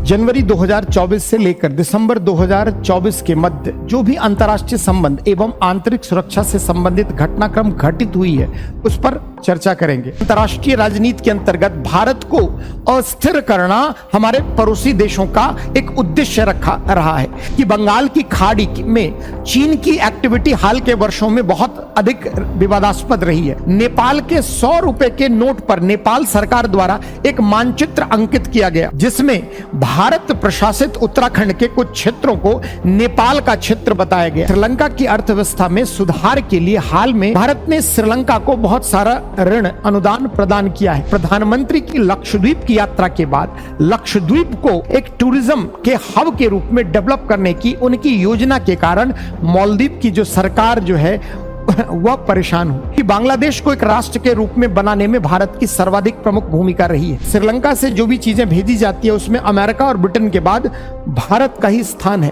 जनवरी 2024 से लेकर दिसंबर 2024 के मध्य जो भी अंतर्राष्ट्रीय संबंध एवं आंतरिक सुरक्षा से संबंधित घटनाक्रम घटित हुई है उस पर चर्चा करेंगे। अंतर्राष्ट्रीय राजनीति के अंतर्गत भारत को अस्थिर करना हमारे पड़ोसी देशों का एक उद्देश्य रखा रहा है कि बंगाल की खाड़ी में चीन की एक्टिविटी हाल के वर्षों में बहुत अधिक विवादास्पद रही है। नेपाल के 100 रुपए के नोट पर नेपाल सरकार द्वारा एक मानचित्र अंकित किया गया जिसमें भारत प्रशासित उत्तराखंड के कुछ क्षेत्रों को नेपाल का क्षेत्र बताया गया। श्रीलंका की अर्थव्यवस्था में सुधार के लिए हाल में भारत ने श्रीलंका को बहुत सारा ऋण अनुदान प्रदान किया है। प्रधानमंत्री की लक्षद्वीप की यात्रा के बाद लक्षद्वीप को एक टूरिज्म के हब के रूप में डेवलप करने की उनकी योजना के कारण मालदीव की जो सरकार जो है वह परेशान हो कि बांग्लादेश को एक राष्ट्र के रूप में बनाने में भारत की सर्वाधिक प्रमुख भूमिका रही है। श्रीलंका से जो भी चीजें भेजी जाती है उसमें अमेरिका और ब्रिटेन के बाद भारत का ही स्थान है।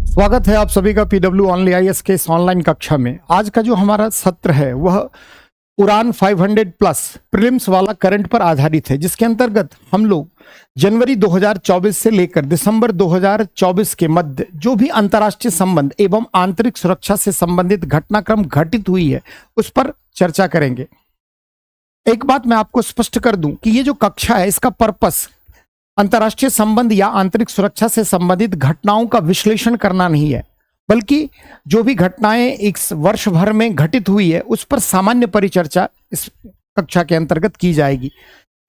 स्वागत है आप सभी का PW ओनली IAS के इस ऑनलाइन कक्षा में। आज का जो हमारा सत्र है वह उड़ान 500 प्लस प्रीलिम्स वाला करंट पर आधारित है, जिसके अंतर्गत हम लोग जनवरी 2024 से लेकर दिसंबर 2024 के मध्य जो भी अंतर्राष्ट्रीय संबंध एवं आंतरिक सुरक्षा से संबंधित घटनाक्रम घटित हुई है उस पर चर्चा करेंगे। एक बात मैं आपको स्पष्ट कर दूं कि ये जो कक्षा है इसका पर्पस अंतर्राष्ट्रीय संबंध या आंतरिक सुरक्षा से संबंधित घटनाओं का विश्लेषण करना नहीं है, बल्कि जो भी घटनाएं इस वर्ष भर में घटित हुई है उस पर सामान्य परिचर्चा इस कक्षा के अंतर्गत की जाएगी।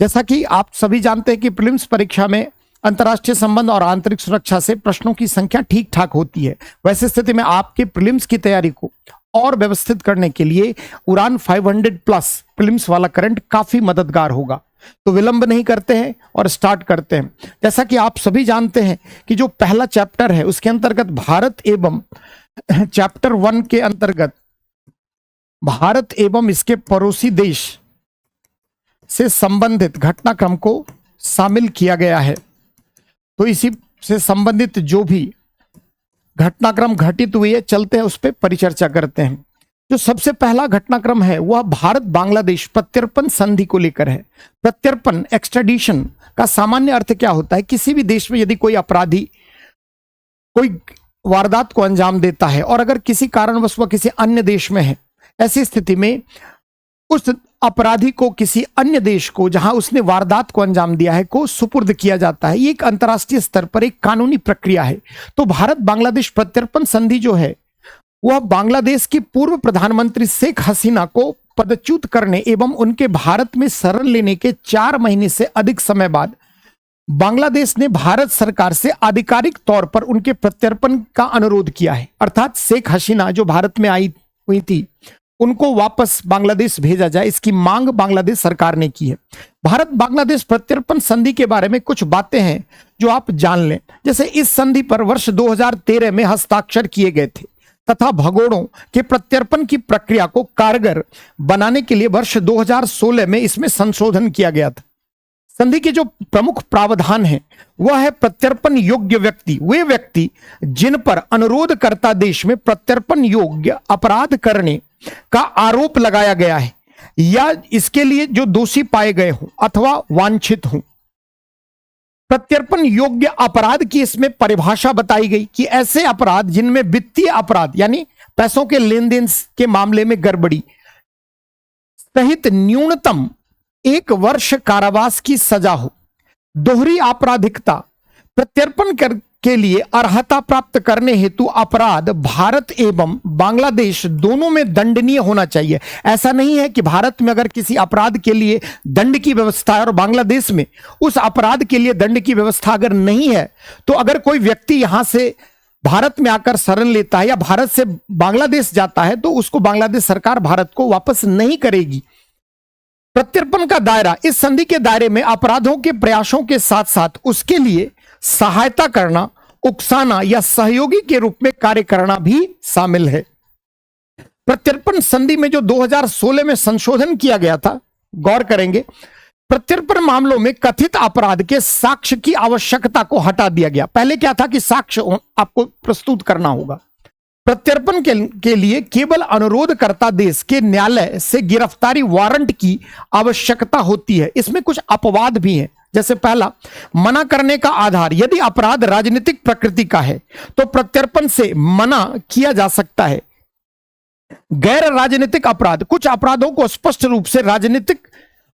जैसा कि आप सभी जानते हैं कि प्रीलिम्स परीक्षा में अंतर्राष्ट्रीय संबंध और आंतरिक सुरक्षा से प्रश्नों की संख्या ठीक ठाक होती है। वैसे स्थिति में आपके प्रीलिम्स की तैयारी को और व्यवस्थित करने के लिए उड़ान 500 प्लस प्रीलिम्स वाला करंट काफी मददगार होगा। तो विलंब नहीं करते हैं और स्टार्ट करते हैं। जैसा कि आप सभी जानते हैं कि जो पहला चैप्टर है उसके अंतर्गत भारत एवं चैप्टर 1 के अंतर्गत भारत एवं इसके पड़ोसी देश से संबंधित घटनाक्रम को शामिल किया गया है। तो इसी से संबंधित जो भी घटनाक्रम घटित हुई है चलते हैं उस पर परिचर्चा करते हैं। जो सबसे पहला घटनाक्रम है वह भारत बांग्लादेश प्रत्यर्पण संधि को लेकर है। प्रत्यर्पण एक्सट्रेडिशन का सामान्य अर्थ क्या होता है? किसी भी देश में यदि कोई अपराधी कोई वारदात को अंजाम देता है और अगर किसी कारणवश वह किसी अन्य देश में है, ऐसी स्थिति में उस अपराधी को किसी अन्य देश को जहां उसने वारदात को अंजाम दिया है को सुपुर्द किया जाता है। ये एक अंतर्राष्ट्रीय स्तर पर एक कानूनी प्रक्रिया है। तो भारत बांग्लादेश प्रत्यर्पण संधि जो है वह बांग्लादेश की पूर्व प्रधानमंत्री शेख हसीना को पदच्युत करने एवं उनके भारत में शरण लेने के 4 महीने से अधिक समय बाद बांग्लादेश ने भारत सरकार से आधिकारिक तौर पर उनके प्रत्यर्पण का अनुरोध किया है। अर्थात शेख हसीना जो भारत में आई हुई थी उनको वापस बांग्लादेश भेजा जाए, इसकी मांग बांग्लादेश सरकार ने की है। भारत बांग्लादेश प्रत्यर्पण संधि के बारे में कुछ बातें हैं जो आप जान लें। जैसे इस संधि पर वर्ष 2013 में हस्ताक्षर किए गए थे तथा भगोड़ों के प्रत्यर्पण की प्रक्रिया को कारगर बनाने के लिए वर्ष 2016 में इसमें संशोधन किया गया था। संधि के जो प्रमुख प्रावधान है वह है प्रत्यर्पण योग्य व्यक्ति वे व्यक्ति जिन पर अनुरोधकर्ता देश में प्रत्यर्पण योग्य अपराध करने का आरोप लगाया गया है या इसके लिए जो दोषी पाए गए हों अथवा वांछित हों। प्रत्यर्पण योग्य अपराध की इसमें परिभाषा बताई गई कि ऐसे अपराध जिनमें वित्तीय अपराध यानी पैसों के लेन देन के मामले में गड़बड़ी सहित न्यूनतम 1 वर्ष कारावास की सजा हो, दोहरी आपराधिकता प्रत्यर्पण के लिए अर्हता प्राप्त करने हेतु अपराध भारत एवं बांग्लादेश दोनों में दंडनीय होना चाहिए। ऐसा नहीं है कि भारत में अगर किसी अपराध के लिए दंड की व्यवस्था है और बांग्लादेश में उस अपराध के लिए दंड की व्यवस्था अगर नहीं है तो अगर कोई व्यक्ति यहां से भारत में आकर शरण लेता है या भारत से बांग्लादेश जाता है तो उसको बांग्लादेश सरकार भारत को वापस नहीं करेगी। प्रत्यर्पण का दायरा इस संधि के दायरे में अपराधों के प्रयासों के साथ साथ उसके लिए सहायता करना, उकसाना या सहयोगी के रूप में कार्य करना भी शामिल है। प्रत्यर्पण संधि में जो 2016 में संशोधन किया गया था, गौर करेंगे, प्रत्यर्पण मामलों में कथित अपराध के साक्ष्य की आवश्यकता को हटा दिया गया। पहले क्या था कि साक्ष्य आपको प्रस्तुत करना होगा, प्रत्यर्पण के लिए केवल अनुरोधकर्ता देश के न्यायालय से गिरफ्तारी वारंट की आवश्यकता होती है। इसमें कुछ अपवाद भी हैं। जैसे पहला, मना करने का आधार, यदि अपराध राजनीतिक प्रकृति का है तो प्रत्यर्पण से मना किया जा सकता है। गैर राजनीतिक अपराध, कुछ अपराधों को स्पष्ट रूप से राजनीतिक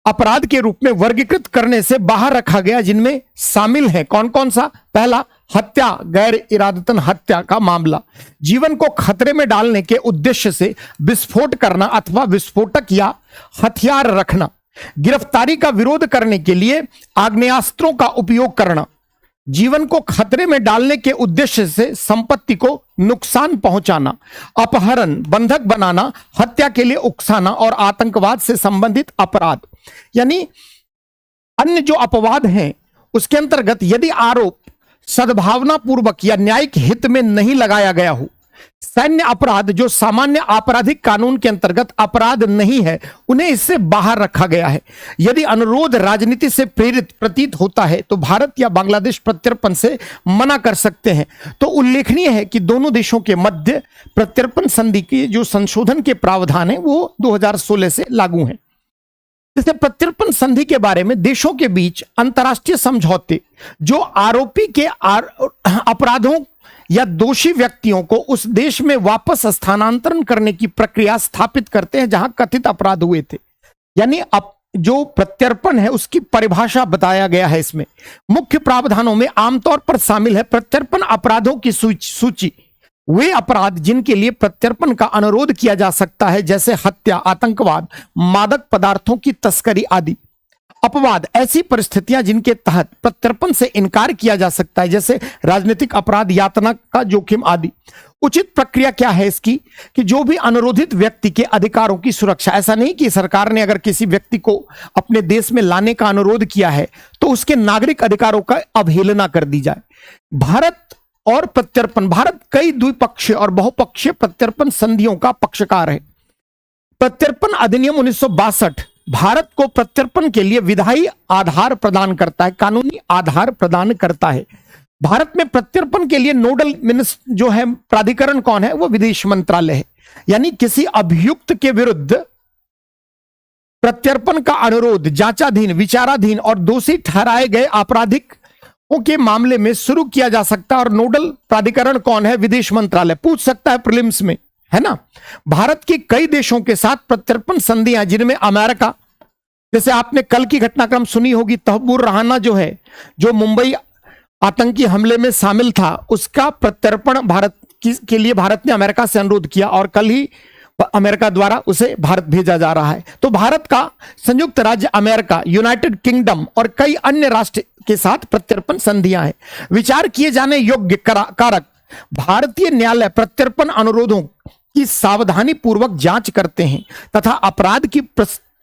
अपराध के रूप में वर्गीकृत करने से बाहर रखा गया, जिनमें शामिल है कौन कौन सा? पहला, हत्या, गैर इरादतन हत्या का मामला, जीवन को खतरे में डालने के उद्देश्य से विस्फोट करना अथवा विस्फोटक या हथियार रखना, गिरफ्तारी का विरोध करने के लिए आग्नेयास्त्रों का उपयोग करना, जीवन को खतरे में डालने के उद्देश्य से संपत्ति को नुकसान पहुंचाना, अपहरण, बंधक बनाना, हत्या के लिए उकसाना और आतंकवाद से संबंधित अपराध। यानी अन्य जो अपवाद हैं उसके अंतर्गत यदि आरोप सद्भावना पूर्वक या न्यायिक हित में नहीं लगाया गया हो, सैन्य अपराध जो सामान्य आपराधिक कानून के अंतर्गत अपराध नहीं है, उन्हें इससे बाहर रखा गया है। यदि अनुरोध राजनीति से प्रेरित प्रतीत होता है तो भारत या बांग्लादेश प्रत्यर्पण से मना कर सकते हैं। तो उल्लेखनीय है कि दोनों देशों के मध्य प्रत्यर्पण संधि के जो संशोधन के प्रावधान है वो 2016 से लागू हैं। जैसे प्रत्यर्पण संधि के बारे में देशों के बीच अंतर्राष्ट्रीय समझौते जो आरोपी के अपराधों या दोषी व्यक्तियों को उस देश में वापस स्थानांतरण करने की प्रक्रिया स्थापित करते हैं जहां कथित अपराध हुए थे। यानी अब जो प्रत्यर्पण है उसकी परिभाषा बताया गया है। इसमें मुख्य प्रावधानों में आमतौर पर शामिल है प्रत्यर्पण अपराधों की सूची, वे अपराध जिनके लिए प्रत्यर्पण का अनुरोध किया जा सकता है, जैसे हत्या, आतंकवाद, मादक पदार्थों की तस्करी आदि। अपवाद, ऐसी परिस्थितियां जिनके तहत प्रत्यर्पण से इनकार किया जा सकता है, जैसे राजनीतिक अपराध, यातना का जोखिम आदि। उचित प्रक्रिया क्या है इसकी? कि जो भी अनुरोधित व्यक्ति के अधिकारों की सुरक्षा, ऐसा नहीं कि सरकार ने अगर किसी व्यक्ति को अपने देश में लाने का अनुरोध किया है तो उसके नागरिक अधिकारों का अवहेलना कर दी जाए। भारत और प्रत्यर्पण, भारत कई द्विपक्षीय और बहुपक्षीय प्रत्यर्पण संधियों का पक्षकार है। प्रत्यर्पण अधिनियम 1962 भारत को प्रत्यर्पण के लिए विधायी आधार प्रदान करता है, कानूनी आधार प्रदान करता है। भारत में प्रत्यर्पण के लिए नोडल जो है प्राधिकरण कौन है? वो विदेश मंत्रालय है। यानी किसी अभियुक्त के विरुद्ध प्रत्यर्पण का अनुरोध जांचाधीन, विचाराधीन और दोषी ठहराए गए आपराधिक के मामले में शुरू किया जा सकता है। और नोडल प्राधिकरण कौन है? विदेश मंत्रालय। पूछ सकता है प्रीलिम्स में, है ना। भारत के कई देशों के साथ प्रत्यर्पण संधियां, जिनमें अमेरिका, जैसे आपने कल की घटनाक्रम सुनी होगी, तहब्बुर रहाना जो है, जो मुंबई आतंकी हमले में शामिल था, उसका प्रत्यर्पण भारत के लिए भारत ने अमेरिका से अनुरोध किया और कल ही अमेरिका द्वारा उसे भारत भेजा जा रहा है। तो भारत का संयुक्त राज्य अमेरिका, यूनाइटेड किंगडम और कई अन्य राष्ट्र के साथ प्रत्यर्पण संधियां हैं। विचार किए जाने योग्य कारक, भारतीय न्यायालय प्रत्यर्पण अनुरोधों की सावधानी पूर्वक जांच करते हैं तथा अपराध की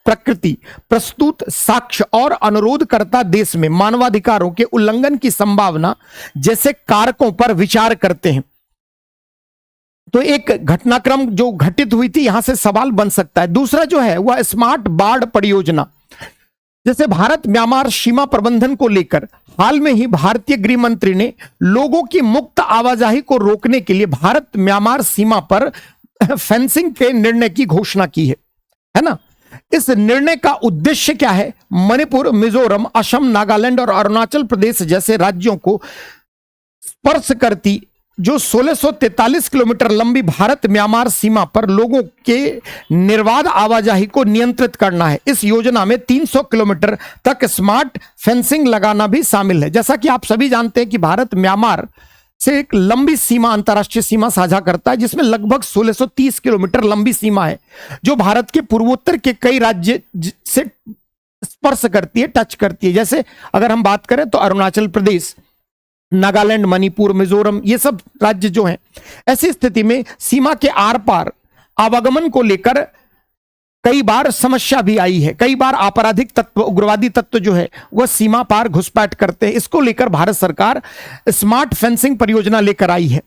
प्रकृति, प्रस्तुत साक्ष्य और अनुरोधकर्ता देश में मानवाधिकारों के उल्लंघन की संभावना जैसे कारकों पर विचार करते हैं। तो एक घटनाक्रम जो घटित हुई थी, यहां से सवाल बन सकता है। दूसरा जो है वह स्मार्ट बाढ़ परियोजना, जैसे भारत म्यांमार सीमा प्रबंधन को लेकर हाल में ही भारतीय गृह मंत्री ने लोगों की मुक्त आवाजाही को रोकने के लिए भारत म्यांमार सीमा पर फेंसिंग के निर्णय की घोषणा की है ना। इस निर्णय का उद्देश्य क्या है? मणिपुर, मिजोरम, असम, नागालैंड और अरुणाचल प्रदेश जैसे राज्यों को स्पर्श करती जो 1643 किलोमीटर लंबी भारत म्यांमार सीमा पर लोगों के निर्बाध आवाजाही को नियंत्रित करना है। इस योजना में 300 किलोमीटर तक स्मार्ट फेंसिंग लगाना भी शामिल है। जैसा कि आप सभी जानते हैं कि भारत म्यांमार से एक लंबी सीमा, अंतर्राष्ट्रीय सीमा साझा करता है, जिसमें लगभग 1630 किलोमीटर लंबी सीमा है, जो भारत के पूर्वोत्तर के कई राज्य से स्पर्श करती है, टच करती है। जैसे अगर हम बात करें तो अरुणाचल प्रदेश, नागालैंड, मणिपुर, मिजोरम, ये सब राज्य जो हैं। ऐसी स्थिति में सीमा के आर पार आवागमन को लेकर कई बार समस्या भी आई है। कई बार आपराधिक तत्व, उग्रवादी तत्व जो है वह सीमा पार घुसपैठ करते हैं। इसको लेकर भारत सरकार स्मार्ट फेंसिंग परियोजना लेकर आई है।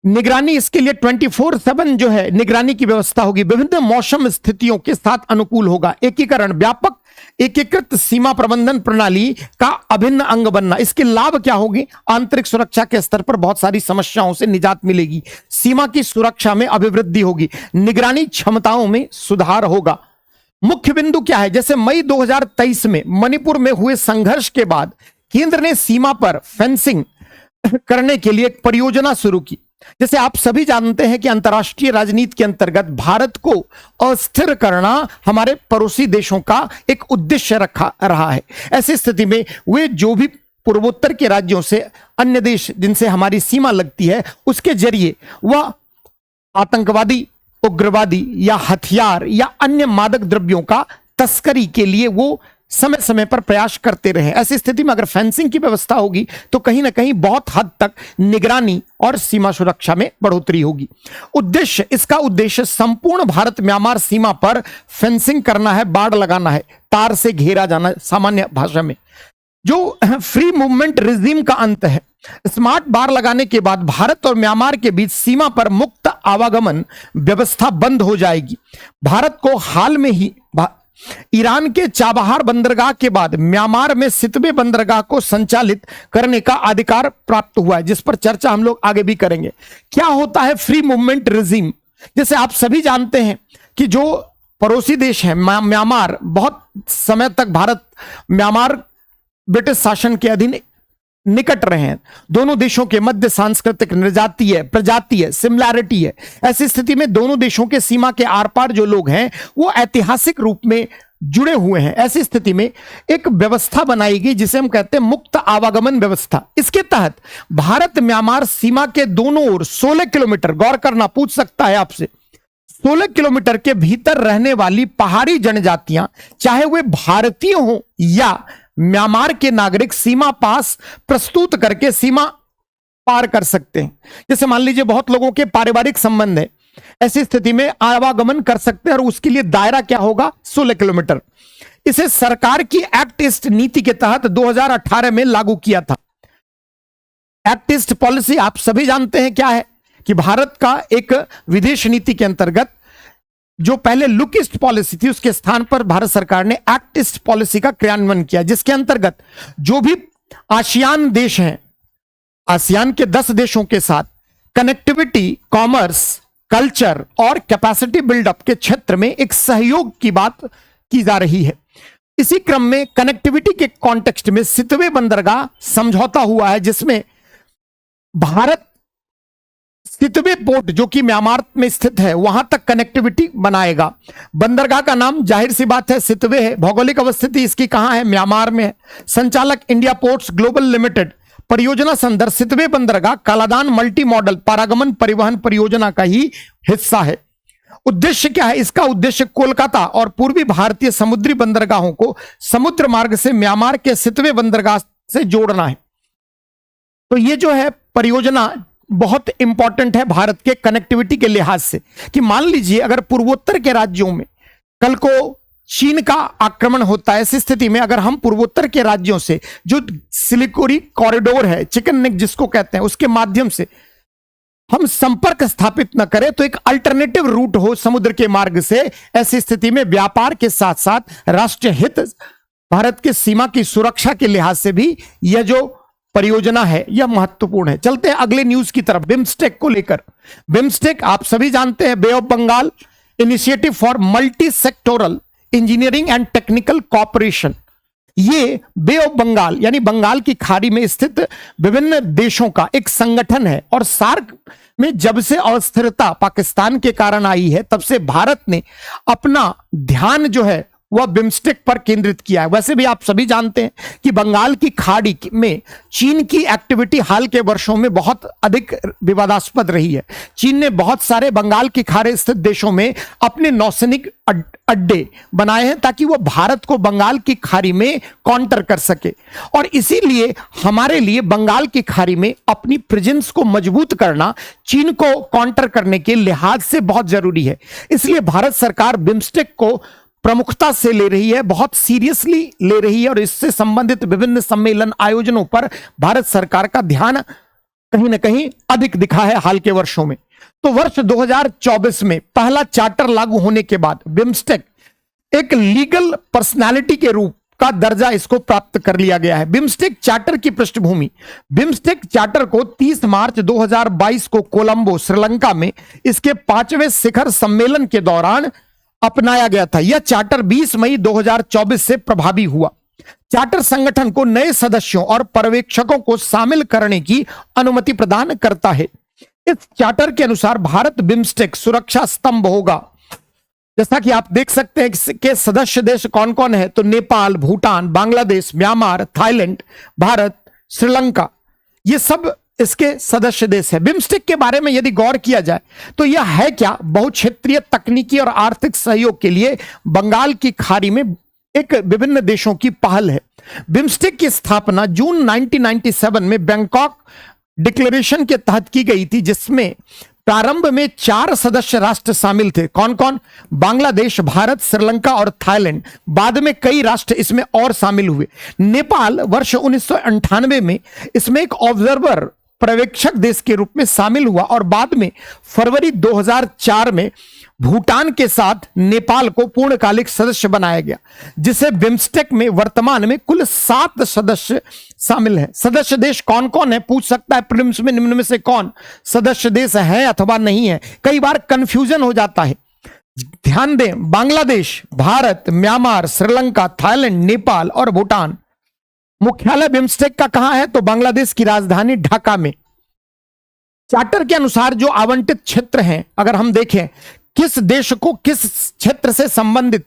निगरानी, इसके लिए 24/7 जो है निगरानी की व्यवस्था होगी, विभिन्न मौसम स्थितियों के साथ अनुकूल होगा। एकीकरण, व्यापक एकीकृत सीमा प्रबंधन प्रणाली का अभिन्न अंग बनना। इसके लाभ क्या होंगे? आंतरिक सुरक्षा के स्तर पर बहुत सारी समस्याओं से निजात मिलेगी, सीमा की सुरक्षा में अभिवृद्धि होगी, निगरानी क्षमताओं में सुधार होगा। मुख्य बिंदु क्या है? जैसे मई 2023 में मणिपुर में हुए संघर्ष के बाद केंद्र ने सीमा पर फेंसिंग करने के लिए एक परियोजना शुरू की। जैसे आप सभी जानते हैं कि अंतर्राष्ट्रीय राजनीति के अंतर्गत भारत को अस्थिर करना हमारे पड़ोसी देशों का एक उद्देश्य रखा रहा है। ऐसी स्थिति में वे जो भी पूर्वोत्तर के राज्यों से अन्य देश जिनसे हमारी सीमा लगती है उसके जरिए वह आतंकवादी, उग्रवादी या हथियार या अन्य मादक द्रव्यों का तस्करी के लिए वो समय समय पर प्रयास करते रहे। ऐसी स्थिति में अगर फेंसिंग की व्यवस्था होगी तो कहीं ना कहीं बहुत हद तक निगरानी और सीमा सुरक्षा में बढ़ोतरी होगी। इसका उद्देश्य संपूर्ण भारत म्यांमार सीमा पर फेंसिंग करना है, बाड़ लगाना है, तार से घेरा जाना, सामान्य भाषा में जो फ्री मूवमेंट रिजीम का अंत है। स्मार्ट बार लगाने के बाद भारत और म्यांमार के बीच सीमा पर मुक्त आवागमन व्यवस्था बंद हो जाएगी। भारत को हाल में ही ईरान के चाबहार बंदरगाह के बाद म्यांमार में सितवे बंदरगाह को संचालित करने का अधिकार प्राप्त हुआ है, जिस पर चर्चा हम लोग आगे भी करेंगे। क्या होता है फ्री मूवमेंट रिजीम? जैसे आप सभी जानते हैं कि जो पड़ोसी देश है म्यांमार, बहुत समय तक भारत म्यांमार ब्रिटिश शासन के अधीन निकट रहे हैं। दोनों देशों के मध्य सांस्कृतिक, निर्जातीय, प्रजातीय सिमिलैरिटी है। ऐसी स्थिति में दोनों देशों के सीमा के आर पार जो लोग हैं वो ऐतिहासिक रूप में जुड़े हुए हैं। ऐसी स्थिति में एक व्यवस्था बनाई गई जिसे हम कहते हैं मुक्त आवागमन व्यवस्था। इसके तहत भारत म्यांमार सीमा के दोनों ओर 16 किलोमीटर, गौर करना, पूछ सकता है आपसे, 16 किलोमीटर के भीतर रहने वाली पहाड़ी जनजातियां, चाहे वे भारतीय हो या म्यांमार के नागरिक, सीमा पास प्रस्तुत करके सीमा पार कर सकते हैं। जैसे मान लीजिए बहुत लोगों के पारिवारिक संबंध है, ऐसी स्थिति में आवागमन कर सकते हैं और उसके लिए दायरा क्या होगा? 16 किलोमीटर। इसे सरकार की एक्ट ईस्ट नीति के तहत 2018 में लागू किया था। एक्ट ईस्ट पॉलिसी आप सभी जानते हैं क्या है कि भारत का एक विदेश नीति के अंतर्गत जो पहले लुक ईस्ट पॉलिसी थी उसके स्थान पर भारत सरकार ने एक्ट ईस्ट पॉलिसी का क्रियान्वयन किया, जिसके अंतर्गत जो भी आसियान देश हैं, आसियान के 10 देशों के साथ कनेक्टिविटी, कॉमर्स, कल्चर और कैपेसिटी बिल्डअप के क्षेत्र में एक सहयोग की बात की जा रही है। इसी क्रम में कनेक्टिविटी के कॉन्टेक्स्ट में सितवे बंदरगाह समझौता हुआ है, जिसमें भारत सितवे पोर्ट जो कि म्यांमार में स्थित है वहां तक कनेक्टिविटी बनाएगा। बंदरगाह का नाम जाहिर सी बात है सितवे है। भौगोलिक अवस्थिति इसकी कहां है? म्यांमार में है। संचालक इंडिया पोर्ट्स ग्लोबल लिमिटेड। परियोजना संदर्भ सितवे बंदरगाह कालादान मल्टी मॉडल पारागमन परिवहन परियोजना का ही हिस्सा है। उद्देश्य क्या है इसका? उद्देश्य कोलकाता और पूर्वी भारतीय समुद्री बंदरगाहों को समुद्र मार्ग से म्यांमार के सितवे बंदरगाह से जोड़ना है। तो ये जो है परियोजना बहुत इंपॉर्टेंट है भारत के कनेक्टिविटी के लिहाज से, कि मान लीजिए अगर पूर्वोत्तर के राज्यों में कल को चीन का आक्रमण होता है, ऐसी स्थिति में अगर हम पूर्वोत्तर के राज्यों से जो सिलिगुड़ी कॉरिडोर है, चिकन नेक जिसको कहते हैं, उसके माध्यम से हम संपर्क स्थापित न करें तो एक अल्टरनेटिव रूट हो समुद्र के मार्ग से। ऐसी स्थिति में व्यापार के साथ साथ राष्ट्रीय हित, भारत के सीमा की सुरक्षा के लिहाज से भी यह जो परियोजना है यह महत्वपूर्ण है। चलते हैं अगले न्यूज की तरफ, बिम्स्टेक को लेकर। बिम्स्टेक आप सभी जानते हैं bay of Bengal initiative for multi sectoral engineering and technical cooperation. ये बे ऑफ बंगाल यानी बंगाल की खाड़ी में स्थित विभिन्न देशों का एक संगठन है और सार्क में जब से अस्थिरता पाकिस्तान के कारण आई है तब से भारत ने अपना ध्यान जो है वह बिम्स्टेक पर केंद्रित किया है। वैसे भी आप सभी जानते हैं कि बंगाल की खाड़ी में चीन की एक्टिविटी हाल के वर्षों में बहुत अधिक विवादास्पद रही है। चीन ने बहुत सारे बंगाल की खाड़ी स्थित देशों में अपने नौसैनिक अड्डे बनाए हैं ताकि वह भारत को बंगाल की खाड़ी में काउंटर कर सके, और इसीलिए हमारे लिए बंगाल की खाड़ी में अपनी प्रेजेंस को मजबूत करना चीन को काउंटर करने के लिहाज से बहुत जरूरी है। इसलिए भारत सरकार बिम्स्टेक को प्रमुखता से ले रही है, बहुत सीरियसली ले रही है, और इससे संबंधित विभिन्न सम्मेलन आयोजनों पर भारत सरकार का ध्यान कहीं ना कहीं अधिक दिखा है हाल के वर्षों में। तो वर्ष 2024 में पहला चार्टर लागू होने के बाद बिम्स्टेक एक लीगल पर्सनालिटी के रूप का दर्जा इसको प्राप्त कर लिया गया है। बिम्स्टेक चार्टर की पृष्ठभूमि, बिम्स्टेक चार्टर को 30 मार्च 2022 को कोलंबो श्रीलंका में इसके 5वें शिखर सम्मेलन के दौरान अपनाया गया था। यह चार्टर 20 मई 2024 से प्रभावी हुआ। चार्टर संगठन को नए सदस्यों और पर्यवेक्षकों को शामिल करने की अनुमति प्रदान करता है। इस चार्टर के अनुसार भारत बिम्स्टेक सुरक्षा स्तंभ होगा। जैसा कि आप देख सकते हैं कि सदस्य देश कौन कौन है, तो नेपाल, भूटान, बांग्लादेश, म्यांमार, थाईलैंड, भारत, श्रीलंका, ये सब इसके सदस्य देश है। बिम्स्टेक के बारे में यदि गौर किया जाए तो यह है क्या, बहुक्षेत्रीय तकनीकी और आर्थिक सहयोग के लिए बंगाल की खाड़ी में एक विभिन्न देशों की पहल है। बिम्स्टेक की स्थापना जून 1997 में बैंकॉक डिक्लेरेशन के तहत की गई थी, जिसमें प्रारंभ में 4 सदस्य राष्ट्र शामिल थे। कौन कौन? बांग्लादेश, भारत, श्रीलंका और थाईलैंड। बाद में कई राष्ट्र इसमें और शामिल हुए। नेपाल वर्ष 1998 में इसमें एक ऑब्जर्वर पर्यवेक्षक देश के रूप में शामिल हुआ और बाद में फरवरी 2004 में भूटान के साथ नेपाल को पूर्णकालिक सदस्य बनाया गया, जिसे बिम्स्टेक में वर्तमान में कुल 7 सदस्य शामिल हैं। सदस्य देश कौन कौन है पूछ सकता है, प्रीलिम्स में निम्न में से कौन सदस्य देश है अथवा नहीं है, कई बार कंफ्यूजन हो जाता है। ध्यान दें, बांग्लादेश, भारत, म्यांमार, श्रीलंका, थाईलैंड, नेपाल और भूटान। मुख्यालय बिम्स्टेक का कहां है? तो बांग्लादेश की राजधानी ढाका में। चार्टर के अनुसार जो आवंटित क्षेत्र हैं, अगर हम देखें किस देश को किस क्षेत्र से संबंधित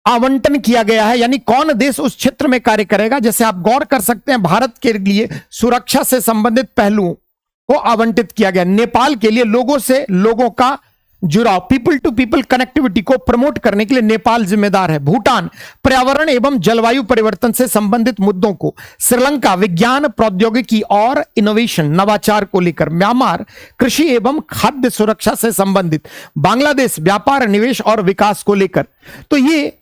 आवंटन किया गया है, यानी कौन देश उस क्षेत्र में कार्य करेगा। जैसे आप गौर कर सकते हैं, भारत के लिए सुरक्षा से संबंधित पहलुओं को आवंटित किया गया। नेपाल के लिए लोगों से लोगों का जुड़ाव, पीपल टू पीपल कनेक्टिविटी को प्रमोट करने के लिए नेपाल जिम्मेदार है। भूटान पर्यावरण एवं जलवायु परिवर्तन से संबंधित मुद्दों को। श्रीलंका विज्ञान, प्रौद्योगिकी और इनोवेशन, नवाचार को लेकर। म्यांमार कृषि एवं खाद्य सुरक्षा से संबंधित। बांग्लादेश व्यापार, निवेश और विकास को लेकर। तो ये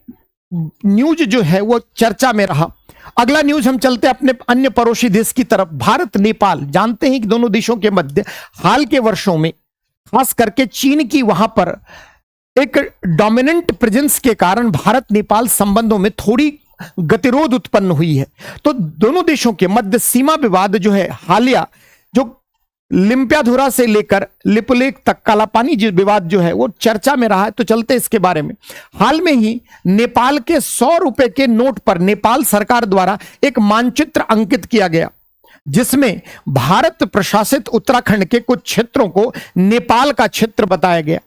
न्यूज जो है वो चर्चा में रहा। अगला न्यूज हम चलते अपने अन्य पड़ोसी देश की तरफ। भारत नेपाल, जानते हैं कि दोनों देशों के मध्य हाल के वर्षों में खास करके चीन की वहां पर एक डोमिनेंट प्रेजेंस के कारण भारत नेपाल संबंधों में थोड़ी गतिरोध उत्पन्न हुई है। तो दोनों देशों के मध्य सीमा विवाद जो है हालिया, जो लिम्पियाधुरा से लेकर लिपुलेख तक कालापानी जो विवाद जो है वो चर्चा में रहा है। तो चलते इसके बारे में। हाल में ही नेपाल के 100 रुपए के नोट पर नेपाल सरकार द्वारा एक मानचित्र अंकित किया गया, जिसमें भारत प्रशासित उत्तराखंड के कुछ क्षेत्रों को नेपाल का क्षेत्र बताया गया।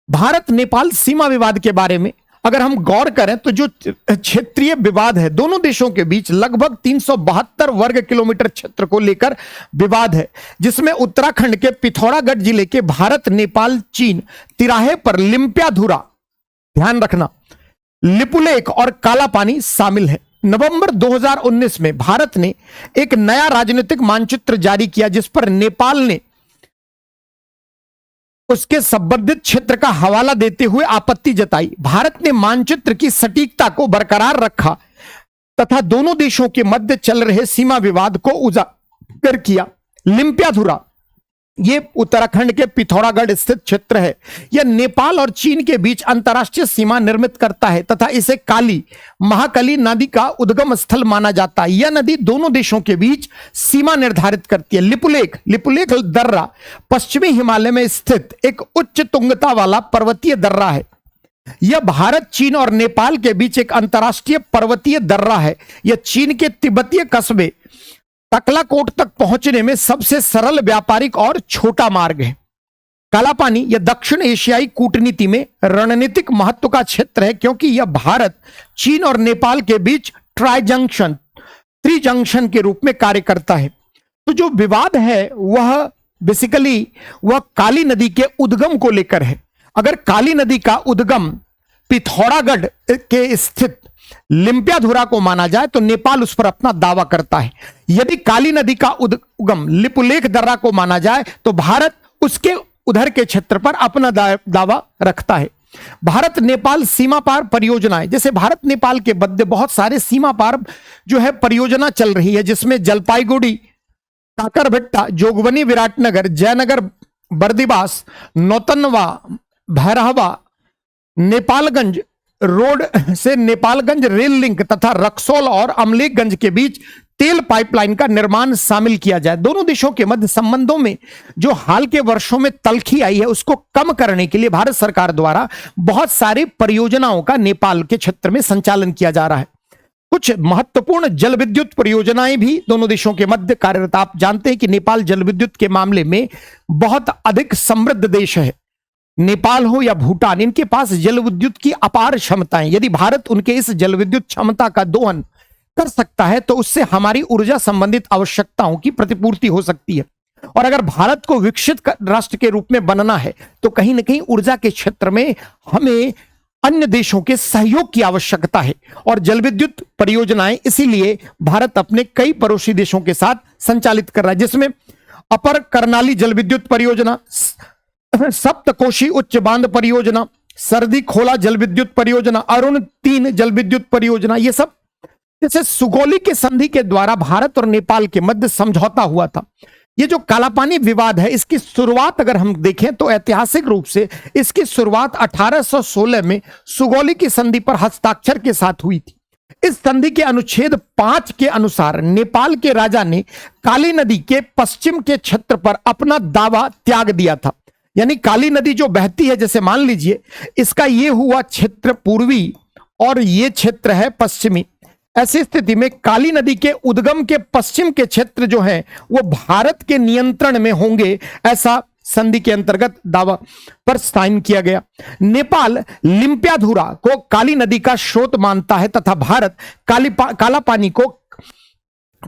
भारत नेपाल सीमा विवाद के बारे में अगर हम गौर करें तो जो क्षेत्रीय विवाद है दोनों देशों के बीच, लगभग 372 वर्ग किलोमीटर क्षेत्र को लेकर विवाद है, जिसमें उत्तराखंड के पिथौरागढ़ जिले के भारत नेपाल चीन तिराहे पर लिम्पियाधुरा, ध्यान रखना, लिपुलेख और कालापानी शामिल है। नवंबर 2019 में भारत ने एक नया राजनीतिक मानचित्र जारी किया, जिस पर नेपाल ने उसके संबंधित क्षेत्र का हवाला देते हुए आपत्ति जताई। भारत ने मानचित्र की सटीकता को बरकरार रखा तथा दोनों देशों के मध्य चल रहे सीमा विवाद को उजागर किया। लिम्पियाधुरा ये उत्तराखंड के पिथौरागढ़ स्थित क्षेत्र है। यह नेपाल और चीन के बीच अंतर्राष्ट्रीय सीमा निर्मित करता है तथा इसे काली महाकाली नदी का उद्गम स्थल माना जाता है। यह नदी दोनों देशों के बीच सीमा निर्धारित करती है। लिपुलेख दर्रा पश्चिमी हिमालय में स्थित एक उच्च तुंगता वाला पर्वतीय दर्रा है। यह भारत, चीन और नेपाल के बीच एक अंतर्राष्ट्रीय पर्वतीय दर्रा है। यह चीन के तिब्बतीय कस्बे तकलाकोट तक पहुंचने में सबसे सरल व्यापारिक और छोटा मार्ग है। कालापानी यह दक्षिण एशियाई कूटनीति में रणनीतिक महत्व का क्षेत्र है, क्योंकि यह भारत, चीन और नेपाल के बीच त्रिजंक्शन के रूप में कार्य करता है। तो जो विवाद है वह बेसिकली वह काली नदी के उद्गम को लेकर है। अगर काली नदी का उद्गम पिथौरागढ़ के स्थित लिम्पियाधुरा को माना जाए तो नेपाल उस पर अपना दावा करता है। यदि काली नदी का उद्गम लिपुलेख दर्रा को माना जाए तो भारत उसके उधर के क्षेत्र पर अपना दावा रखता है। भारत नेपाल सीमा पार परियोजनाएं, जैसे भारत नेपाल के मध्य बहुत सारे सीमा पार जो है परियोजना चल रही है, जिसमें जलपाईगुड़ी, काकरभिट्टा, जोगबनी, विराटनगर, जयनगर, बर्दिवास, नौतनवा, भैरहवा, नेपालगंज रोड से नेपालगंज रेल लिंक तथा रक्सौल और अमलेखगंज के बीच तेल पाइपलाइन का निर्माण शामिल किया जाए। दोनों देशों के मध्य संबंधों में जो हाल के वर्षों में तल्खी आई है उसको कम करने के लिए भारत सरकार द्वारा बहुत सारी परियोजनाओं का नेपाल के क्षेत्र में संचालन किया जा रहा है। कुछ महत्वपूर्ण जल विद्युत परियोजनाएं भी दोनों देशों के मध्य कार्यरत। आप जानते हैं कि नेपाल जल विद्युत के मामले में बहुत अधिक समृद्ध देश है। नेपाल हो या भूटान, इनके पास जल विद्युत की अपार क्षमताएं। यदि भारत उनके इस जल विद्युत क्षमता का दोहन कर सकता है तो उससे हमारी ऊर्जा संबंधित आवश्यकताओं की प्रतिपूर्ति हो सकती है। और अगर भारत को विकसित राष्ट्र के रूप में बनना है तो कहीं ना कहीं ऊर्जा के क्षेत्र में हमें अन्य देशों के सहयोग की आवश्यकता है। और जल विद्युत परियोजनाएं इसीलिए भारत अपने कई पड़ोसी देशों के साथ संचालित कर रहा है, जिसमें अपर कर्णाली जल विद्युत परियोजना, सप्तकोशी उच्च बांध परियोजना, सर्दी खोला जल विद्युत परियोजना, अरुण 3 जल विद्युत परियोजना, ये सब जैसे सुगौली के संधि के द्वारा भारत और नेपाल के मध्य समझौता हुआ था। ये जो कालापानी विवाद है इसकी शुरुआत अगर हम देखें तो ऐतिहासिक रूप से इसकी शुरुआत 1816 में सुगौली की संधि पर हस्ताक्षर के साथ हुई थी। इस संधि के अनुच्छेद 5 के अनुसार नेपाल के राजा ने काली नदी के पश्चिम के क्षेत्र पर अपना दावा त्याग दिया था। यानी काली नदी जो बहती है, जैसे मान लीजिए इसका ये हुआ क्षेत्र पूर्वी और ये क्षेत्र है पश्चिमी। ऐसी स्थिति में काली नदी के उद्गम के पश्चिम के क्षेत्र जो है वो भारत के नियंत्रण में होंगे, ऐसा संधि के अंतर्गत दावा पर साइन किया गया। नेपाल लिम्पियाधुरा को काली नदी का स्रोत मानता है तथा भारत काला पानी को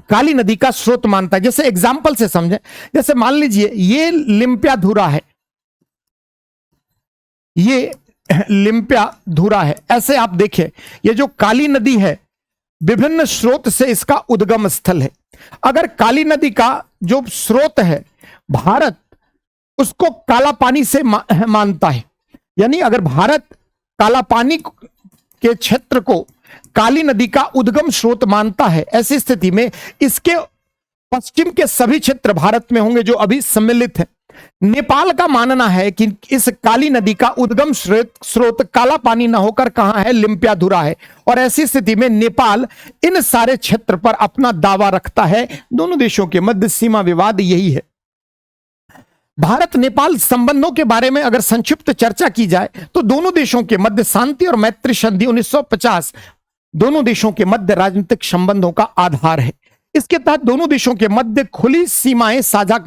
काली नदी का स्रोत मानता है। जैसे एग्जाम्पल से समझें, जैसे मान लीजिए ये लिम्पियाधुरा है, ये लिम्पियाधुरा है। ऐसे आप देखें ये जो काली नदी है विभिन्न स्रोत से इसका उद्गम स्थल है। अगर काली नदी का जो स्रोत है भारत उसको काला पानी से मानता है, यानी अगर भारत काला पानी के क्षेत्र को काली नदी का उद्गम स्रोत मानता है, ऐसी स्थिति में इसके पश्चिम के सभी क्षेत्र भारत में होंगे जो अभी सम्मिलित हैं। नेपाल का मानना है कि इस काली नदी का उद्गम स्रोत काला पानी न होकर कहां है, लिम्पियाधुरा है। और ऐसी स्थिति में नेपाल इन सारे क्षेत्र पर अपना दावा रखता है। दोनों देशों के मध्य सीमा विवाद यही है। भारत नेपाल संबंधों के बारे में अगर संक्षिप्त चर्चा की जाए तो दोनों देशों के मध्य शांति और मैत्री संधि 1950 दोनों देशों के मध्य राजनीतिक संबंधों का आधार है। इसके तहत दोनों देशों के मध्य खुली सीमाएं साझा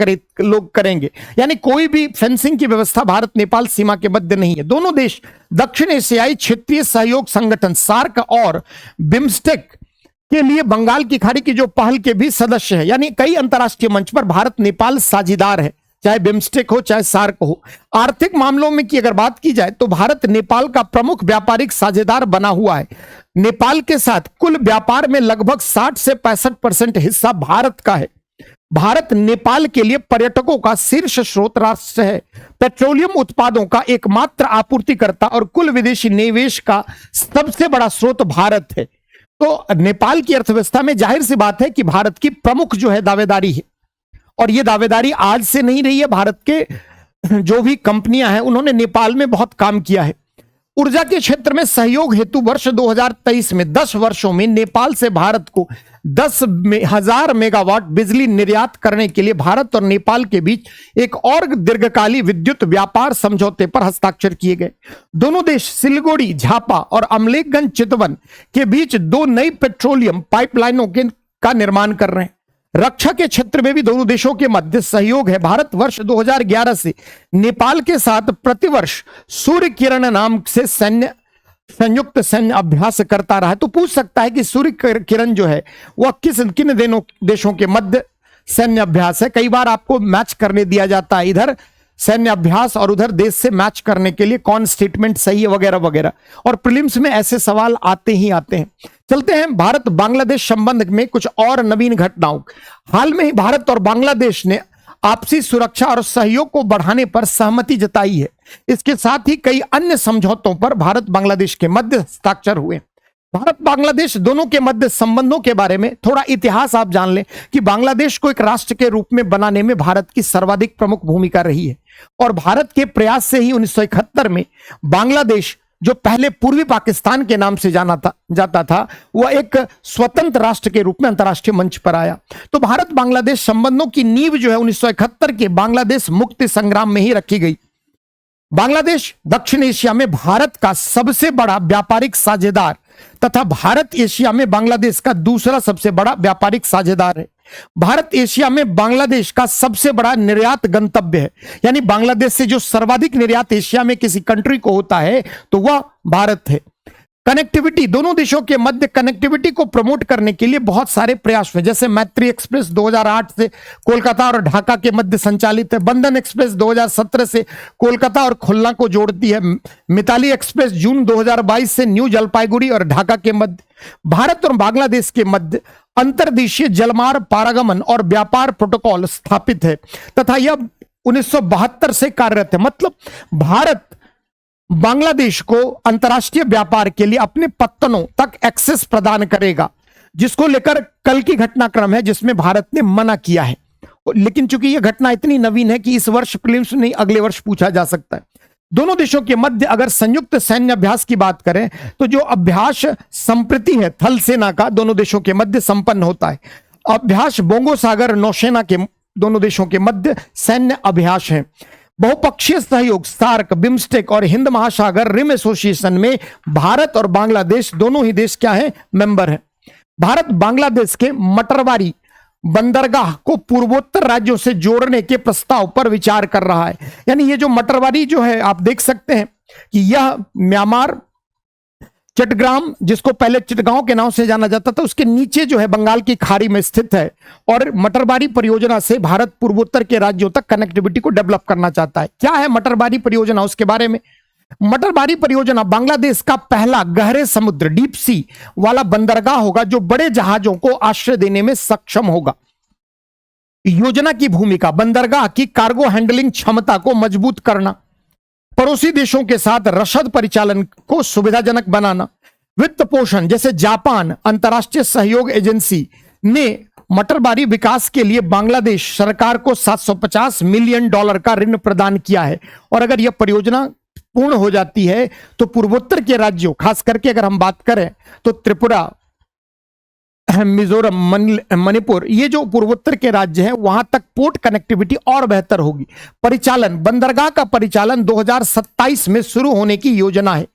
लोग करेंगे, यानी कोई भी फेंसिंग की व्यवस्था भारत नेपाल सीमा के मध्य नहीं है। दोनों देश दक्षिण एशियाई क्षेत्रीय सहयोग संगठन सार्क और बिम्स्टेक के लिए बंगाल की खाड़ी की जो पहल के भी सदस्य है, यानी कई अंतर्राष्ट्रीय मंच पर भारत नेपाल साझेदार है, चाहे बिम्स्टेक हो चाहे सार्क हो। आर्थिक मामलों में की अगर बात की जाए तो भारत नेपाल का प्रमुख व्यापारिक साझेदार बना हुआ है। नेपाल के साथ कुल व्यापार में लगभग 60 से 65% हिस्सा भारत का है। भारत नेपाल के लिए पर्यटकों का शीर्ष स्रोत राष्ट्र है, पेट्रोलियम उत्पादों का एकमात्र आपूर्तिकर्ता और कुल विदेशी निवेश का सबसे बड़ा स्रोत भारत है। तो नेपाल की अर्थव्यवस्था में जाहिर सी बात है कि भारत की प्रमुख जो है दावेदारी है, और यह दावेदारी आज से नहीं रही है। भारत के जो भी कंपनियां हैं उन्होंने नेपाल में बहुत काम किया है। ऊर्जा के क्षेत्र में सहयोग हेतु वर्ष 2023 में 10 वर्षों में नेपाल से भारत को 10,000 मेगावाट बिजली निर्यात करने के लिए भारत और नेपाल के बीच एक और दीर्घकालीन विद्युत व्यापार समझौते पर हस्ताक्षर किए गए। दोनों देश सिलीगुड़ी, झापा और अमलेखगंज चितवन के बीच 2 नई पेट्रोलियम पाइपलाइनों का निर्माण कर रहे हैं। रक्षा के क्षेत्र में भी दोनों देशों के मध्य सहयोग है। भारत वर्ष 2011 से नेपाल के साथ प्रतिवर्ष सूर्य किरण नाम से संयुक्त सैन्य अभ्यास करता रहा है। तो पूछ सकता है कि सूर्य किरण जो है वह किन देशों के मध्य सैन्य अभ्यास है। कई बार आपको मैच करने दिया जाता है, इधर सैन्य अभ्यास और उधर देश से मैच करने के लिए कौन स्टेटमेंट सही है वगैरह वगैरह, और प्रीलिम्स में ऐसे सवाल आते ही आते हैं। चलते हैं भारत बांग्लादेश संबंध में कुछ और नवीन घटनाओं। हाल में ही भारत और बांग्लादेश ने आपसी सुरक्षा और सहयोग को बढ़ाने पर सहमति जताई है। इसके साथ ही कई अन्य समझौतों पर भारत बांग्लादेश के मध्य हस्ताक्षर हुए। भारत बांग्लादेश दोनों के मध्य संबंधों के बारे में थोड़ा इतिहास आप जान लें कि बांग्लादेश को एक राष्ट्र के रूप में बनाने में भारत की सर्वाधिक प्रमुख भूमिका रही है, और भारत के प्रयास से ही 1971 में बांग्लादेश जो पहले पूर्वी पाकिस्तान के नाम से जाता था, वह एक स्वतंत्र राष्ट्र के रूप में अंतर्राष्ट्रीय मंच पर आया। तो भारत बांग्लादेश संबंधों की नींव जो है 1971 के बांग्लादेश मुक्ति संग्राम में ही रखी गई। बांग्लादेश दक्षिण एशिया में भारत का सबसे बड़ा व्यापारिक साझेदार तथा भारत एशिया में बांग्लादेश का दूसरा सबसे बड़ा व्यापारिक साझेदार है। भारत एशिया में बांग्लादेश का सबसे बड़ा निर्यात गंतव्य है, यानी बांग्लादेश से जो सर्वाधिक निर्यात एशिया में किसी कंट्री को होता है तो वह भारत है। कनेक्टिविटी, दोनों देशों के मध्य कनेक्टिविटी को प्रमोट करने के लिए बहुत सारे प्रयास हुए, जैसे मैत्री एक्सप्रेस 2008 से कोलकाता और ढाका के मध्य संचालित है। बंधन एक्सप्रेस 2017 से कोलकाता और खुलना को जोड़ती है। मिताली एक्सप्रेस जून 2022 से न्यू जलपाईगुड़ी और ढाका के मध्य। भारत और बांग्लादेश के मध्य अंतर्देशीय जलमार्ग पारगमन और व्यापार प्रोटोकॉल स्थापित है तथा यह 1972 से कार्यरत है। मतलब भारत बांग्लादेश को अंतर्राष्ट्रीय व्यापार के लिए अपने पत्तनों तक एक्सेस प्रदान करेगा, जिसको लेकर कल की घटनाक्रम है जिसमें भारत ने मना किया है। लेकिन चूंकि यह घटना इतनी नवीन है कि इस वर्ष प्रीलिम्स नहीं अगले वर्ष पूछा जा सकता है। दोनों देशों के मध्य अगर संयुक्त सैन्य अभ्यास की बात करें तो जो अभ्यास संप्रति है थल सेना का दोनों देशों के मध्य संपन्न होता है। अभ्यास बोंगो सागर नौसेना के दोनों देशों के मध्य सैन्य अभ्यास है। बहुपक्षीय सहयोग सार्क, बिम्स्टेक और हिंद महासागर रिम एसोसिएशन में भारत और बांग्लादेश दोनों ही देश क्या है, मेंबर हैं। भारत बांग्लादेश के मटरवारी बंदरगाह को पूर्वोत्तर राज्यों से जोड़ने के प्रस्ताव पर विचार कर रहा है। यानी ये जो मटरवारी जो है आप देख सकते हैं कि यह म्यांमार चटग्राम, जिसको पहले चिटगांव के नाम से जाना जाता था, उसके नीचे जो है बंगाल की खाड़ी में स्थित है और मटरवारी परियोजना से भारत पूर्वोत्तर के राज्यों तक कनेक्टिविटी को डेवलप करना चाहता है। क्या है मटरवारी परियोजना, उसके बारे में। मटरवारी परियोजना बांग्लादेश का पहला गहरे समुद्र डीप सी वाला बंदरगाह होगा जो बड़े जहाजों को आश्रय देने में सक्षम होगा। योजना की भूमिका बंदरगाह की कार्गो हैंडलिंग क्षमता को मजबूत करना, पड़ोसी देशों के साथ रसद परिचालन को सुविधाजनक बनाना, वित्त पोषण, जैसे जापान अंतर्राष्ट्रीय सहयोग एजेंसी ने मटरवारी विकास के लिए बांग्लादेश सरकार को $750 मिलियन का ऋण प्रदान किया है। और अगर यह परियोजना पूर्ण हो जाती है तो पूर्वोत्तर के राज्यों, खास करके अगर हम बात करें तो त्रिपुरा, मिजोरम, मणिपुर, ये जो पूर्वोत्तर के राज्य हैं वहां तक पोर्ट कनेक्टिविटी और बेहतर होगी। परिचालन, बंदरगाह का परिचालन 2027 में शुरू होने की योजना है।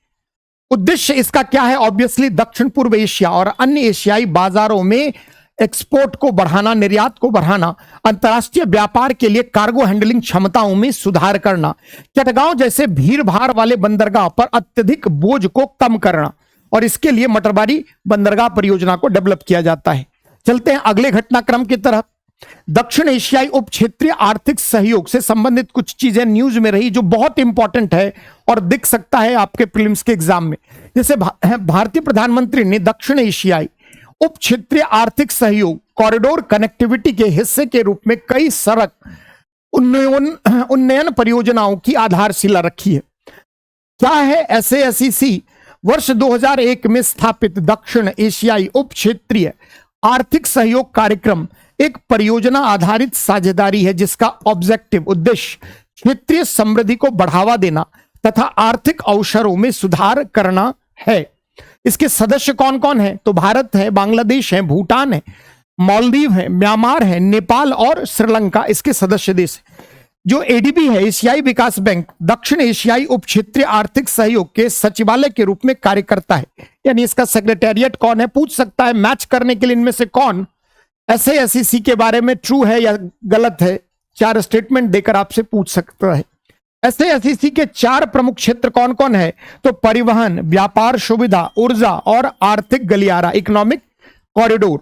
उद्देश्य इसका क्या है, ऑब्वियसली दक्षिण पूर्व एशिया और अन्य एशियाई बाजारों में एक्सपोर्ट को बढ़ाना, निर्यात को बढ़ाना, अंतर्राष्ट्रीय व्यापार के लिए कार्गो हैंडलिंग क्षमताओं में सुधार करना, चटगांव जैसे भीड़ भाड़ वाले बंदरगाह पर अत्यधिक बोझ को कम करना, और इसके लिए मटरवारी बंदरगाह परियोजना को डेवलप किया जाता है। चलते हैं अगले घटनाक्रम की तरफ। दक्षिण एशियाई उप क्षेत्रीय आर्थिक सहयोग से संबंधित कुछ चीजें न्यूज में रही जो बहुत इंपॉर्टेंट है और दिख सकता है आपके प्रीलिम्स के एग्जाम में। जैसे भारतीय प्रधानमंत्री ने दक्षिण एशियाई उप क्षेत्रीय आर्थिक सहयोग कॉरिडोर कनेक्टिविटी के हिस्से के रूप में कई सड़क उन्नयन परियोजनाओं की आधारशिला रखी है। क्या है SASEC? वर्ष 2001 में स्थापित दक्षिण एशियाई उप क्षेत्रीय आर्थिक सहयोग कार्यक्रम एक परियोजना आधारित साझेदारी है जिसका ऑब्जेक्टिव, उद्देश्य क्षेत्रीय समृद्धि को बढ़ावा देना तथा आर्थिक अवसरों में सुधार करना है। इसके सदस्य कौन कौन है? तो भारत है, बांग्लादेश है, भूटान है, मालदीव है, म्यांमार है, नेपाल और श्रीलंका इसके सदस्य देश है। जो ADB है, एशियाई विकास बैंक, दक्षिण एशियाई उप क्षेत्रीय आर्थिक सहयोग के सचिवालय के रूप में कार्य करता है। यानी इसका सेक्रेटेरिएट कौन है, पूछ सकता है मैच करने के लिए इनमें से कौन SASEC के बारे में ट्रू है या गलत है, 4 स्टेटमेंट देकर आपसे पूछ सकता है। SASEC के 4 प्रमुख क्षेत्र कौन कौन है? तो परिवहन, व्यापार सुविधा, ऊर्जा और आर्थिक गलियारा, इकोनॉमिक कॉरिडोर।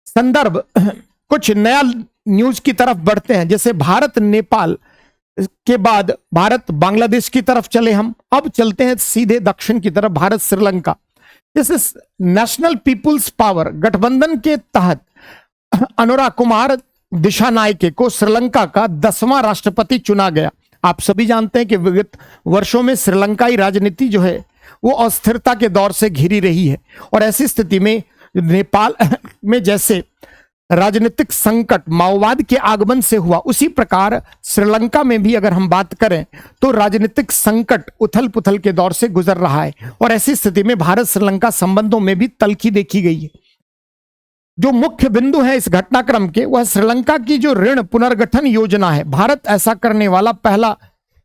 संदर्भ, कुछ नया न्यूज की तरफ बढ़ते हैं। जैसे भारत नेपाल के बाद भारत बांग्लादेश की तरफ चले हम, अब चलते हैं सीधे दक्षिण की तरफ, भारत श्रीलंका। जैसे नेशनल पीपुल्स पावर गठबंधन के तहत अनुराग कुमार दिशानायके को श्रीलंका का 10वां राष्ट्रपति चुना गया। आप सभी जानते हैं कि विगत वर्षों में श्रीलंकाई राजनीति जो है वो अस्थिरता के दौर से घिरी रही है और ऐसी स्थिति में नेपाल में जैसे राजनीतिक संकट माओवाद के आगमन से हुआ, उसी प्रकार श्रीलंका में भी अगर हम बात करें तो राजनीतिक संकट उथल पुथल के दौर से गुजर रहा है। और ऐसी स्थिति में भारत श्रीलंका संबंधों में भी तल्खी देखी गई है। जो मुख्य बिंदु है इस घटनाक्रम के, वह श्रीलंका की जो ऋण पुनर्गठन योजना है। भारत ऐसा करने वाला पहला,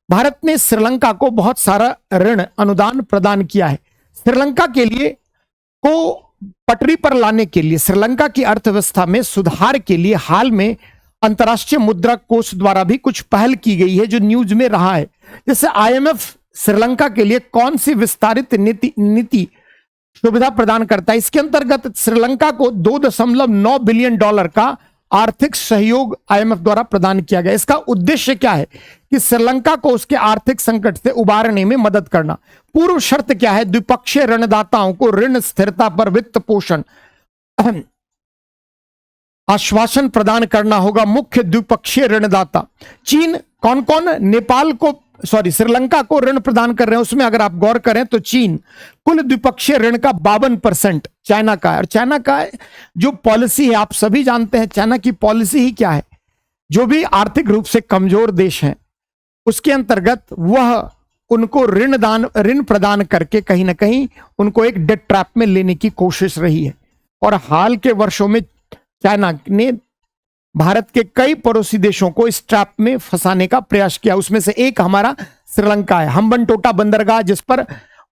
भारत ने श्रीलंका को बहुत सारा ऋण अनुदान प्रदान किया है। श्रीलंका के लिए को पटरी पर लाने के लिए, श्रीलंका की अर्थव्यवस्था में सुधार के लिए हाल में अंतर्राष्ट्रीय मुद्रा कोष द्वारा भी कुछ पहल की गई है जो न्यूज में रहा है। जैसे IMF श्रीलंका के लिए कौन सी विस्तारित नीति सुविधा प्रदान करता है, इसके अंतर्गत श्रीलंका को $2.9 बिलियन का आर्थिक सहयोग IMF द्वारा प्रदान किया गया। इसका उद्देश्य क्या है कि श्रीलंका को उसके आर्थिक संकट से उबारने में मदद करना। पूर्व शर्त क्या है? द्विपक्षीय ऋणदाताओं को ऋण स्थिरता पर वित्त पोषण आश्वासन प्रदान करना होगा। मुख्य द्विपक्षीय ऋणदाता चीन, कौन कौन? नेपाल को, श्रीलंका को ऋण प्रदान कर रहे हैं। उसमें अगर आप गौर करें तो चीन कुल द्विपक्षीय ऋण का 52% चाइना का है। और चाइना का जो पॉलिसी है, आप सभी जानते हैं चाइना की पॉलिसी ही क्या है। जो भी आर्थिक रूप से कमजोर देश हैं उसके अंतर्गत वह उनको ऋण प्रदान करके कहीं ना कहीं उनको एक डेट ट्रैप में लेने की कोशिश रही है। और हाल के वर्षों में चाइना ने भारत के कई पड़ोसी देशों को इस ट्रैप में फंसाने का प्रयास किया। उसमें से एक हमारा श्रीलंका है। हम्बनटोटा बंदरगाह जिस पर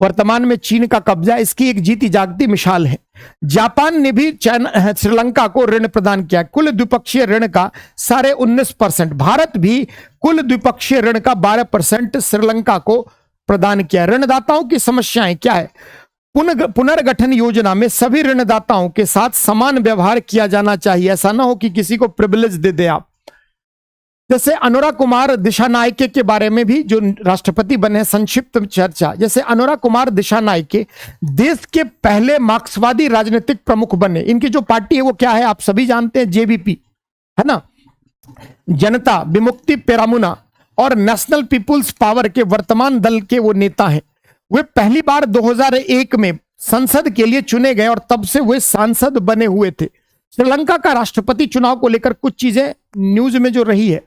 वर्तमान में चीन का कब्जा, इसकी एक जीती जागती मिसाल है। जापान ने भी श्रीलंका को ऋण प्रदान किया। कुल द्विपक्षीय ऋण का 19.5%, भारत भी कुल द्विपक्षीय ऋण का 12% श्रीलंका को प्रदान किया। ऋणदाताओं की समस्याएं क्या है? पुनर्गठन योजना में सभी ऋणदाताओं के साथ समान व्यवहार किया जाना चाहिए। ऐसा ना हो कि किसी को प्रिविलेज दे दे आप। जैसे अनुरा कुमार दिशानायके के बारे में भी जो राष्ट्रपति बने, संक्षिप्त चर्चा। जैसे अनुरा कुमार दिशानायके देश के पहले मार्क्सवादी राजनीतिक प्रमुख बने। इनकी जो पार्टी है वो क्या है आप सभी जानते हैं, JVP है ना, जनता विमुक्ति पेरामुना, और नेशनल पीपुल्स पावर के वर्तमान दल के वो नेता हैं। वे पहली बार 2001 में संसद के लिए चुने गए और तब से वे सांसद बने हुए थे। श्रीलंका का राष्ट्रपति चुनाव को लेकर कुछ चीजें न्यूज में जो रही है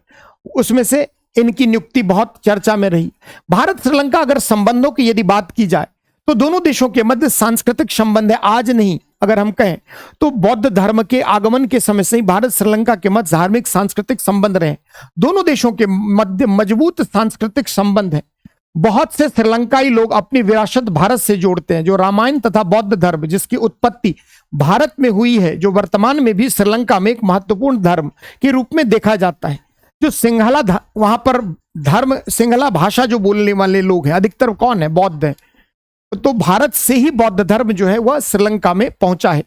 उसमें से इनकी नियुक्ति बहुत चर्चा में रही। भारत श्रीलंका अगर संबंधों की यदि बात की जाए तो दोनों देशों के मध्य सांस्कृतिक संबंध है। आज नहीं, अगर हम कहें तो बौद्ध धर्म के आगमन के समय से ही भारत श्रीलंका के मध्य धार्मिक सांस्कृतिक संबंध रहे। दोनों देशों के मध्य मजबूत सांस्कृतिक संबंध है। बहुत से श्रीलंकाई लोग अपनी विरासत भारत से जोड़ते हैं। जो रामायण तथा बौद्ध धर्म जिसकी उत्पत्ति भारत में हुई है, जो वर्तमान में भी श्रीलंका में एक महत्वपूर्ण धर्म के रूप में देखा जाता है। जो सिंहला वहां पर धर्म, सिंहला भाषा जो बोलने वाले लोग हैं अधिकतर कौन है? बौद्ध हैं। तो भारत से ही बौद्ध धर्म जो है वह श्रीलंका में पहुंचा है।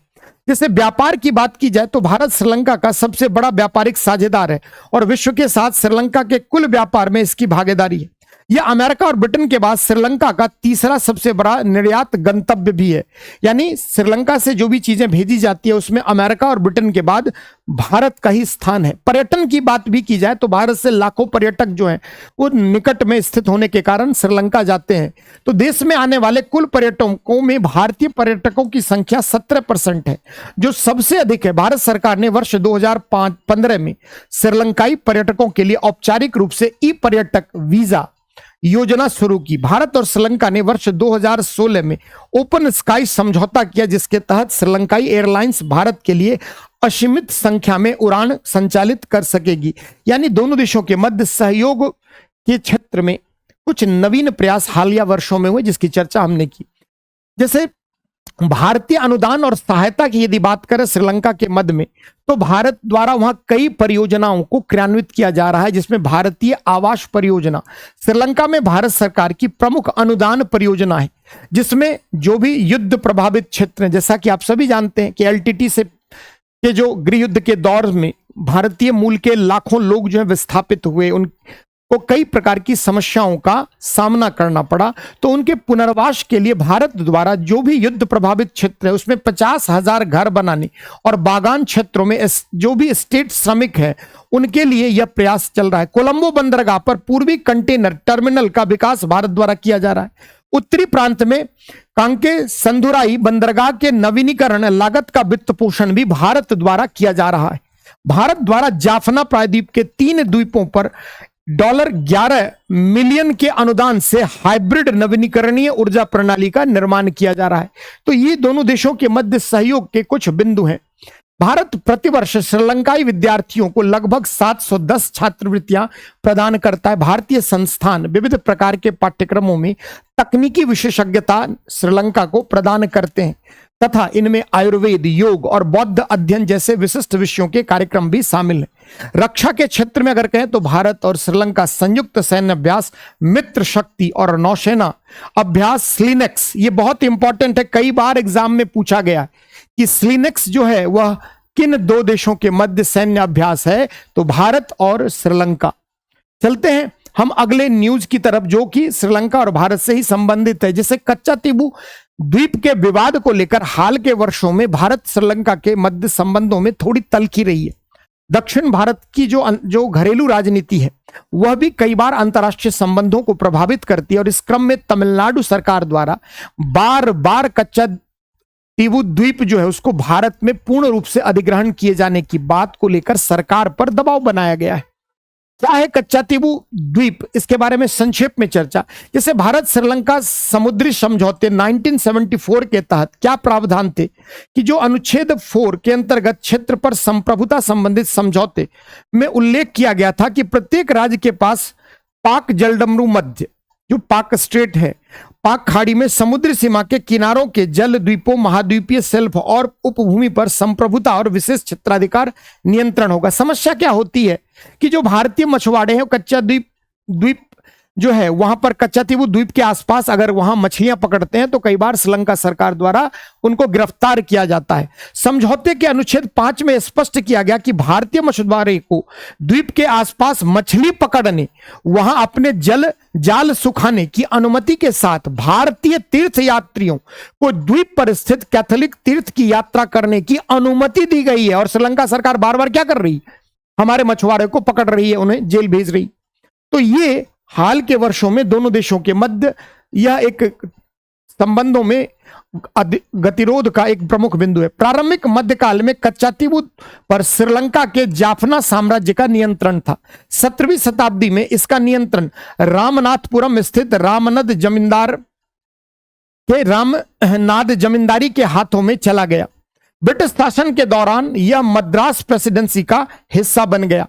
जैसे व्यापार की बात की जाए तो भारत श्रीलंका का सबसे बड़ा व्यापारिक साझेदार है और विश्व के साथ श्रीलंका के कुल व्यापार में इसकी भागीदारी है। यह अमेरिका और ब्रिटेन के बाद श्रीलंका का तीसरा सबसे बड़ा निर्यात गंतव्य भी है। यानी श्रीलंका से जो भी चीजें भेजी जाती है उसमें अमेरिका और ब्रिटेन के बाद भारत का ही स्थान है। पर्यटन की बात भी की जाए तो भारत से लाखों पर्यटक जो हैं वो निकट में स्थित होने के कारण श्रीलंका जाते हैं। तो देश में आने वाले कुल पर्यटकों में भारतीय पर्यटकों की संख्या 17% है, जो सबसे अधिक है। भारत सरकार ने वर्ष 2015 में श्रीलंकाई पर्यटकों के लिए औपचारिक रूप से ई पर्यटक वीजा योजना शुरू की। भारत और श्रीलंका ने वर्ष 2016 में ओपन स्काई समझौता किया, जिसके तहत श्रीलंकाई एयरलाइंस भारत के लिए असीमित संख्या में उड़ान संचालित कर सकेगी। यानी दोनों देशों के मध्य सहयोग के क्षेत्र में कुछ नवीन प्रयास हालिया वर्षों में हुए, जिसकी चर्चा हमने की। जैसे भारतीय अनुदान और सहायता की यदि बात करें श्रीलंका के मध्य में, तो भारत द्वारा वहां कई परियोजनाओं को क्रियान्वित किया जा रहा है, जिसमें भारतीय आवास परियोजना श्रीलंका में भारत सरकार की प्रमुख अनुदान परियोजना है, जिसमें जो भी युद्ध प्रभावित क्षेत्र हैं, जैसा कि आप सभी जानते हैं कि LTT से के जो गृह युद्ध के दौर में भारतीय मूल के लाखों लोग जो है विस्थापित हुए, उनको कई प्रकार की समस्याओं का सामना करना पड़ा। तो उनके पुनर्वास के लिए भारत द्वारा जो भी युद्ध प्रभावित क्षेत्र है उसमें 50,000 घर बनाने और बागान क्षेत्रों में जो भी स्टेट श्रमिक है उनके लिए यह प्रयास चल रहा है। कोलंबो बंदरगाह पर पूर्वी कंटेनर टर्मिनल का विकास भारत द्वारा किया जा रहा है। उत्तरी प्रांत में कांके संधुराई बंदरगाह के नवीनीकरण लागत का वित्त पोषण भी भारत द्वारा किया जा रहा है। भारत द्वारा जाफना प्रायद्वीप के 3 द्वीपों पर $11 मिलियन के अनुदान से हाइब्रिड नवीनीकरणीय ऊर्जा प्रणाली का निर्माण किया जा रहा है। तो ये दोनों देशों के मध्य सहयोग के कुछ बिंदु हैं। भारत प्रतिवर्ष श्रीलंकाई विद्यार्थियों को लगभग 710 छात्रवृत्तियां प्रदान करता है। भारतीय संस्थान विविध प्रकार के पाठ्यक्रमों में तकनीकी विशेषज्ञता श्रीलंका को प्रदान करते हैं तथा इनमें आयुर्वेद, योग और बौद्ध अध्ययन जैसे विशिष्ट विषयों के कार्यक्रम भी शामिल हैं। रक्षा के क्षेत्र में अगर कहें तो भारत और श्रीलंका संयुक्त सैन्य अभ्यास, मित्र शक्ति और नौसेना अभ्यास स्लिनेक्स, ये बहुत इंपॉर्टेंट है, कई बार एग्जाम में पूछा गया है कि स्लिनेक्स जो है वह किन 2 देशों के मध्य सैन्य अभ्यास है, तो भारत और श्रीलंका। चलते हैं हम अगले न्यूज की तरफ जो कि श्रीलंका और भारत से ही संबंधित है। जैसे कच्चातीबू द्वीप के विवाद को लेकर हाल के वर्षों में भारत श्रीलंका के मध्य संबंधों में थोड़ी तल्खी रही है। दक्षिण भारत की जो घरेलू राजनीति है वह भी कई बार अंतर्राष्ट्रीय संबंधों को प्रभावित करती है और इस क्रम में तमिलनाडु सरकार द्वारा बार बार कच्चातीबू द्वीप जो है उसको भारत में पूर्ण रूप से अधिग्रहण किए जाने की बात को लेकर सरकार पर दबाव बनाया गया है। क्या है कच्चातीबू द्वीप, इसके बारे में संक्षेप में चर्चा। जैसे भारत श्रीलंका समुद्री समझौते 1974 के तहत क्या प्रावधान थे कि जो अनुच्छेद 4 के अंतर्गत क्षेत्र पर संप्रभुता संबंधित समझौते में उल्लेख किया गया था कि प्रत्येक राज्य के पास पाक जलडमरू मध्य जो पाक स्टेट है, पाक खाड़ी में समुद्री सीमा के किनारों के जल द्वीपों, महाद्वीपीय शेल्फ और उपभूमि पर संप्रभुता और विशेष क्षेत्राधिकार नियंत्रण होगा। समस्या क्या होती है कि जो भारतीय मछुआरे हैं कच्चा द्वीप जो है वहां पर कच्चातीबू द्वीप के आसपास अगर वहां मछलियां पकड़ते हैं तो कई बार श्रीलंका सरकार द्वारा उनको गिरफ्तार किया जाता है। समझौते के अनुच्छेद 5 में स्पष्ट किया गया कि भारतीय मछुआरे को द्वीप के आसपास मछली पकड़ने, वहां अपने जाल सुखाने की अनुमति के साथ भारतीय तीर्थ यात्रियों को द्वीप पर स्थित कैथोलिक तीर्थ की यात्रा करने की अनुमति दी गई है। और श्रीलंका सरकार बार बार क्या कर रही, हमारे मछुआरे को पकड़ रही है, उन्हें जेल भेज रही। तो ये हाल के वर्षों में दोनों देशों के मध्य यह एक संबंधों में गतिरोध का एक प्रमुख बिंदु है। प्रारंभिक मध्यकाल में कच्चातीबू पर श्रीलंका के जाफना साम्राज्य का नियंत्रण था। 17वीं शताब्दी में इसका नियंत्रण रामनाथपुरम स्थित रामनाद जमींदारी के हाथों में चला गया। ब्रिटिश शासन के दौरान यह मद्रास प्रेसिडेंसी का हिस्सा बन गया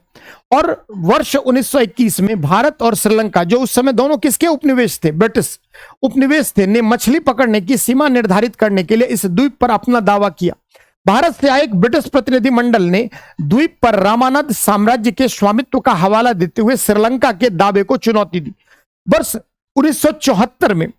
और वर्ष 1921 में भारत और श्रीलंका, जो उस समय दोनों किसके उपनिवेश थे, ब्रिटिश उपनिवेश थे, ने मछली पकड़ने की सीमा निर्धारित करने के लिए इस द्वीप पर अपना दावा किया। भारत से आए एक ब्रिटिश प्रतिनिधि मंडल ने द्वीप पर रामानद साम्राज्य के स्वामित्व का हवाला देते हुए श्रीलंका के दावे को चुनौती दी। वर्ष 1974 में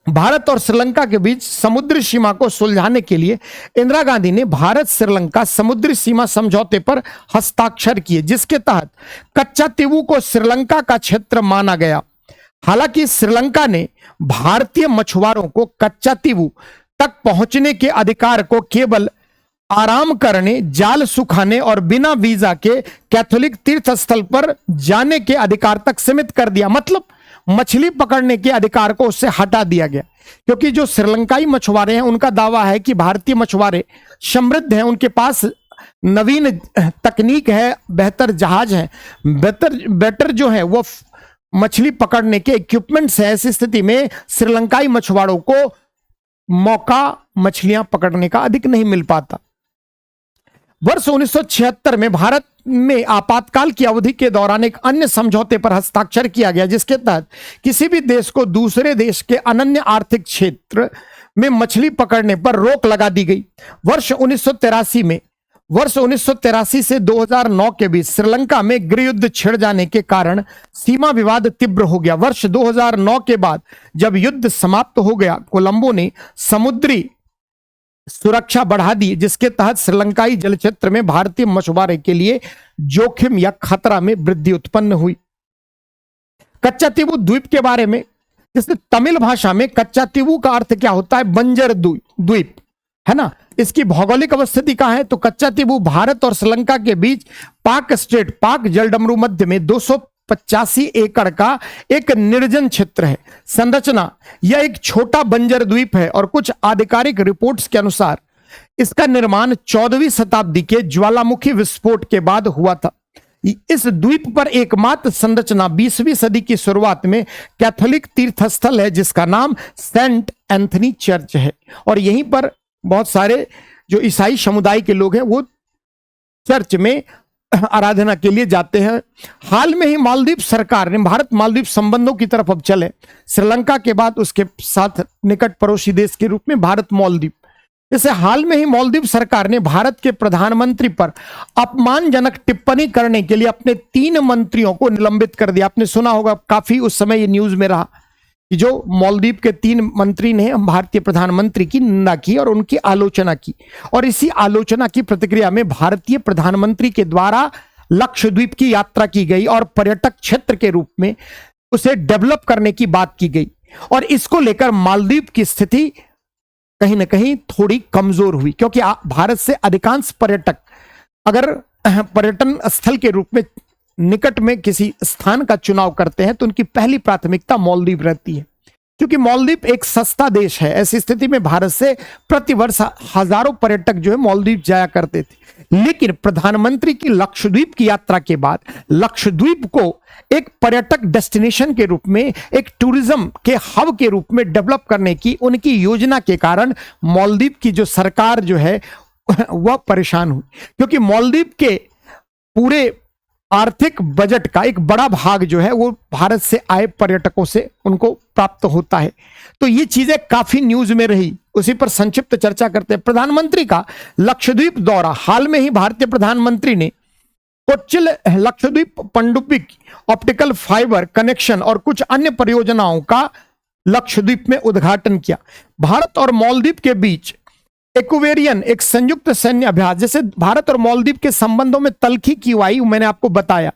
भारत और श्रीलंका के बीच समुद्री सीमा को सुलझाने के लिए इंदिरा गांधी ने भारत श्रीलंका समुद्री सीमा समझौते पर हस्ताक्षर किए, जिसके तहत कच्चातीबू को श्रीलंका का क्षेत्र माना गया। हालांकि श्रीलंका ने भारतीय मछुआरों को कच्चातीबू तक पहुंचने के अधिकार को केवल आराम करने, जाल सुखाने और बिना वीजा के कैथोलिक तीर्थ स्थल पर जाने के अधिकार तक सीमित कर दिया। मतलब मछली पकड़ने के अधिकार को उससे हटा दिया गया, क्योंकि जो श्रीलंकाई मछुआरे हैं उनका दावा है कि भारतीय मछुआरे समृद्ध हैं, उनके पास नवीन तकनीक है, बेहतर जहाज है, बेटर जो है वो मछली पकड़ने के इक्विपमेंट्स है। ऐसी स्थिति में श्रीलंकाई मछुआरों को मौका मछलियां पकड़ने का अधिक नहीं मिल पाता। वर्ष 1976 में भारत में आपातकाल की अवधि के दौरान एक अन्य समझौते पर हस्ताक्षर किया गया, जिसके तहत किसी भी देश को दूसरे देश के अनन्य आर्थिक क्षेत्र में मछली पकड़ने पर रोक लगा दी गई। वर्ष 1983 से 2009 के बीच श्रीलंका में गृह युद्ध छिड़ जाने के कारण सीमा विवाद तीव्र हो गया। वर्ष 2009 के बाद जब युद्ध समाप्त हो गया, कोलंबो ने समुद्री सुरक्षा बढ़ा दी, जिसके तहत श्रीलंकाई जल क्षेत्र में भारतीय मछुआरे के लिए जोखिम या खतरा में वृद्धि उत्पन्न हुई। कच्चातीबू द्वीप के बारे में, जैसे तमिल भाषा में कच्चातीबू का अर्थ क्या होता है, बंजर द्वीप, है ना। इसकी भौगोलिक अवस्थिति कहां है, तो कच्चातीबू भारत और श्रीलंका के बीच पाक स्टेट, पाक जलडमरू मध्य में 285 एकड़ का एक निर्जन क्षेत्र है। संरचना, यह एक छोटा बंजर द्वीप है और कुछ आधिकारिक रिपोर्ट्स के अनुसार इसका निर्माण 14वीं शताब्दी के ज्वालामुखी विस्फोट के बाद हुआ था। इस द्वीप पर एकमात्र संरचना 20वीं सदी की शुरुआत में कैथोलिक तीर्थस्थल है जिसका नाम सेंट एंथनी चर्च है, और यहीं पर बहुत सारे जो ईसाई समुदाय के लोग हैं वो चर्च में आराधना के लिए जाते हैं। हाल में ही मालदीव सरकार ने भारत मालदीव संबंधों की तरफ अब चले, श्रीलंका के बाद उसके साथ निकट पड़ोसी देश के रूप में भारत मालदीव। जैसे हाल में ही मालदीव सरकार ने भारत के प्रधानमंत्री पर अपमानजनक टिप्पणी करने के लिए अपने 3 मंत्रियों को निलंबित कर दिया। आपने सुना होगा, काफी उस समय ये न्यूज में रहा कि जो मालदीव के 3 मंत्री ने भारतीय प्रधानमंत्री की निंदा की और उनकी आलोचना की, और इसी आलोचना की प्रतिक्रिया में भारतीय प्रधानमंत्री के द्वारा लक्षद्वीप की यात्रा की गई और पर्यटक क्षेत्र के रूप में उसे डेवलप करने की बात की गई, और इसको लेकर मालदीव की स्थिति कहीं ना कहीं थोड़ी कमजोर हुई, क्योंकि भारत से अधिकांश पर्यटक अगर पर्यटन स्थल के रूप में निकट में किसी स्थान का चुनाव करते हैं तो उनकी पहली प्राथमिकता मालदीव रहती है, क्योंकि मालदीव एक सस्ता देश है। ऐसी स्थिति में भारत से प्रतिवर्ष हजारों पर्यटक जो है मालदीव जाया करते थे, लेकिन प्रधानमंत्री की लक्षद्वीप की यात्रा के बाद लक्षद्वीप को एक पर्यटक डेस्टिनेशन के रूप में, एक टूरिज्म के हब के रूप में डेवलप करने की उनकी योजना के कारण मालदीव की जो सरकार जो है वह परेशान हुई, क्योंकि मालदीव के पूरे आर्थिक बजट का एक बड़ा भाग जो है वो भारत से आए पर्यटकों से उनको प्राप्त होता है। तो ये चीजें काफी न्यूज में रही, उसी पर संक्षिप्त चर्चा करते हैं। प्रधानमंत्री का लक्षद्वीप दौरा, हाल में ही भारतीय प्रधानमंत्री ने कोच्चिल लक्षद्वीप पनडुब्बी ऑप्टिकल फाइबर कनेक्शन और कुछ अन्य परियोजनाओं का लक्षद्वीप में उद्घाटन किया। भारत और मालदीव के बीच एक्वेरियन एक संयुक्त सैन्य अभ्यास, जैसे भारत और मालदीव के संबंधों में तल्खी क्यों आई मैंने आपको बताया,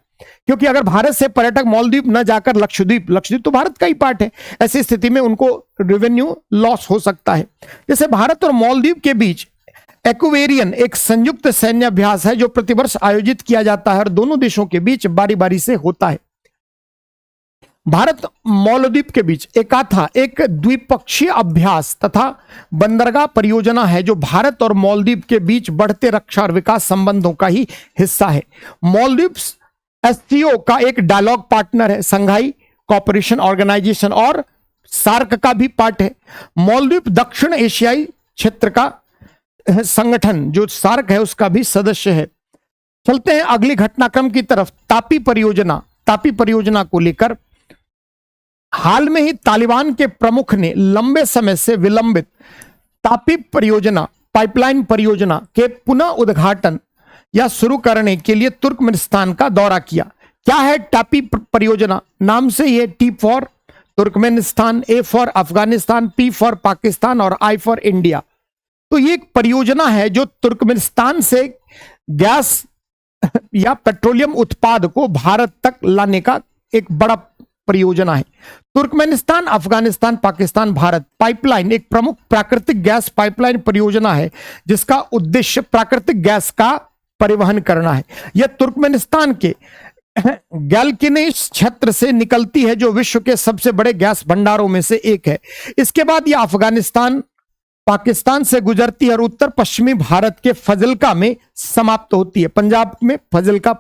क्योंकि अगर भारत से पर्यटक मालदीव न जाकर लक्षद्वीप तो भारत का ही पार्ट है, ऐसी स्थिति में उनको रेवेन्यू लॉस हो सकता है। जैसे भारत और मालदीव के बीच एक्वेरियन एक संयुक्त सैन्य अभ्यास है जो प्रतिवर्ष आयोजित किया जाता है और दोनों देशों के बीच बारी बारी से होता है। भारत मालदीव के बीच एकाथा एक द्विपक्षीय अभ्यास तथा बंदरगाह परियोजना है जो भारत और मालदीव के बीच बढ़ते रक्षा और विकास संबंधों का ही हिस्सा है। मालदीव एससीओ का एक डायलॉग पार्टनर है, संघाई कोऑपरेशन ऑर्गेनाइजेशन और सार्क का भी पार्ट है। मालदीव दक्षिण एशियाई क्षेत्र का संगठन जो सार्क है उसका भी सदस्य है। चलते हैं अगली घटनाक्रम की तरफ। तापी परियोजना को लेकर हाल में ही तालिबान के प्रमुख ने लंबे समय से विलंबित तापी परियोजना पाइपलाइन परियोजना के पुनः उद्घाटन या शुरू करने के लिए तुर्कमेनिस्तान का दौरा किया। क्या है तापी परियोजना? नाम से ये T for Turkmenistan, A for Afghanistan, P for Pakistan और आई फॉर इंडिया। तो ये एक परियोजना है जो तुर्कमेनिस्तान से गैस या पेट्रोलियम उत्पाद को भारत तक लाने का एक बड़ा परियोजना है। तुर्कमेनिस्तान, अफगानिस्तान, पाकिस्तान, भारत पाइपलाइन एक प्रमुख प्राकृतिक गैस पाइपलाइन परियोजना है जिसका उद्देश्य प्राकृतिक गैस का परिवहन करना है। यह तुर्कमेनिस्तान के गैल्किनिस क्षेत्र से निकलती है जो विश्व के सबसे बड़े गैस भंडारों में से एक है। इसके बाद यह अफगानिस्तान, पाकिस्तान से गुजरती है और उत्तर पश्चिमी भारत के फजलका में समाप्त होती है, पंजाब में फजलका।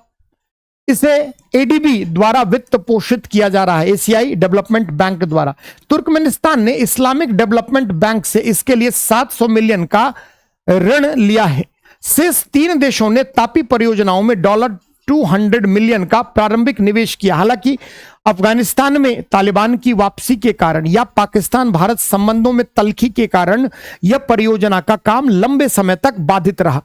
इसे एडीबी द्वारा वित्त पोषित किया जा रहा है, एशियाई डेवलपमेंट बैंक द्वारा। तुर्कमेनिस्तान ने इस्लामिक डेवलपमेंट बैंक से इसके लिए 700 मिलियन का ऋण लिया है। शेष 3 देशों ने तापी परियोजनाओं में $200 मिलियन का प्रारंभिक निवेश किया। हालांकि अफगानिस्तान में तालिबान की वापसी के कारण या पाकिस्तान भारत संबंधों में तल्खी के कारण यह परियोजना का काम लंबे समय तक बाधित रहा।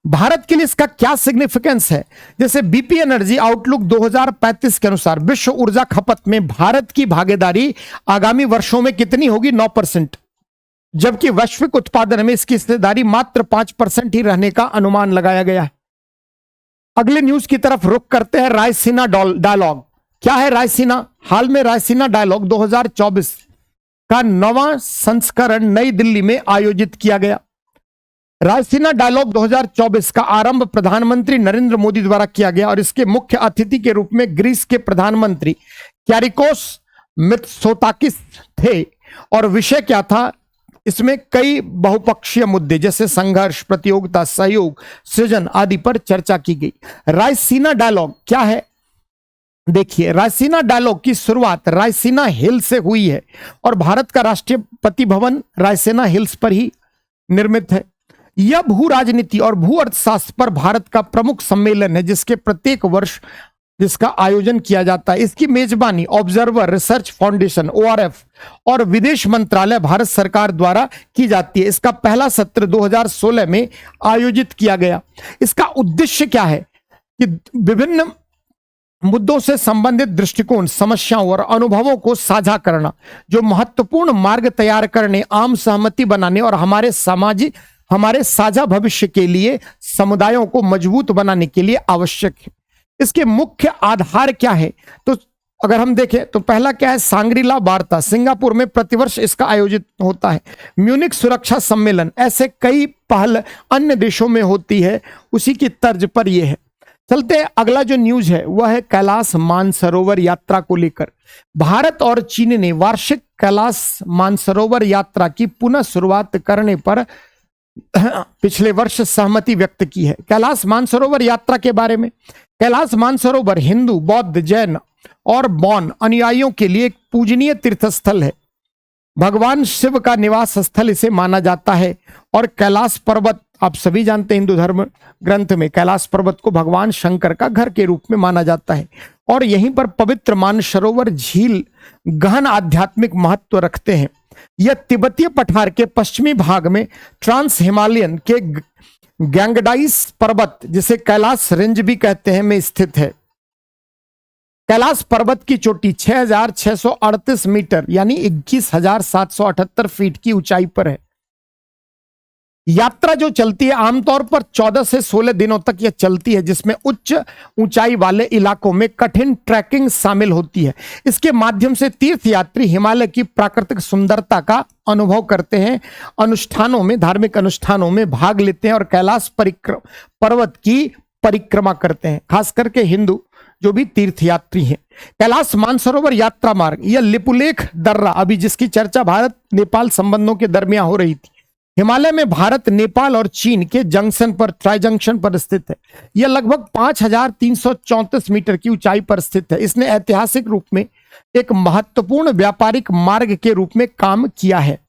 भारत के लिए इसका क्या सिग्निफिकेंस है? जैसे बीपी एनर्जी आउटलुक 2035 के अनुसार विश्व ऊर्जा खपत में भारत की भागीदारी आगामी वर्षों में कितनी होगी? 9%, जबकि वैश्विक उत्पादन में इसकी हिस्सेदारी मात्र 5% ही रहने का अनुमान लगाया गया है। अगले न्यूज की तरफ रुख करते हैं। रायसीना डायलॉग। क्या है रायसीना? हाल में रायसीना डायलॉग 2024 का 9वां संस्करण नई दिल्ली में आयोजित किया गया। रायसीना डायलॉग 2024 का आरंभ प्रधानमंत्री नरेंद्र मोदी द्वारा किया गया और इसके मुख्य अतिथि के रूप में ग्रीस के प्रधानमंत्री क्यारिकोस मित्सोताकिस थे। और विषय क्या था? इसमें कई बहुपक्षीय मुद्दे जैसे संघर्ष, प्रतियोगिता, सहयोग, सृजन आदि पर चर्चा की गई। रायसीना डायलॉग क्या है? देखिए, रायसीना डायलॉग की शुरुआत रायसीना हिल से हुई है और भारत का राष्ट्रपति भवन रायसीना हिल्स पर ही निर्मित है। यह भू राजनीति और भू अर्थशास्त्र पर भारत का प्रमुख सम्मेलन है जिसके प्रत्येक वर्ष जिसका आयोजन किया जाता है। इसकी मेजबानी ऑब्जर्वर रिसर्च फाउंडेशन ORF और विदेश मंत्रालय भारत सरकार द्वारा की जाती है। इसका पहला सत्र 2016 में आयोजित किया गया। इसका उद्देश्य क्या है कि विभिन्न मुद्दों से संबंधित दृष्टिकोण, समस्याओं और अनुभवों को साझा करना, जो महत्वपूर्ण मार्ग तैयार करने, आम सहमति बनाने और हमारे साझा भविष्य के लिए समुदायों को मजबूत बनाने के लिए आवश्यक है। इसके मुख्य आधार क्या है? तो अगर हम देखें तो पहला क्या है? सांग्रीला वार्ता, सिंगापुर में प्रतिवर्ष इसका आयोजित होता है। म्यूनिक सुरक्षा सम्मेलन, ऐसे कई पहल अन्य देशों में होती है, उसी की तर्ज पर यह है। चलते हैं, अगला जो न्यूज है वह है कैलाश मानसरोवर यात्रा को लेकर। भारत और चीन ने वार्षिक कैलाश मानसरोवर यात्रा की पुनः शुरुआत करने पर पिछले वर्ष सहमति व्यक्त की है। कैलाश मानसरोवर यात्रा के बारे में, कैलाश मानसरोवर हिंदू, बौद्ध, जैन और बौद्ध अनुयायियों के लिए एक पूजनीय तीर्थस्थल है। भगवान शिव का निवास स्थल इसे माना जाता है और कैलाश पर्वत, आप सभी जानते हैं हिंदू धर्म ग्रंथ में कैलाश पर्वत को भगवान शंकर का घर के रूप में माना जाता है और यहीं पर पवित्र मानसरोवर झील गहन आध्यात्मिक महत्व रखते हैं। यह तिब्बतीय पठार के पश्चिमी भाग में ट्रांस हिमालयन के गैंगडाइस पर्वत, जिसे कैलाश रेंज भी कहते हैं, में स्थित है। कैलाश पर्वत की चोटी 6,638 मीटर यानी 21,778 फीट की ऊंचाई पर है। यात्रा जो चलती है आमतौर पर 14 से 16 दिनों तक यह चलती है, जिसमें उच्च ऊंचाई वाले इलाकों में कठिन ट्रैकिंग शामिल होती है। इसके माध्यम से तीर्थयात्री हिमालय की प्राकृतिक सुंदरता का अनुभव करते हैं, अनुष्ठानों में, धार्मिक अनुष्ठानों में भाग लेते हैं और कैलाश पर्वत की परिक्रमा करते हैं, खास करके हिंदू जो भी तीर्थयात्री हैं। कैलाश मानसरोवर यात्रा मार्ग, यह लिपुलेख दर्रा, अभी जिसकी चर्चा भारत नेपाल संबंधों के दरमियान हो रही थी, हिमालय में भारत, नेपाल और चीन के जंक्शन पर, ट्राई जंक्शन पर स्थित है। यह लगभग 5,334 मीटर की ऊंचाई पर स्थित है। इसने ऐतिहासिक रूप में एक महत्वपूर्ण व्यापारिक मार्ग के रूप में काम किया है।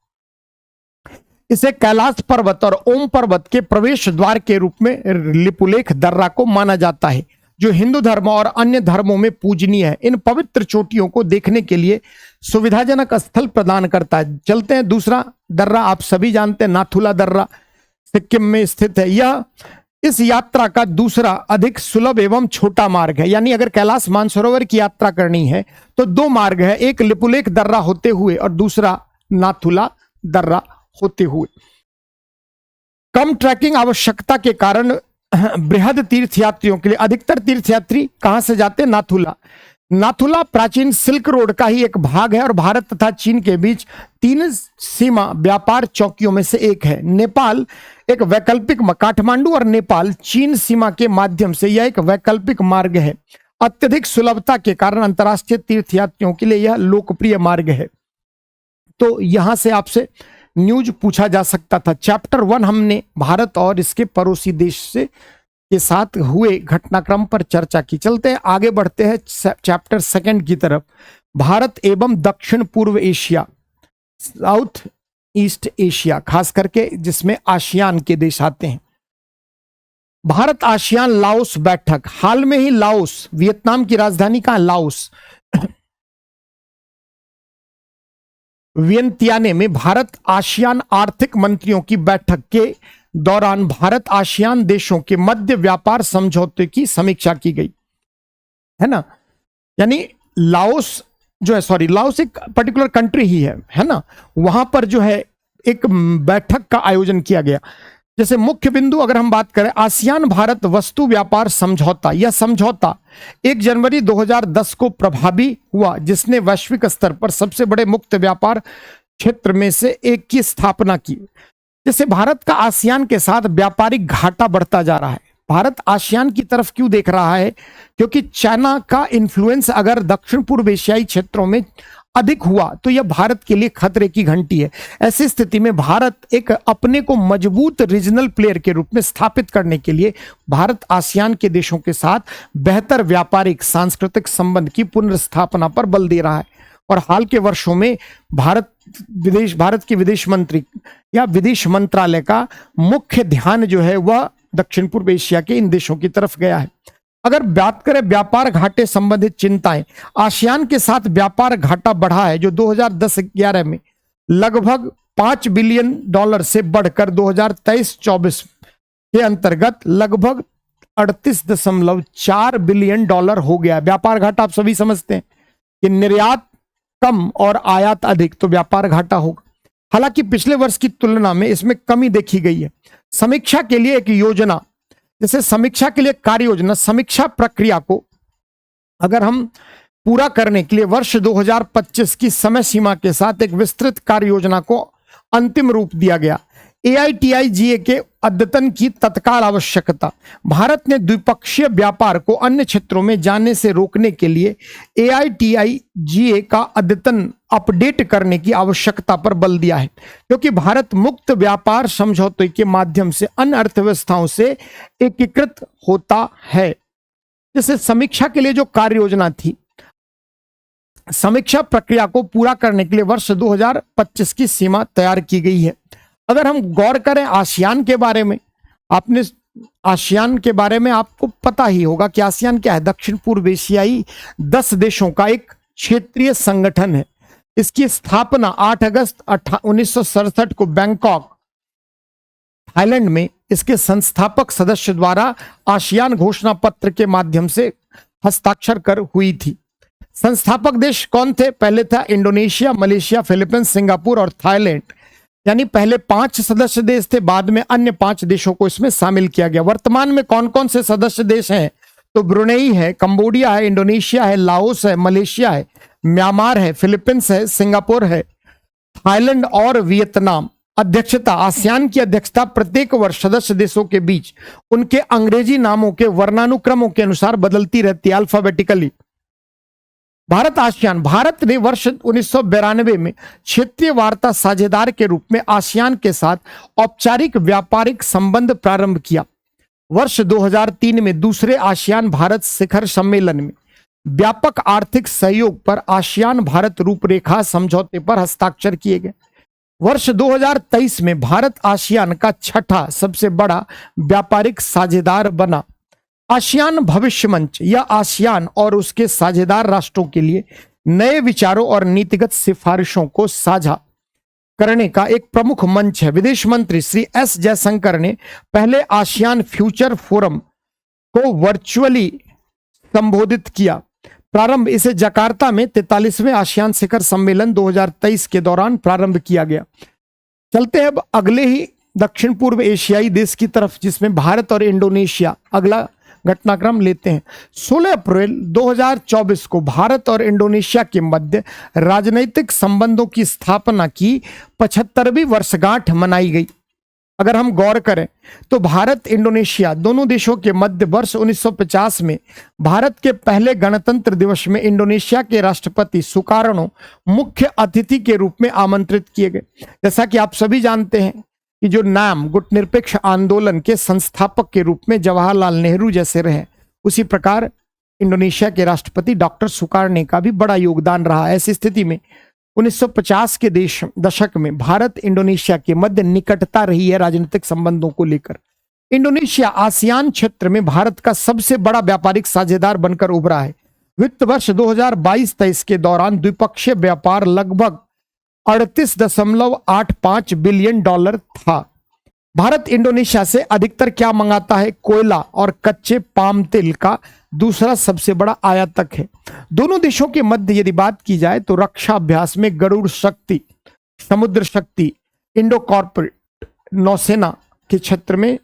इसे कैलाश पर्वत और ओम पर्वत के प्रवेश द्वार के रूप में लिपुलेख दर्रा को माना जाता है, जो हिंदू धर्म और अन्य धर्मों में पूजनीय है। इन पवित्र चोटियों को देखने के लिए सुविधाजनक स्थल प्रदान करता है। चलते हैं, दूसरा दर्रा आप सभी जानते हैं, नाथुला दर्रा सिक्किम में स्थित है। यह इस यात्रा का दूसरा अधिक सुलभ एवं छोटा मार्ग है। यानी अगर कैलाश मानसरोवर की यात्रा करनी है तो दो मार्ग है, एक लिपुलेख दर्रा होते हुए और दूसरा नाथुला दर्रा होते हुए। कम ट्रैकिंग आवश्यकता के कारण बृहद तीर्थयात्रियों के लिए, अधिकतर तीर्थयात्री कहां से जाते हैं? नाथुला। नाथुला प्राचीन सिल्क रोड का ही एक भाग है और भारत तथा चीन के बीच 3 सीमा व्यापार चौकियों में से एक है। नेपाल एक वैकल्पिक, काठमांडू और नेपाल चीन सीमा के माध्यम से यह एक वैकल्पिक मार्ग है। अत्यधिक सुलभता के कारण अंतर्राष्ट्रीय तीर्थयात्रियों के लिए यह लोकप्रिय मार्ग है। तो यहां से आपसे न्यूज पूछा जा सकता था। चैप्टर 1 हमने भारत और इसके पड़ोसी देश से के साथ हुए घटनाक्रम पर चर्चा की। चलते हैं, आगे बढ़ते हैं चैप्टर 2 की तरफ। भारत एवं दक्षिण पूर्व एशिया, साउथ ईस्ट एशिया, खास करके जिसमें आसियान के देश आते हैं। भारत आसियान लाओस बैठक, हाल में ही लाओस, वियतनाम की राजधानी कहां? लाओस, वियंतियाने में भारत आसियान आर्थिक मंत्रियों की बैठक के दौरान भारत आसियान देशों के मध्य व्यापार समझौते की समीक्षा की गई है ना। यानी लाओस जो है, लाओस एक पर्टिकुलर कंट्री ही है ना, वहां पर जो है एक बैठक का आयोजन किया गया। जैसे मुख्य बिंदु अगर हम बात करें, आसियान भारत वस्तु व्यापार समझौता, यह समझौता 1 जनवरी 2010 को प्रभावी हुआ, जिसने वैश्विक स्तर पर सबसे बड़े मुक्त व्यापार क्षेत्र में से एक की स्थापना की। जैसे भारत का आसियान के साथ व्यापारिक घाटा बढ़ता जा रहा है। भारत आसियान की तरफ क्यों देख रहा है? क्योंकि चाइना का इन्फ्लुएंस अगर दक्षिण पूर्व एशियाई क्षेत्रों में अधिक हुआ तो यह भारत के लिए खतरे की घंटी है। ऐसी स्थिति में भारत एक अपने को मजबूत रीजनल प्लेयर के रूप में स्थापित करने के लिए भारत आसियान के देशों के साथ बेहतर व्यापारिक सांस्कृतिक संबंध की पुनर्स्थापना पर बल दे रहा है। और हाल के वर्षों में भारत के विदेश मंत्री या विदेश मंत्रालय का मुख्य ध्यान जो है वह दक्षिण पूर्व एशिया के इन देशों की तरफ गया है। अगर बात करें व्यापार घाटे संबंधित चिंताएं, आसियान के साथ व्यापार घाटा बढ़ा है जो 2010-11 में लगभग $5 बिलियन से बढ़कर 2023-24 के अंतर्गत लगभग $38.4 बिलियन हो गया। व्यापार घाटा आप सभी समझते हैं कि निर्यात कम और आयात अधिक तो व्यापार घाटा होगा। हालांकि पिछले वर्ष की तुलना में इसमें कमी देखी गई है। समीक्षा के लिए एक योजना, जैसे समीक्षा के लिए कार्य योजना, समीक्षा प्रक्रिया को अगर हम पूरा करने के लिए वर्ष 2025 की समय सीमा के साथ एक विस्तृत कार्य योजना को अंतिम रूप दिया गया। AITI-GA के अद्यतन की तत्काल आवश्यकता, भारत ने द्विपक्षीय व्यापार को अन्य क्षेत्रों में जाने से रोकने के लिए AITI-GA का अद्यतन अपडेट करने की आवश्यकता पर बल दिया है, क्योंकि भारत मुक्त व्यापार समझौते के माध्यम से अन्य अर्थव्यवस्थाओं से एकीकृत होता है। जैसे समीक्षा के लिए जो कार्य योजना थी, समीक्षा प्रक्रिया को पूरा करने के लिए वर्ष 2025 की सीमा तैयार की गई है। अगर हम गौर करें आसियान के बारे में, आसियान के बारे में आपको पता ही होगा कि आसियान क्या है। दक्षिण पूर्व एशियाई 10 देशों का एक क्षेत्रीय संगठन है। इसकी स्थापना 8 अगस्त 1967 को बैंकॉक, थाईलैंड में इसके संस्थापक सदस्य द्वारा आसियान घोषणा पत्र के माध्यम से हस्ताक्षर कर हुई थी। संस्थापक देश कौन थे? पहले था इंडोनेशिया, मलेशिया, फिलीपींस, सिंगापुर और थाईलैंड। यानी पहले 5 सदस्य देश थे, बाद में अन्य 5 देशों को इसमें शामिल किया गया। वर्तमान में कौन कौन से सदस्य देश हैं? तो ब्रुनेई है, कंबोडिया है, इंडोनेशिया है, लाओस है, मलेशिया है, म्यांमार है, फिलीपींस है, सिंगापुर है, थाईलैंड और वियतनाम। अध्यक्षता, आसियान की अध्यक्षता प्रत्येक वर्ष सदस्य देशों के बीच उनके अंग्रेजी नामों के वर्णानुक्रमों के अनुसार बदलती रहती है, अल्फाबेटिकली। भारत ने वर्ष 1992 में क्षेत्रीय वार्ता साझेदार के रूप में आसियान के साथ औपचारिक व्यापारिक संबंध प्रारंभ किया। वर्ष 2003 में दूसरे आसियान भारत शिखर सम्मेलन में व्यापक आर्थिक सहयोग पर आसियान भारत रूपरेखा समझौते पर हस्ताक्षर किए गए। वर्ष 2023 में भारत आसियान का 6ठा सबसे बड़ा व्यापारिक साझेदार बना। आसियान भविष्य मंच या आसियान और उसके साझेदार राष्ट्रों के लिए नए विचारों और नीतिगत सिफारिशों को साझा करने का एक प्रमुख मंच है। विदेश मंत्री श्री एस जयशंकर ने पहले आसियान फ्यूचर फोरम को वर्चुअली संबोधित किया। प्रारंभ इसे जकार्ता में 43वें आसियान शिखर सम्मेलन 2023 के दौरान प्रारंभ किया गया। चलते हैं अब अगले ही दक्षिण पूर्व एशियाई देश की तरफ, जिसमें भारत और इंडोनेशिया अगला घटनाक्रम लेते हैं। 16 अप्रैल 2024 को भारत और इंडोनेशिया के मध्य राजनैतिक संबंधों की स्थापना की 75वीं वर्षगांठ मनाई गई। अगर हम गौर करें तो भारत इंडोनेशिया दोनों देशों के मध्य वर्ष 1950 में भारत के पहले गणतंत्र दिवस में इंडोनेशिया के राष्ट्रपति सुकार्नो मुख्य अतिथि के रूप में आमंत्रित किए गए। जैसा कि आप सभी जानते हैं कि जो नाम गुटनिरपेक्ष आंदोलन के संस्थापक के रूप में जवाहरलाल नेहरू जैसे रहे, उसी प्रकार इंडोनेशिया के राष्ट्रपति डॉक्टर सुकार्नो का भी बड़ा योगदान रहा। ऐसी स्थिति में 1950 के दशक में भारत इंडोनेशिया के मध्य निकटता रही है राजनीतिक संबंधों को लेकर। इंडोनेशिया आसियान क्षेत्र में भारत का सबसे बड़ा व्यापारिक साझेदार बनकर उभरा है। वित्त वर्ष 2022-23 के दौरान द्विपक्षीय व्यापार लगभग $38.85 बिलियन था। भारत इंडोनेशिया से अधिकतर क्या मंगाता है? कोयला और कच्चे पाम तेल का दूसरा सबसे बड़ा आयातक है। दोनों देशों के मध्य यदि बात की जाए तो रक्षा अभ्यास में गरुड़ शक्ति, समुद्र शक्ति, इंडो कॉर्पोरेट नौसेना के क्षेत्र में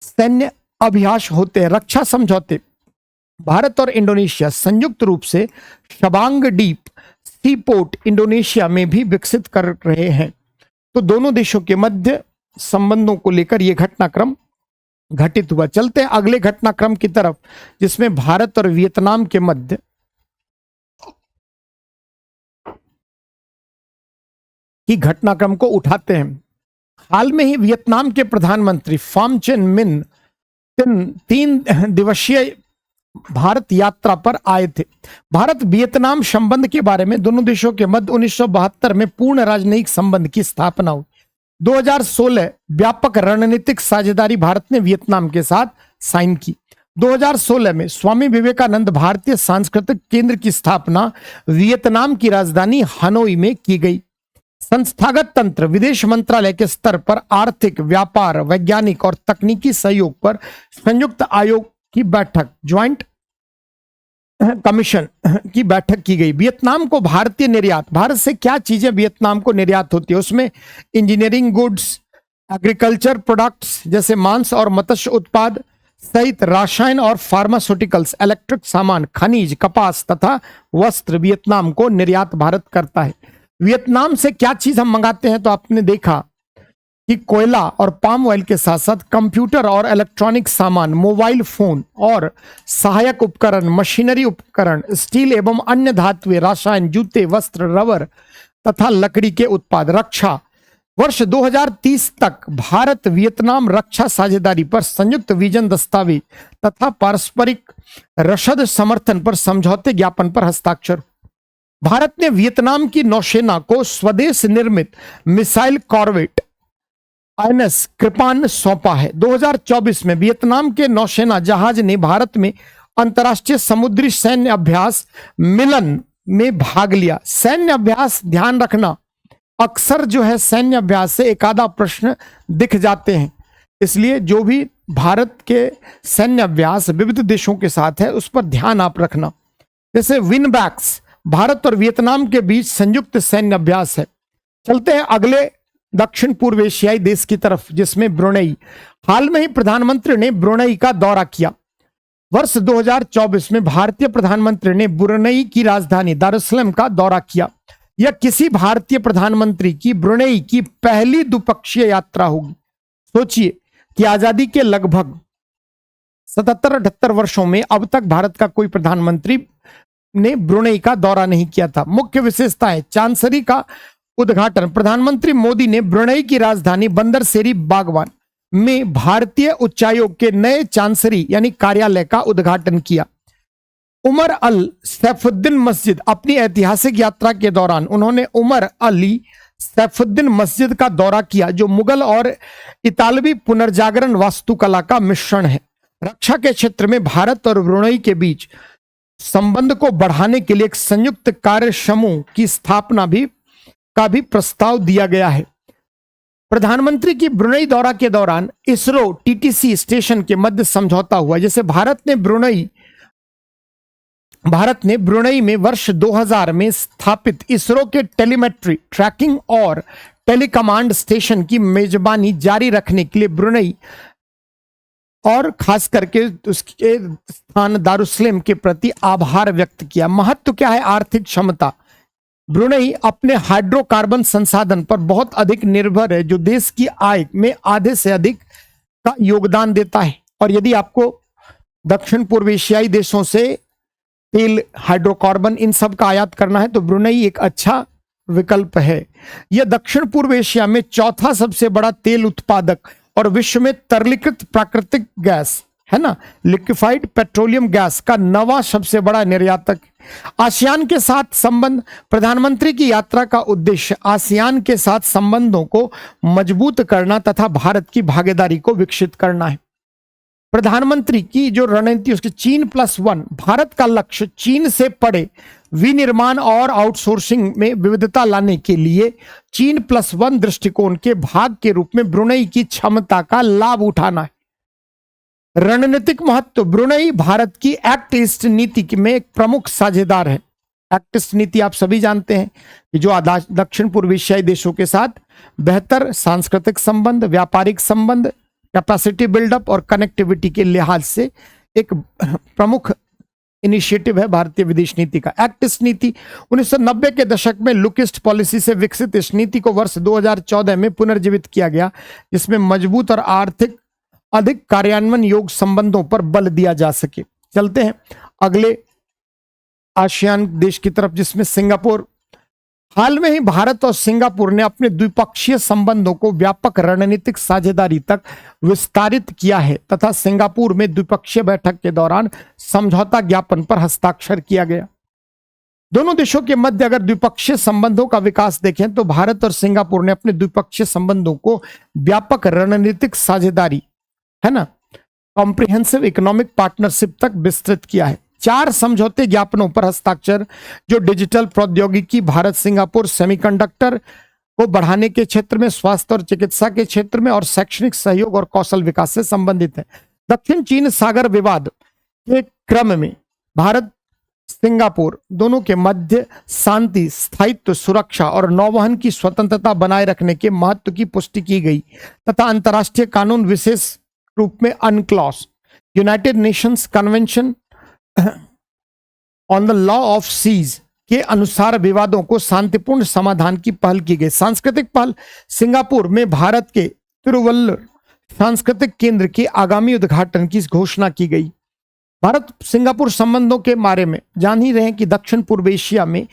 सैन्य अभ्यास होते हैं। रक्षा समझौते भारत और इंडोनेशिया संयुक्त रूप से शबांग डीप सी पोर्ट इंडोनेशिया में भी विकसित कर रहे हैं। तो दोनों देशों के मध्य संबंधों को लेकर यह घटनाक्रम घटित हुआ। चलते हैं अगले घटनाक्रम की तरफ, जिसमें भारत और वियतनाम के मध्य की घटनाक्रम को उठाते हैं। हाल में ही वियतनाम के प्रधानमंत्री फाम चिन मिन 3 दिवसीय भारत यात्रा पर आए थे। भारत वियतनाम संबंध के बारे में दोनों देशों के मध्य 1972 में पूर्ण राजनयिक संबंध की स्थापना हुई। 2016 व्यापक रणनीतिक साझेदारी भारत ने वियतनाम के साथ साइन की। 2016 में स्वामी विवेकानंद भारतीय सांस्कृतिक केंद्र की स्थापना वियतनाम की राजधानी हनोई में की गई। संस्थागत तंत्र विदेश मंत्रालय के स्तर पर आर्थिक, व्यापार, वैज्ञानिक और तकनीकी सहयोग पर संयुक्त आयोग की बैठक, ज्वाइंट कमीशन की बैठक की गई। वियतनाम को भारतीय निर्यात, भारत से क्या चीजें वियतनाम को निर्यात होती है, उसमें इंजीनियरिंग गुड्स, एग्रीकल्चर प्रोडक्ट्स जैसे मांस और मत्स्य उत्पाद सहित रसायन और फार्मास्यूटिकल्स, इलेक्ट्रिक सामान, खनिज, कपास तथा वस्त्र वियतनाम को निर्यात भारत करता है। वियतनाम से क्या चीज हम मंगाते हैं, तो आपने देखा कि कोयला और पाम ऑयल के साथ साथ कंप्यूटर और इलेक्ट्रॉनिक सामान, मोबाइल फोन और सहायक उपकरण, मशीनरी उपकरण, स्टील एवं अन्य धातुएं, रसायन, जूते, वस्त्र, रबर तथा लकड़ी के उत्पाद, रक्षा। वर्ष 2030 तक भारत वियतनाम रक्षा साझेदारी पर संयुक्त विजन दस्तावेज तथा पारस्परिक रसद समर्थन पर समझौते ज्ञापन पर हस्ताक्षर। भारत ने वियतनाम की नौसेना को स्वदेश निर्मित मिसाइल कॉर्वेट INS कृपान सौंपा है। 2024 में वियतनाम के नौसेना जहाज ने भारत में अंतर्राष्ट्रीय समुद्री सैन्य अभ्यास मिलन में भाग लिया। सैन्य अभ्यास, ध्यान रखना, अक्सर जो है सैन्य अभ्यास से एक आधा प्रश्न दिख जाते हैं, इसलिए जो भी भारत के सैन्य अभ्यास विविध देशों के साथ है उस पर ध्यान आप रखना। जैसे विनबैक्स भारत और वियतनाम के बीच संयुक्त सैन्य अभ्यास है। चलते हैं अगले दक्षिण पूर्व एशियाई देश की तरफ, जिसमें ब्रुनेई। हाल में ही प्रधानमंत्री ने ब्रुनेई का दौरा किया। वर्ष 2024 में भारतीय प्रधानमंत्री ने ब्रुनेई की राजधानी दारुसलाम का दौरा किया। यह किसी भारतीय प्रधानमंत्री की ब्रुनेई की पहली द्विपक्षीय यात्रा होगी। सोचिए कि आजादी के लगभग 77-78 वर्षों में अब तक भारत का कोई प्रधानमंत्री ने ब्रुनेई का दौरा नहीं किया था। मुख्य विशेषताएं, चांसरी का उद्घाटन। प्रधानमंत्री मोदी ने ब्रुनेई की राजधानी बंदर सेरी बागवान में भारतीय उच्चायोग के नए चांसरी यानी कार्यालय का उद्घाटन किया। उमर अल सैफुद्दीन मस्जिद, अपनी ऐतिहासिक यात्रा के दौरान उन्होंने उमर अली सैफुद्दीन मस्जिद का दौरा किया, जो मुगल और इतालवी पुनर्जागरण वास्तुकला का मिश्रण है। रक्षा के क्षेत्र में भारत और ब्रुनेई के बीच संबंध को बढ़ाने के लिए एक संयुक्त कार्य समूह की स्थापना का भी प्रस्ताव दिया गया है। प्रधानमंत्री की ब्रुनेई दौरा के दौरान इसरो TTC स्टेशन के मध्य समझौता हुआ। जैसे भारत ने ब्रुनेई में वर्ष 2000 में स्थापित इसरो के टेलीमेट्री, ट्रैकिंग और टेलीकमांड स्टेशन की मेजबानी जारी रखने के लिए ब्रुनेई और खास करके उसके स्थान दारुसलाम के प्रति आभार व्यक्त किया। महत्व क्या है? आर्थिक क्षमता। ब्रुनेई अपने हाइड्रोकार्बन संसाधन पर बहुत अधिक निर्भर है, जो देश की आय में आधे से अधिक का योगदान देता है। और यदि आपको दक्षिण पूर्व एशियाई देशों से तेल, हाइड्रोकार्बन इन सब का आयात करना है तो ब्रुनेई एक अच्छा विकल्प है। यह दक्षिण पूर्व एशिया में चौथा सबसे बड़ा तेल उत्पादक और विश्व में तरलीकृत प्राकृतिक गैस है ना, लिक्विफाइड पेट्रोलियम गैस का 9वां सबसे बड़ा निर्यातक। आसियान के साथ संबंध। प्रधानमंत्री की यात्रा का उद्देश्य आसियान के साथ संबंधों को मजबूत करना तथा भारत की भागीदारी को विकसित करना है। प्रधानमंत्री की जो रणनीति उसकी चीन+1, भारत का लक्ष्य चीन से पड़े विनिर्माण और आउटसोर्सिंग में विविधता लाने के लिए चीन+1 दृष्टिकोण के भाग के रूप में ब्रुनेई की क्षमता का लाभ उठाना है। रणनीतिक महत्व। ब्रुनेई भारत की एक्ट ईस्ट नीति में एक प्रमुख साझेदार है। एक्ट ईस्ट नीति आप सभी जानते हैं कि जो दक्षिण पूर्व एशियाई देशों के साथ बेहतर सांस्कृतिक संबंध, व्यापारिक संबंध, कैपेसिटी बिल्डअप और कनेक्टिविटी के लिहाज से एक प्रमुख इनिशिएटिव है भारतीय विदेश नीति का। एक्ट ईस्ट नीति 1990 के दशक में लुकिस्ट पॉलिसी से विकसित इस नीति को वर्ष 2014 में पुनर्जीवित किया गया, जिसमें मजबूत और आर्थिक अधिक कार्यान्वयन योग संबंधों पर बल दिया जा सके। चलते हैं अगले आसियान देश की तरफ, जिसमें सिंगापुर। हाल में ही भारत और सिंगापुर ने अपने द्विपक्षीय संबंधों को व्यापक रणनीतिक साझेदारी तक विस्तारित किया है तथा सिंगापुर में द्विपक्षीय बैठक के दौरान समझौता ज्ञापन पर हस्ताक्षर किया गया। दोनों देशों के मध्य अगर द्विपक्षीय संबंधों का विकास देखें तो भारत और सिंगापुर ने अपने द्विपक्षीय संबंधों को व्यापक रणनीतिक साझेदारी, है ना, कॉम्प्रिहेंसिव इकोनॉमिक पार्टनरशिप तक विस्तृत किया है। 4 समझौते ज्ञापनों पर हस्ताक्षर जो डिजिटल प्रौद्योगिकी, भारत सिंगापुर सेमीकंडक्टर को बढ़ाने के क्षेत्र में, स्वास्थ्य और चिकित्सा के क्षेत्र में और शैक्षणिक सहयोग और कौशल विकास से संबंधित है। दक्षिण चीन सागर विवाद के क्रम में भारत सिंगापुर दोनों के मध्य शांति, स्थायित्व, सुरक्षा और नौवहन की स्वतंत्रता बनाए रखने के महत्व की पुष्टि की गई तथा अंतर्राष्ट्रीय कानून, विशेष रूप में UNCLOS United Nations convention on the law of seas के अनुसार विवादों को शांतिपूर्ण समाधान की पहल की गई। सांस्कृतिक पहल, सिंगापुर में भारत के तिरुवल्लुवर सांस्कृतिक केंद्र के आगामी उद्घाटन की घोषणा की गई। भारत सिंगापुर संबंधों के बारे में जान ही रहे हैं कि दक्षिण पूर्व एशिया में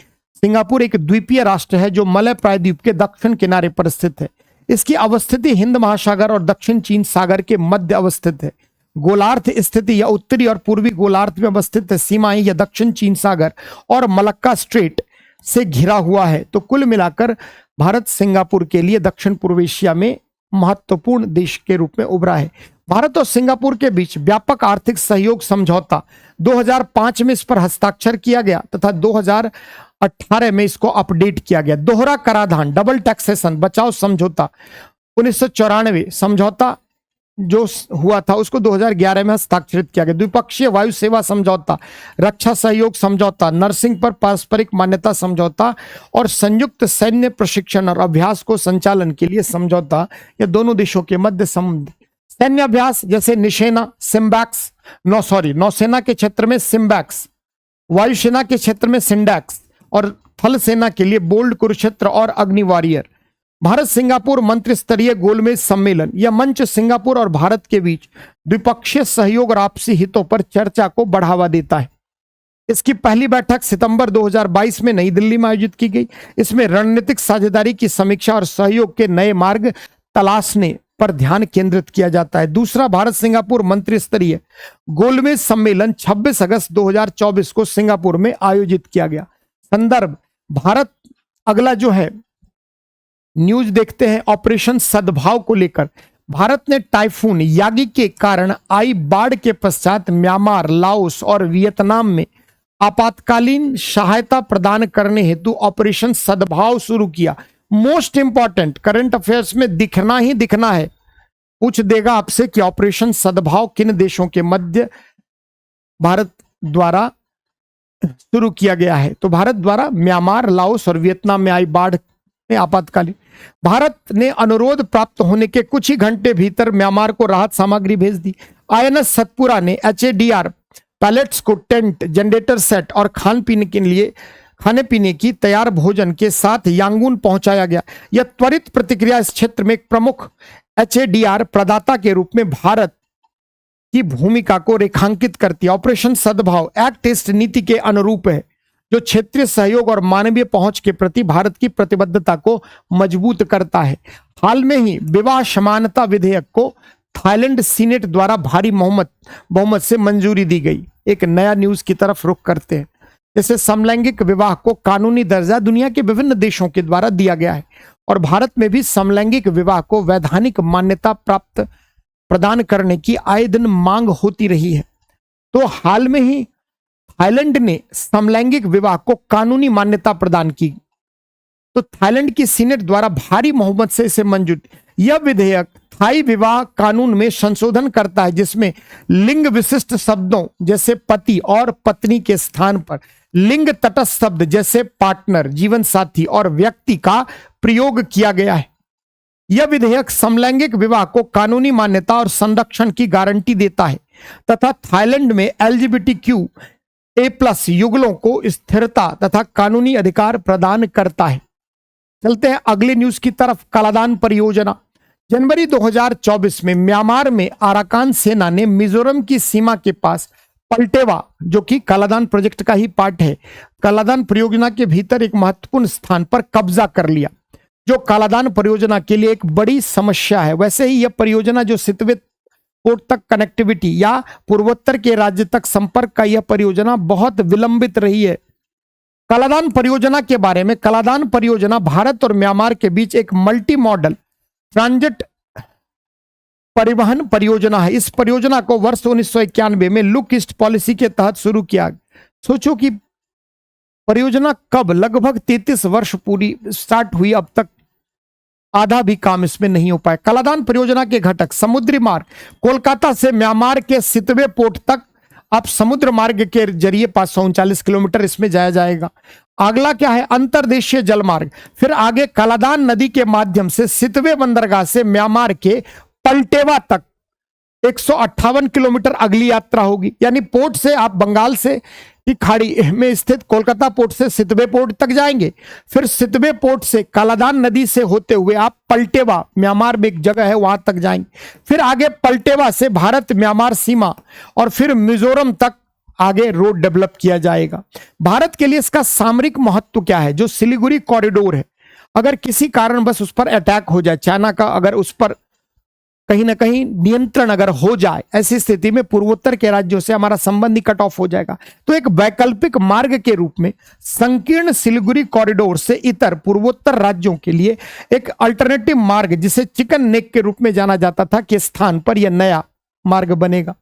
सिंगापुर एक द्वीपीय राष्ट्र है जो मलय प्रायद्वीप के दक्षिण किनारे पर स्थित है। इसकी अवस्थिति हिंद महासागर और दक्षिण चीन सागर के मध्य अवस्थित है। गोलार्ध स्थिति या उत्तरी और पूर्वी गोलार्ध में अवस्थित सीमाएं या दक्षिण चीन सागर और मलक्का स्ट्रेट से घिरा हुआ है। तो कुल मिलाकर भारत सिंगापुर के लिए दक्षिण पूर्व एशिया में महत्वपूर्ण देश के रूप में उभरा है। भारत और सिंगापुर के बीच व्यापक आर्थिक सहयोग समझौता 2005 में इस पर हस्ताक्षर किया गया तथा 2018 में इसको अपडेट किया गया। दोहरा कराधान, डबल टैक्सेशन बचाव समझौता 1994 समझौता जो हुआ था उसको 2011 में हस्ताक्षरित किया गया। द्विपक्षीय वायु सेवा समझौता, रक्षा सहयोग समझौता, नर्सिंग पर पारस्परिक मान्यता समझौता और संयुक्त सैन्य प्रशिक्षण और अभ्यास को संचालन के लिए समझौता, यह दोनों देशों के मध्य संबंध। सैन्य अभ्यास जैसे नौसेना के क्षेत्र में सिम्बैक्स, वायुसेना के क्षेत्र में सिंडैक्स और थल सेना के लिए बोल्ड कुरुक्षेत्र और अग्नि वॉरियर। भारत सिंगापुर मंत्री स्तरीय गोलमेज सम्मेलन, यह मंच सिंगापुर और भारत के बीच द्विपक्षीय सहयोग और आपसी हितों पर चर्चा को बढ़ावा देता है। इसकी पहली बैठक सितंबर 2022 में नई दिल्ली में आयोजित की गई। इसमें रणनीतिक साझेदारी की समीक्षा और सहयोग के नए मार्ग तलाशने पर ध्यान केंद्रित किया जाता है। दूसरा भारत सिंगापुर मंत्री स्तरीय गोलमेज सम्मेलन 26 अगस्त 2024 को सिंगापुर में आयोजित किया गया। संदर्भ, भारत अगला जो है न्यूज देखते हैं ऑपरेशन सद्भाव को लेकर। भारत ने टाइफून यागी के कारण आई बाढ़ के पश्चात म्यांमार, लाओस और वियतनाम में आपातकालीन सहायता प्रदान करने हेतु ऑपरेशन सद्भाव शुरू किया। मोस्ट इंपॉर्टेंट, करंट अफेयर्स में दिखना ही दिखना है, पूछ देगा आपसे कि ऑपरेशन सद्भाव किन देशों के मध्य भारत द्वारा शुरू किया गया है। तो भारत द्वारा म्यांमार, लाओस और वियतनाम में आई बाढ़ में आपातकालीन। भारत ने अनुरोध प्राप्त होने के कुछ ही घंटे भीतर म्यांमार को राहत सामग्री भेज दी। आईएनएस सतपुरा ने HADR पैलेट्स को टेंट, जनरेटर सेट और खाने पीने की तैयार भोजन के साथ यांगून पहुंचाया गया। यह त्वरित प्रतिक्रिया इस क्षेत्र में एक प्रमुख HADR प्रदाता के रूप में भारत की भूमिका को रेखांकित करती है। ऑपरेशन सद्भाव एक्ट ईस्ट नीति के अनुरूप है जो क्षेत्रीय सहयोग और मानवीय पहुंच के प्रति भारत की प्रतिबद्धता को मजबूत करता है। हाल में ही विवाह समानता विधेयक को थाईलैंड सीनेट द्वारा भारी बहुमत से मंजूरी दी गई। एक नया न्यूज की तरफ रुख करते हैं। जैसे समलैंगिक विवाह को कानूनी दर्जा दुनिया के विभिन्न देशों के द्वारा दिया गया है और भारत में भी समलैंगिक विवाह को वैधानिक मान्यता प्राप्त प्रदान करने की आए दिन मांग होती रही है। तो हाल में ही थाईलैंड ने समलैंगिक विवाह को कानूनी मान्यता प्रदान की, तो थाईलैंड की सीनेट द्वारा भारी बहुमत से इसे मंजूर। यह विधेयक थाई विवाह कानून में संशोधन करता है जिसमें लिंग विशिष्ट शब्दों जैसे पति और पत्नी के स्थान पर लिंग तटस्थ शब्द जैसे पार्टनर, जीवन साथी और व्यक्ति का प्रयोग किया गया है। यह विधेयक समलैंगिक विवाह को कानूनी मान्यता और संरक्षण की गारंटी देता है तथा थाईलैंड में LGBTQA+ युगलों को स्थिरता तथा कानूनी अधिकार प्रदान करता है। चलते हैं अगले न्यूज की तरफ। कालादान परियोजना। जनवरी 2024 में म्यांमार में अराकान सेना ने मिजोरम की सीमा के पास पलटेवा, जो कि कालादान प्रोजेक्ट का ही पार्ट है, कालादान परियोजना के भीतर एक महत्वपूर्ण स्थान पर कब्जा कर लिया, जो कालादान परियोजना के लिए एक बड़ी समस्या है। वैसे ही यह परियोजना जो सितवे पोर्ट तक कनेक्टिविटी या पूर्वोत्तर के राज्य तक संपर्क का यह परियोजना बहुत विलंबित रही है। कालादान परियोजना के बारे में, कालादान परियोजना भारत और म्यांमार के बीच एक मल्टी मॉडल ट्रांजिट परिवहन परियोजना है। इस परियोजना को वर्ष 1991 में लुक ईस्ट पॉलिसी के तहत शुरू किया। सोचो कि परियोजना कब, लगभग 33 वर्ष पूरी स्टार्ट हुई, अब तक आधा भी काम इसमें नहीं हो पाया। कालादान परियोजना के घटक समुद्री मार्ग, कोलकाता से म्यांमार के सितवे पोर्ट तक आप समुद्र मार्ग के जरिए 539 किलोमीटर इसमें जाया जाएगा। अगला क्या है, अंतर्देशीय जलमार्ग, फिर आगे कालादान नदी के माध्यम से सितवे बंदरगाह से म्यांमार के पलटेवा तक 158 किलोमीटर अगली यात्रा होगी। यानी पोर्ट से आप बंगाल से की खाड़ी में स्थित कोलकाता पोर्ट से सितवे पोर्ट तक जाएंगे, फिर सितवे पोर्ट से कालादान नदी से होते हुए आप पलटेवा, म्यांमार में एक जगह है वहां तक जाएंगे, फिर आगे पलटेवा से भारत म्यांमार सीमा और फिर मिजोरम तक आगे रोड डेवलप किया जाएगा। भारत के लिए इसका सामरिक महत्व क्या है, जो सिलीगुड़ी कॉरिडोर है, अगर किसी कारणवश उस पर अटैक हो जाए, चाइना का अगर उस पर कहीं ना कहीं नियंत्रण अगर हो जाए, ऐसी स्थिति में पूर्वोत्तर के राज्यों से हमारा संबंध ही कट ऑफ हो जाएगा। तो एक वैकल्पिक मार्ग के रूप में संकीर्ण सिलीगुड़ी कॉरिडोर से इतर पूर्वोत्तर राज्यों के लिए एक अल्टरनेटिव मार्ग, जिसे चिकन नेक के रूप में जाना जाता था, के स्थान पर यह नया मार्ग बनेगा।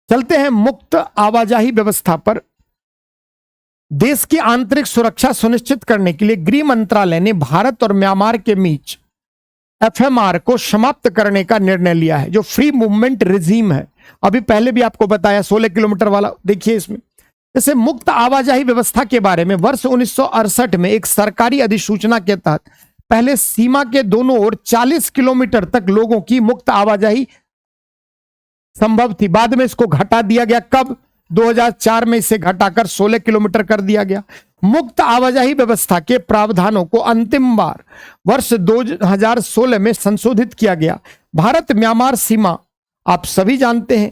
चलते हैं मुक्त आवाजाही व्यवस्था पर। देश की आंतरिक सुरक्षा सुनिश्चित करने के लिए गृह मंत्रालय ने भारत और म्यांमार के बीच एफएमआर को समाप्त करने का निर्णय लिया है, जो फ्री मूवमेंट रिजीम है। अभी पहले भी आपको बताया 16 किलोमीटर वाला, देखिए इसमें जैसे मुक्त आवाजाही व्यवस्था के बारे में वर्ष 1968 में एक सरकारी अधिसूचना के तहत पहले सीमा के दोनों ओर 40 किलोमीटर तक लोगों की मुक्त आवाजाही संभव थी। बाद में इसको घटा दिया गया, कब, 2004 में इसे घटाकर 16 किलोमीटर कर दिया गया। मुक्त आवाजाही व्यवस्था के प्रावधानों को अंतिम बार वर्ष 2016 में संशोधित किया गया। भारत म्यांमार सीमा आप सभी जानते हैं,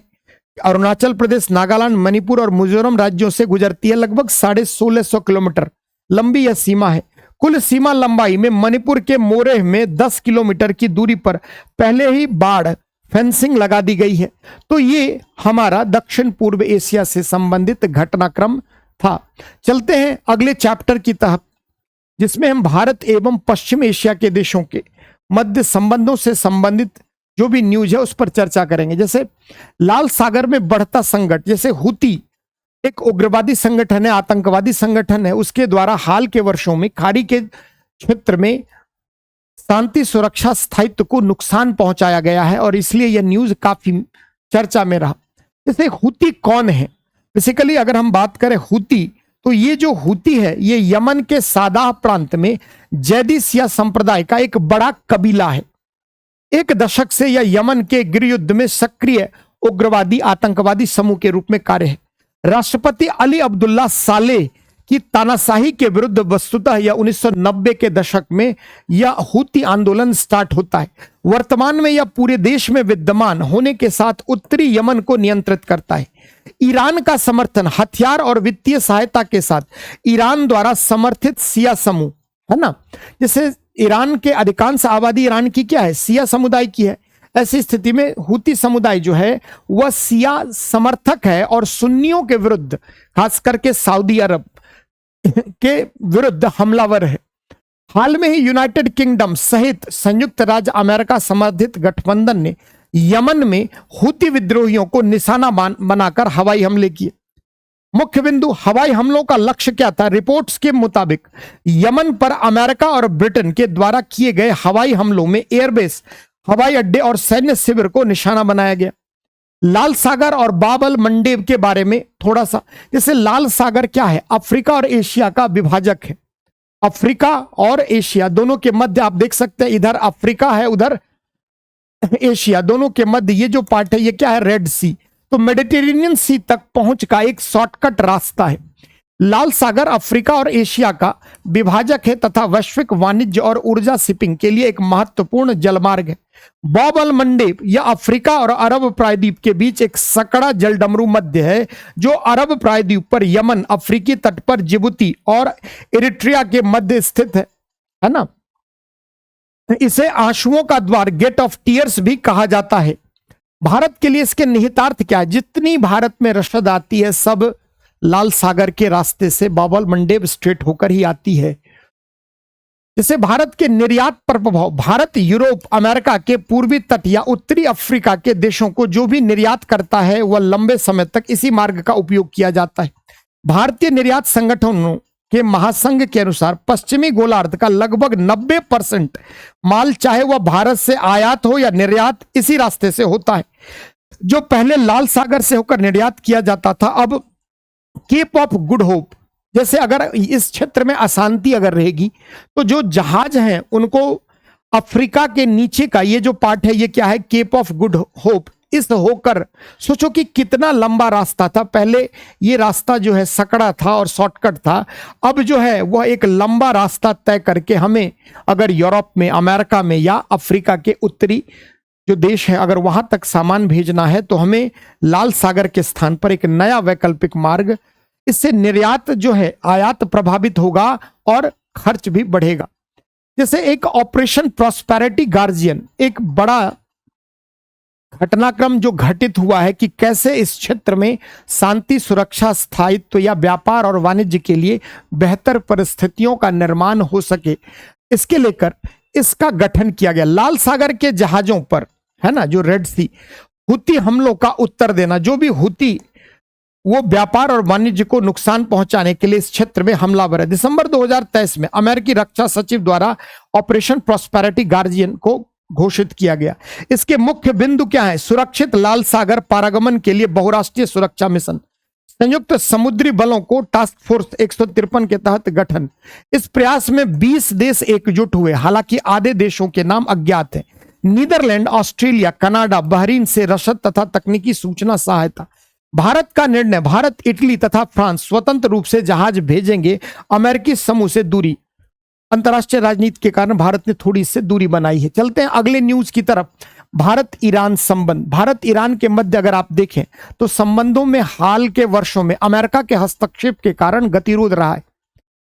अरुणाचल प्रदेश, नागालैंड, मणिपुर और मिजोरम राज्यों से गुजरती है। लगभग 1650 किलोमीटर लंबी यह सीमा है। कुल सीमा लंबाई में मणिपुर के मोरेह में 10 किलोमीटर की दूरी पर पहले ही बाढ़ फेंसिंग लगा दी गई है। तो ये हमारा दक्षिण पूर्व एशिया से संबंधित घटनाक्रम था। चलते हैं अगले चैप्टर की तरफ, जिसमें हम भारत एवं पश्चिम एशिया के देशों के मध्य संबंधों से संबंधित जो भी न्यूज है उस पर चर्चा करेंगे। जैसे लाल सागर में बढ़ता संकट, जैसे हुती एक उग्रवादी संगठन है, आतंकवादी संगठन है, उसके द्वारा हाल के वर्षों में खाड़ी के क्षेत्र में शांति सुरक्षा स्थायित्व को नुकसान पहुंचाया गया है और इसलिए यह न्यूज काफी चर्चा में रहा। जैसे हुती कौन है, बेसिकली अगर हम बात करें हुती, तो ये जो हुती है ये यमन के सादाह प्रांत में जैदी शिया संप्रदाय का एक बड़ा कबीला है। एक दशक से यह यमन के गृह युद्ध में सक्रिय उग्रवादी आतंकवादी समूह के रूप में कार्य है। राष्ट्रपति अली अब्दुल्ला सालेह की तानाशाही के विरुद्ध वस्तुतः यह 1990 के दशक में यह हुती आंदोलन स्टार्ट होता है। वर्तमान में यह पूरे देश में विद्यमान होने के साथ उत्तरी यमन को नियंत्रित करता है। ईरान का समर्थन, हथियार और वित्तीय सहायता के साथ ईरान द्वारा समर्थित शिया समूह है ना, जैसे ईरान के अधिकांश आबादी ईरान की क्या है, शिया समुदाय की है। ऐसी स्थिति में हुती समुदाय जो है वह शिया समर्थक है और सुन्नियों के विरुद्ध, खास करके सऊदी अरब के विरुद्ध हमलावर है। हाल में ही यूनाइटेड किंगडम सहित संयुक्त राज्य अमेरिका समर्थित गठबंधन ने यमन में हुती विद्रोहियों को निशाना बनाकर हवाई हमले किए। मुख्य बिंदु हवाई हमलों का लक्ष्य क्या था? रिपोर्ट्स के मुताबिक यमन पर अमेरिका और ब्रिटेन के द्वारा किए गए हवाई हमलों में एयरबेस, हवाई अड्डे और सैन्य शिविर को निशाना बनाया गया। लाल सागर और बाबल मंडेब के बारे में थोड़ा सा, जैसे लाल सागर क्या है, अफ्रीका और एशिया का विभाजक है। अफ्रीका और एशिया दोनों के मध्य आप देख सकते हैं, इधर अफ्रीका है उधर एशिया, दोनों के मध्य ये जो पार्ट है ये क्या है, रेड सी। तो मेडिटेरेनियन सी तक पहुंच का एक शॉर्टकट रास्ता है। लाल सागर अफ्रीका और एशिया का विभाजक है तथा वैश्विक वाणिज्य और ऊर्जा शिपिंग के लिए एक महत्वपूर्ण जलमार्ग है। बॉब अल मंडेब यह अफ्रीका और अरब प्रायद्वीप के बीच एक सकड़ा जलडमरू मध्य है जो अरब प्रायद्वीप पर यमन, अफ्रीकी तट पर जिबूती और इरिट्रिया के मध्य स्थित है ना। इसे आंसुओं का द्वार, गेट ऑफ टीयर्स भी कहा जाता है। भारत के लिए इसके निहितार्थ क्या है? जितनी भारत में रसद आती है सब लाल सागर के रास्ते से बॉब अल मंडेब स्ट्रेट होकर ही आती है। जैसे भारत के निर्यात पर प्रभाव, भारत यूरोप, अमेरिका के पूर्वी तट या उत्तरी अफ्रीका के देशों को जो भी निर्यात करता है वह लंबे समय तक इसी मार्ग का उपयोग किया जाता है। भारतीय निर्यात संगठनों के महासंघ के अनुसार पश्चिमी गोलार्ध का लगभग 90% माल चाहे वह भारत से आयात हो या निर्यात इसी रास्ते से होता है। जो पहले लाल सागर से होकर निर्यात किया जाता था अब केप ऑफ गुड होप, जैसे अगर इस क्षेत्र में अशांति अगर रहेगी तो जो जहाज हैं उनको अफ्रीका के नीचे का ये जो पार्ट है ये क्या है, केप ऑफ गुड होप, इस होकर सोचो कि कितना लंबा रास्ता था। पहले ये रास्ता जो है सकड़ा था और शॉर्टकट था, अब जो है वह एक लंबा रास्ता तय करके हमें अगर यूरोप में, अमेरिका में या अफ्रीका के उत्तरी जो देश है अगर वहां तक सामान भेजना है तो हमें लाल सागर के स्थान पर एक नया वैकल्पिक मार्ग, इससे निर्यात जो है आयात प्रभावित होगा और खर्च भी बढ़ेगा। जैसे एक ऑपरेशन प्रॉस्पेरिटी गार्जियन, एक बड़ा घटनाक्रम जो घटित हुआ है कि कैसे इस क्षेत्र में शांति, सुरक्षा, स्थायित्व या व्यापार और वाणिज्य के लिए बेहतर परिस्थितियों का निर्माण हो सके, इसके लेकर इसका गठन किया गया। लाल सागर के जहाजों पर है ना, जो रेड सी हुती हमलों का उत्तर देना, जो भी हुती वो व्यापार और वाणिज्य को नुकसान पहुंचाने के लिए इस क्षेत्र में हमलावर है। दिसंबर 2023 में अमेरिकी रक्षा सचिव द्वारा ऑपरेशन प्रॉस्पेरिटी गार्जियन को घोषित किया गया। इसके मुख्य बिंदु क्या है? सुरक्षित लाल सागर पारागमन के लिए बहुराष्ट्रीय सुरक्षा मिशन, संयुक्त समुद्री बलों को टास्क फोर्स 153 के तहत गठन। इस प्रयास में 20 देश एकजुट हुए, हालांकि आधे देशों के नाम अज्ञात हैं। नीदरलैंड, ऑस्ट्रेलिया, कनाडा, बहरीन से रसद तथा तकनीकी सूचना सहायता। भारत का निर्णय, भारत, इटली तथा फ्रांस स्वतंत्र रूप से जहाज भेजेंगे। अमेरिकी समूह से दूरी, अंतर्राष्ट्रीय राजनीति के कारण भारत ने थोड़ी इससे दूरी बनाई है। चलते हैं अगले न्यूज की तरफ। भारत ईरान संबंध, भारत ईरान के मध्य अगर आप देखें तो संबंधों में हाल के वर्षों में अमेरिका के हस्तक्षेप के कारण गतिरोध रहा है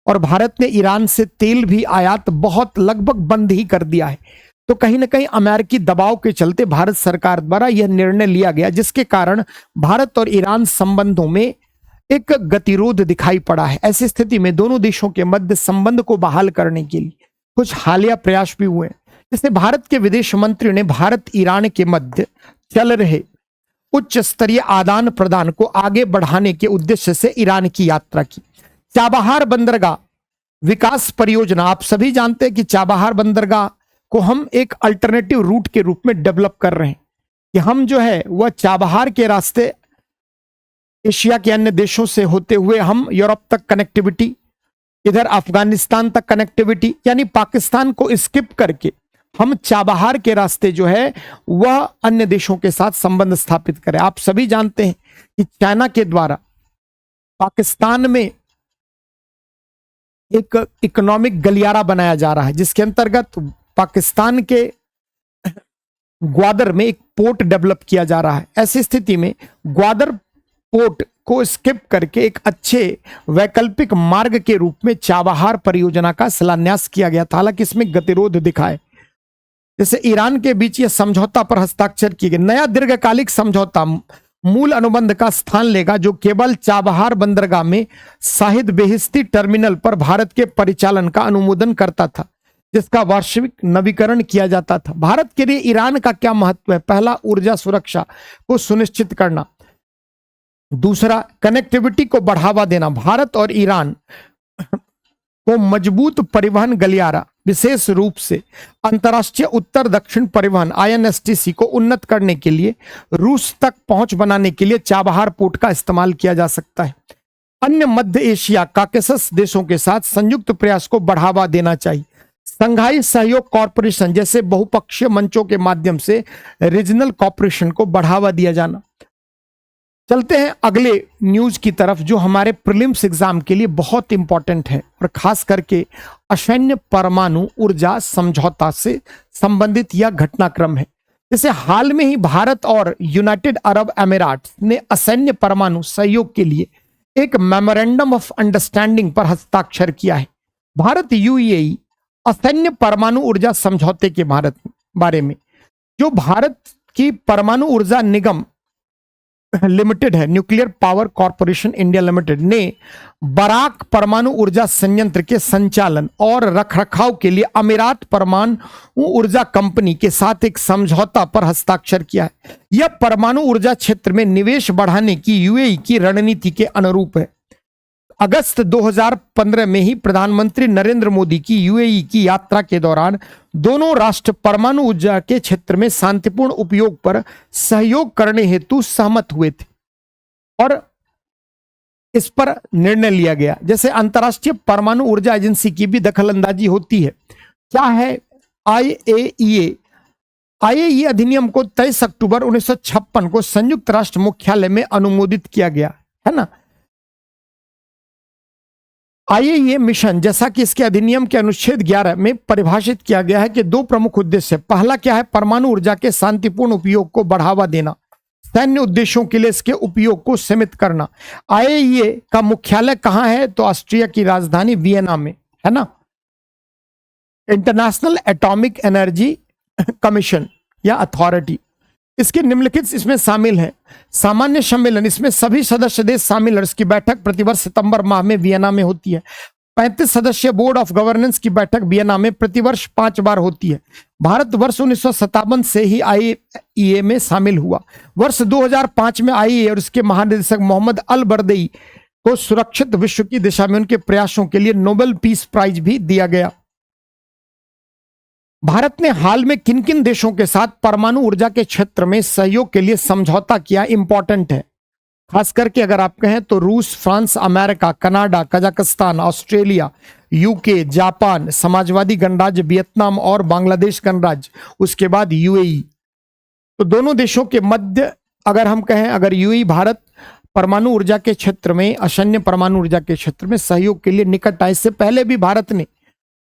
और भारत ने ईरान से तेल भी आयात बहुत लगभग बंद ही कर दिया है। तो कहीं ना कहीं अमेरिकी दबाव के चलते भारत सरकार द्वारा यह निर्णय लिया गया, जिसके कारण भारत और ईरान संबंधों में एक गतिरोध दिखाई पड़ा है। ऐसी स्थिति में दोनों देशों के मध्य संबंध को बहाल करने के लिए कुछ हालिया प्रयास भी हुए। जैसे भारत के विदेश मंत्री ने भारत ईरान के मध्य चल रहे उच्च स्तरीय आदान प्रदान को आगे बढ़ाने के उद्देश्य से ईरान की यात्रा की। चाबहार बंदरगाह विकास परियोजना, आप सभी जानते हैं कि चाबहार बंदरगाह को हम एक अल्टरनेटिव रूट के रूप में डेवलप कर रहे हैं कि हम जो है वह चाबहार के रास्ते एशिया के अन्य देशों से होते हुए हम यूरोप तक कनेक्टिविटी, इधर अफगानिस्तान तक कनेक्टिविटी, यानी पाकिस्तान को स्किप करके हम चाबहार के रास्ते जो है वह अन्य देशों के साथ संबंध स्थापित करें। आप सभी जानते हैं कि चाइना के द्वारा पाकिस्तान में एक इकोनॉमिक गलियारा बनाया जा रहा है, जिसके अंतर्गत पाकिस्तान के ग्वादर में एक पोर्ट डेवलप किया जा रहा है। ऐसी स्थिति में ग्वादर पोर्ट को स्किप करके एक अच्छे वैकल्पिक मार्ग के रूप में चाबहार परियोजना का शिलान्यास किया गया था। हालांकि इसमें गतिरोध दिखाए, जैसे ईरान के बीच यह समझौता पर हस्ताक्षर किए गए। नया दीर्घकालिक समझौता मूल अनुबंध का स्थान लेगा, जो केवल चाबहार बंदरगाह में शाहिद बेहिश्ती टर्मिनल पर भारत के परिचालन का अनुमोदन करता था, जिसका वार्षिक नवीकरण किया जाता था। भारत के लिए ईरान का क्या महत्व है? पहला, ऊर्जा सुरक्षा को सुनिश्चित करना। दूसरा, कनेक्टिविटी को बढ़ावा देना। भारत और ईरान को मजबूत परिवहन गलियारा, विशेष रूप से अंतर्राष्ट्रीय उत्तर दक्षिण परिवहन INSTC को उन्नत करने के लिए रूस तक पहुंच बनाने के लिए चाबहार पोर्ट का इस्तेमाल किया जा सकता है। अन्य मध्य एशिया, काकेशस देशों के साथ संयुक्त प्रयास को बढ़ावा देना चाहिए। संघाई सहयोग कॉरपोरेशन जैसे बहुपक्षीय मंचों के माध्यम से रीजनल कॉपरेशन को बढ़ावा दिया जाना। चलते हैं अगले न्यूज की तरफ, जो हमारे प्रीलिम्स एग्जाम के लिए बहुत इंपॉर्टेंट है और खास करके असैन्य परमाणु ऊर्जा समझौता से संबंधित यह घटनाक्रम है। जैसे हाल में ही भारत और यूनाइटेड अरब अमीरात ने असैन्य परमाणु सहयोग के लिए एक मेमोरेंडम ऑफ अंडरस्टैंडिंग पर हस्ताक्षर किया है। भारत यूएई असैन्य परमाणु ऊर्जा समझौते के बारे में, जो भारत की परमाणु ऊर्जा निगम लिमिटेड है, nuclear power corporation India limited ने बराक परमाणु ऊर्जा संयंत्र के संचालन और रखरखाव के लिए अमीरात परमाणु ऊर्जा कंपनी के साथ एक समझौता पर हस्ताक्षर किया है। यह परमाणु ऊर्जा क्षेत्र में निवेश बढ़ाने की यूएई की रणनीति के अनुरूप है। अगस्त 2015 में ही प्रधानमंत्री नरेंद्र मोदी की यूएई की यात्रा के दौरान दोनों राष्ट्र परमाणु ऊर्जा के क्षेत्र में शांतिपूर्ण उपयोग पर सहयोग करने हेतु सहमत हुए थे और इस पर निर्णय लिया गया। जैसे अंतर्राष्ट्रीय परमाणु ऊर्जा एजेंसी की भी दखलंदाजी होती है। क्या है आईएईए? आईएईए अधिनियम को 23 अक्टूबर 1956 को संयुक्त राष्ट्र मुख्यालय में अनुमोदित किया गया है ना। आईएईए मिशन, जैसा कि इसके अधिनियम के अनुच्छेद 11 में परिभाषित किया गया है कि दो प्रमुख उद्देश्य, पहला क्या है, परमाणु ऊर्जा के शांतिपूर्ण उपयोग को बढ़ावा देना, सैन्य उद्देश्यों के लिए इसके उपयोग को सीमित करना। आईएईए का मुख्यालय कहां है? तो ऑस्ट्रिया की राजधानी वियना में है ना। इंटरनेशनल एटॉमिक एनर्जी कमीशन या अथॉरिटी, इसके निम्नलिखित इसमें शामिल है। सामान्य सम्मेलन, इसमें सभी सदस्य देश शामिल है। इसकी बैठक प्रतिवर्ष सितंबर माह में वियना में होती है। 35 सदस्यीय बोर्ड ऑफ गवर्नेंस की बैठक वियना में प्रतिवर्ष 5 बार होती है। भारत वर्ष 1957 से ही आईएईए में शामिल हुआ। वर्ष 2005 में आईएईए और इसके महानिदेशक मोहम्मद अल बरदई को सुरक्षित विश्व की दिशा में उनके प्रयासों के लिए नोबेल पीस प्राइज भी दिया गया। भारत ने हाल में किन किन देशों के साथ परमाणु ऊर्जा के क्षेत्र में सहयोग के लिए समझौता किया? इंपॉर्टेंट है, खास करके अगर आप कहें तो रूस, France, America, Canada, Kazakhstan, Australia, UK, Japan, Samajwadi गणराज्य वियतनाम और बांग्लादेश गणराज्य, उसके बाद यूएई। तो दोनों देशों के मध्य अगर हम कहें, अगर यूएई भारत परमाणु ऊर्जा के क्षेत्र में, असैन्य परमाणु ऊर्जा के क्षेत्र में सहयोग के लिए निकट आए। इससे पहले भी भारत ने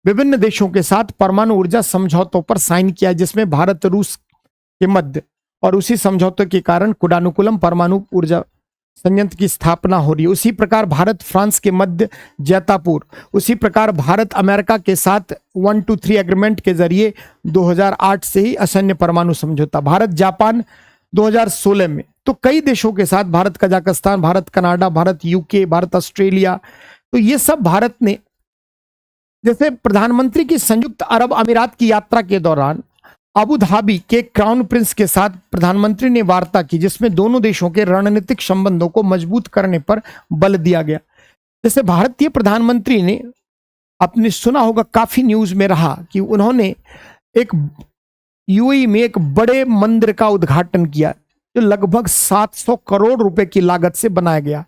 विभिन्न देशों के साथ परमाणु ऊर्जा समझौतों पर साइन किया, जिसमें भारत रूस के मध्य, और उसी समझौते के कारण कुडानुकुलम परमाणु ऊर्जा संयंत्र की स्थापना हो रही है। उसी प्रकार भारत फ्रांस के मध्य जैतापुर, उसी प्रकार भारत अमेरिका के साथ 123 एग्रीमेंट के जरिए 2008 से ही असैन्य परमाणु समझौता, भारत जापान 2016 में। तो कई देशों के साथ Bharat Kazakhstan, Bharat Canada, Bharat UK, Bharat Australia, तो ये सब भारत ने, जैसे प्रधानमंत्री की संयुक्त अरब अमीरात की यात्रा के दौरान अबू धाबी के क्राउन प्रिंस के साथ प्रधानमंत्री ने वार्ता की, जिसमें दोनों देशों के रणनीतिक संबंधों को मजबूत करने पर बल दिया गया। जैसे भारतीय प्रधानमंत्री ने, आपने सुना होगा, काफी न्यूज में रहा कि उन्होंने एक यूएई में एक बड़े मंदिर का उद्घाटन किया, जो लगभग 700 करोड़ रुपए की लागत से बनाया गया।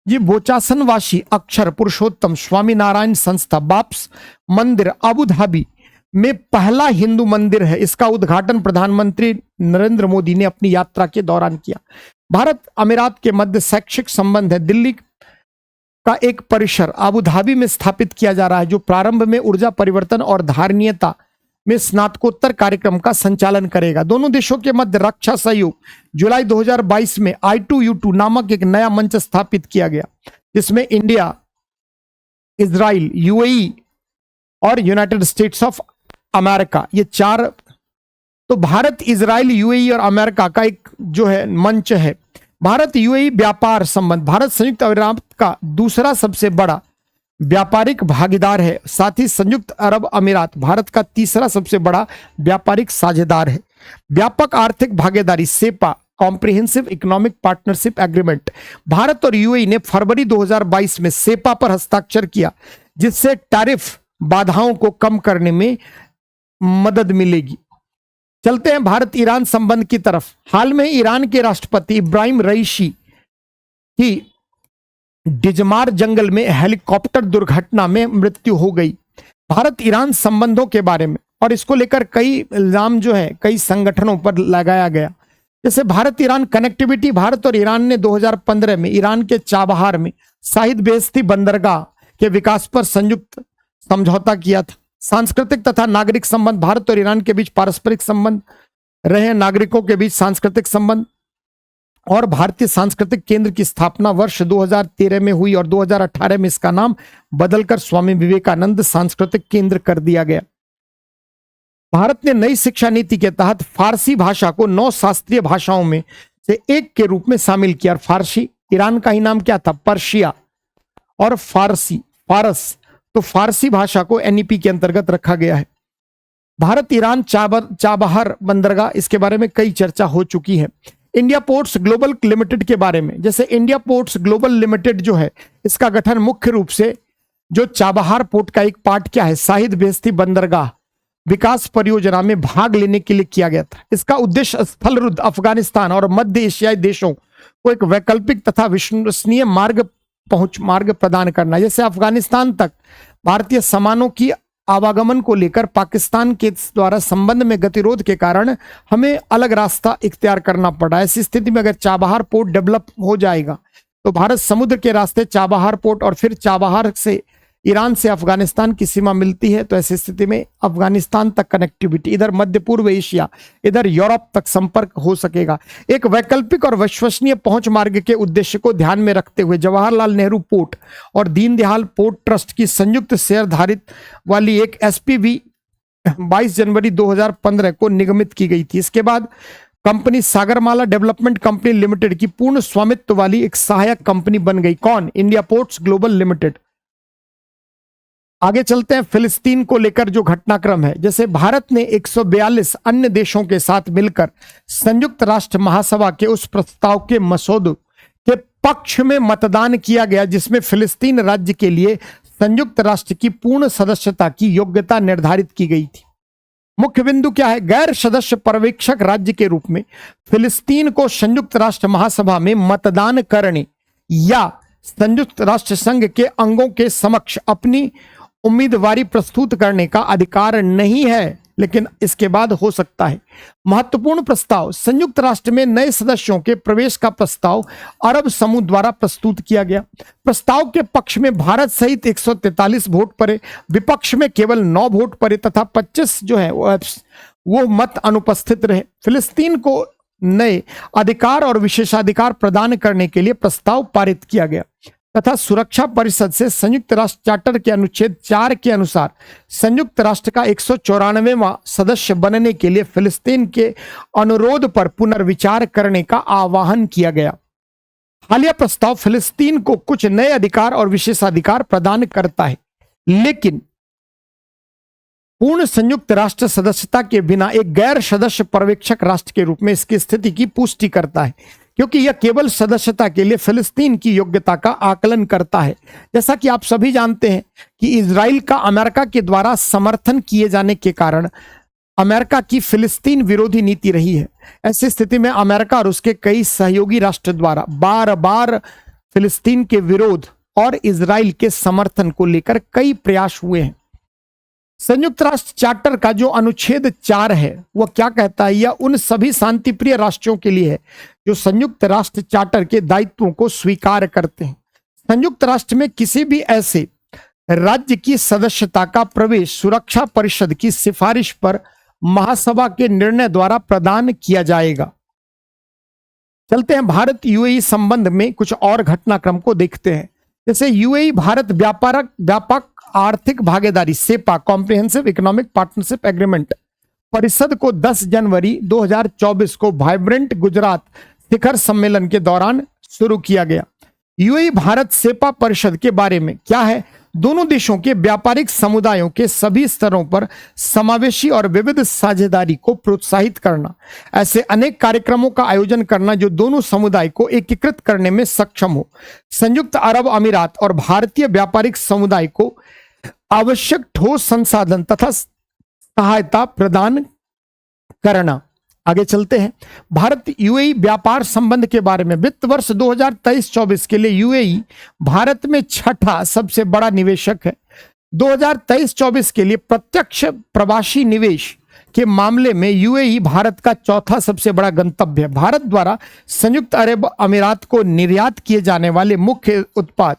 ये बोचासनवासी अक्षर पुरुषोत्तम स्वामी नारायण संस्था बाप्स मंदिर अबू धाबी में पहला हिंदू मंदिर है। इसका उद्घाटन प्रधानमंत्री नरेंद्र मोदी ने अपनी यात्रा के दौरान किया। भारत अमीरात के मध्य शैक्षिक संबंध है। दिल्ली का एक परिसर अबू धाबी में स्थापित किया जा रहा है, जो प्रारंभ में ऊर्जा परिवर्तन और धारणीयता में स्नातकोत्तर कार्यक्रम का संचालन करेगा। दोनों देशों के मध्य रक्षा सहयोग, जुलाई 2022 में I2U2 नामक एक नया मंच स्थापित किया गया, जिसमें इंडिया, इजराइल, यूएई और यूनाइटेड स्टेट्स ऑफ अमेरिका, ये 4, तो भारत, इजराइल, यूएई और अमेरिका का एक जो है मंच है। भारत यूएई व्यापार संबंध, भारत संयुक्त अरब अमीरात का दूसरा सबसे बड़ा व्यापारिक भागीदार है। साथ ही संयुक्त अरब अमीरात भारत का तीसरा सबसे बड़ा व्यापारिक साझेदार है। व्यापक आर्थिक भागीदारी CEPA, comprehensive economic partnership agreement, Bharat और यूएई ने फरवरी 2022 में सेपा पर हस्ताक्षर किया, जिससे टैरिफ बाधाओं को कम करने में मदद मिलेगी। चलते हैं भारत ईरान संबंध की तरफ। हाल में ईरान के राष्ट्रपति इब्राहिम रईसी की डिजमार जंगल में हेलीकॉप्टर दुर्घटना में मृत्यु हो गई। भारत ईरान संबंधों के बारे में, और इसको लेकर कई इल्जाम जो है कई संगठनों पर लगाया गया। जैसे भारत ईरान कनेक्टिविटी, भारत और ईरान ने 2015 में ईरान के चाबहार में शाहिद बेहेश्ती बंदरगाह के विकास पर संयुक्त समझौता किया था। सांस्कृतिक तथा नागरिक संबंध, भारत और ईरान के बीच पारस्परिक संबंध रहे, नागरिकों के बीच सांस्कृतिक संबंध और भारतीय सांस्कृतिक केंद्र की स्थापना वर्ष 2013 में हुई और 2018 में इसका नाम बदलकर स्वामी विवेकानंद सांस्कृतिक केंद्र कर दिया गया। भारत ने नई शिक्षा नीति के तहत फारसी भाषा को 9 शास्त्रीय भाषाओं में से एक के रूप में शामिल किया। फारसी, ईरान का ही नाम क्या था? पर्शिया, और फारसी, फारस, तो फारसी भाषा को एनईपी के अंतर्गत रखा गया है। भारत ईरान चाबहार बंदरगाह, इसके बारे में कई चर्चा हो चुकी है। इंडिया पोर्ट्स ग्लोबल लिमिटेड के बारे में, जैसे इंडिया पोर्ट्स ग्लोबल लिमिटेड जो है, इसका गठन मुख्य रूप से जो चाबहार पोर्ट का एक पार्ट क्या है, शाहिद बेहेश्ती बंदरगाह विकास परियोजना में भाग लेने के लिए किया गया था। इसका उद्देश्य स्थलरुद्ध अफगानिस्तान और मध्य एशियाई देशों को एक वैकल्पिक तथा विश्वसनीय मार्ग प्रदान करना। जैसे अफगानिस्तान तक भारतीय सामानों की आवागमन को लेकर पाकिस्तान के द्वारा संबंध में गतिरोध के कारण हमें अलग रास्ता इख्तियार करना पड़ा। ऐसी स्थिति में अगर चाबहार पोर्ट डेवलप हो जाएगा तो भारत समुद्र के रास्ते चाबहार पोर्ट और फिर चाबहार से ईरान से अफगानिस्तान की सीमा मिलती है, तो ऐसी स्थिति में अफगानिस्तान तक कनेक्टिविटी, इधर मध्य पूर्व एशिया, इधर यूरोप तक संपर्क हो सकेगा। एक वैकल्पिक और विश्वसनीय पहुंच मार्ग के उद्देश्य को ध्यान में रखते हुए जवाहरलाल नेहरू पोर्ट और दीनदयाल पोर्ट ट्रस्ट की संयुक्त शेयरधारित वाली एक एसपीवी 22 जनवरी 2015 को निगमित की गई थी। इसके बाद company Sagarmala development company limited की पूर्ण स्वामित्व वाली एक सहायक कंपनी बन गई। कौन? India ports global limited. आगे चलते हैं, फिलिस्तीन को लेकर जो घटनाक्रम है, जैसे भारत ने 142 अन्य देशों के साथ मिलकर संयुक्त राष्ट्र महासभा के उस प्रस्ताव के मसौदे के पक्ष में मतदान किया गया जिसमें फिलिस्तीन राज्य के लिए संयुक्त राष्ट्र की पूर्ण सदस्यता की योग्यता निर्धारित की गई थी। मुख्य बिंदु क्या है? गैर सदस्य पर्यवेक्षक राज्य के रूप में फिलिस्तीन को संयुक्त राष्ट्र महासभा में मतदान करने या संयुक्त राष्ट्र संघ के अंगों के समक्ष अपनी उम्मीदवारी प्रस्तुत करने का अधिकार नहीं है, लेकिन इसके बाद हो सकता है। महत्वपूर्ण प्रस्ताव, संयुक्त राष्ट्र में नए सदस्यों के प्रवेश का प्रस्ताव अरब समूह द्वारा प्रस्तुत किया गया। प्रस्ताव के पक्ष में भारत सहित 143 वोट पड़े, विपक्ष में केवल 9 वोट पड़े तथा 25 जो है वो मत अनुपस्थित रहे। फिलिस्तीन को नए अधिकार और विशेषाधिकार प्रदान करने के लिए प्रस्ताव पारित किया गया तथा सुरक्षा परिषद से संयुक्त राष्ट्र चार्टर के अनुच्छेद 4 के अनुसार संयुक्त राष्ट्र का 194वां सदस्य बनने के लिए फिलिस्तीन के अनुरोध पर पुनर्विचार करने का आह्वान किया गया। हालिया प्रस्ताव फिलिस्तीन को कुछ नए अधिकार और विशेषाधिकार प्रदान करता है, लेकिन पूर्ण संयुक्त राष्ट्र सदस्यता के बिना एक गैर सदस्य पर्यवेक्षक राष्ट्र के रूप में इसकी स्थिति की पुष्टि करता है, क्योंकि यह केवल सदस्यता के लिए फिलिस्तीन की योग्यता का आकलन करता है। जैसा कि आप सभी जानते हैं कि इजराइल का अमेरिका के द्वारा समर्थन किए जाने के कारण अमेरिका की फिलिस्तीन विरोधी नीति रही है। ऐसी स्थिति में अमेरिका और उसके कई सहयोगी राष्ट्र द्वारा बार बार फिलिस्तीन के विरोध और इजराइल के समर्थन को लेकर कई प्रयास हुए हैं। संयुक्त राष्ट्र चार्टर का जो अनुच्छेद 4 है वह क्या कहता है? यह उन सभी शांतिप्रिय राष्ट्रों के लिए है जो संयुक्त राष्ट्र चार्टर के दायित्वों को स्वीकार करते हैं। संयुक्त राष्ट्र में किसी भी ऐसे राज्य की सदस्यता का प्रवेश सुरक्षा परिषद की सिफारिश पर महासभा के निर्णय द्वारा प्रदान किया जाएगा। चलते हैं भारत यूएई संबंध में कुछ और घटनाक्रम को देखते हैं। जैसे यूएई भारत व्यापक आर्थिक भागीदारी CEPA comprehensive economic partnership agreement परिषद को 10 जनवरी 2024 को वाइब्रेंट गुजरात शिखर सम्मेलन के दौरान शुरू किया गया। यूएई भारत सेपा परिषद के बारे में क्या है? दोनों देशों के व्यापारिक समुदायों के सभी स्तरों पर समावेशी और विविध साझेदारी को प्रोत्साहित करना, ऐसे अनेक कार्यक्रमों का आयोजन करना जो दोनों समुदाय को एकीकृत करने में सक्षम हो, संयुक्त अरब अमीरात और भारतीय व्यापारिक समुदाय को आवश्यक ठोस संसाधन तथा सहायता प्रदान करना। आगे चलते हैं, भारत यूएई व्यापार संबंध के बारे में। वित्त वर्ष 2023-24 के लिए यूएई भारत में छठा सबसे बड़ा निवेशक है। 2023-24 के लिए प्रत्यक्ष प्रवासी निवेश के मामले में यूएई भारत का चौथा सबसे बड़ा गंतव्य है। भारत द्वारा संयुक्त अरब अमीरात को निर्यात किए जाने वाले मुख्य उत्पाद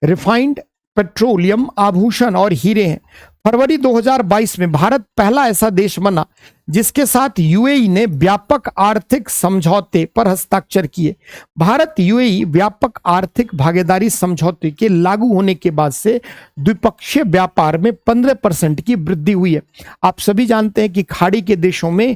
रिफाइंड पेट्रोलियम, आभूषण और हीरे हैं। फरवरी 2022 में भारत पहला ऐसा देश बना जिसके साथ यूएई ने व्यापक आर्थिक समझौते पर हस्ताक्षर किए। भारत यूएई व्यापक आर्थिक भागीदारी समझौते के लागू होने के बाद से द्विपक्षीय व्यापार में 15% की वृद्धि हुई है। आप सभी जानते हैं कि खाड़ी के देशों में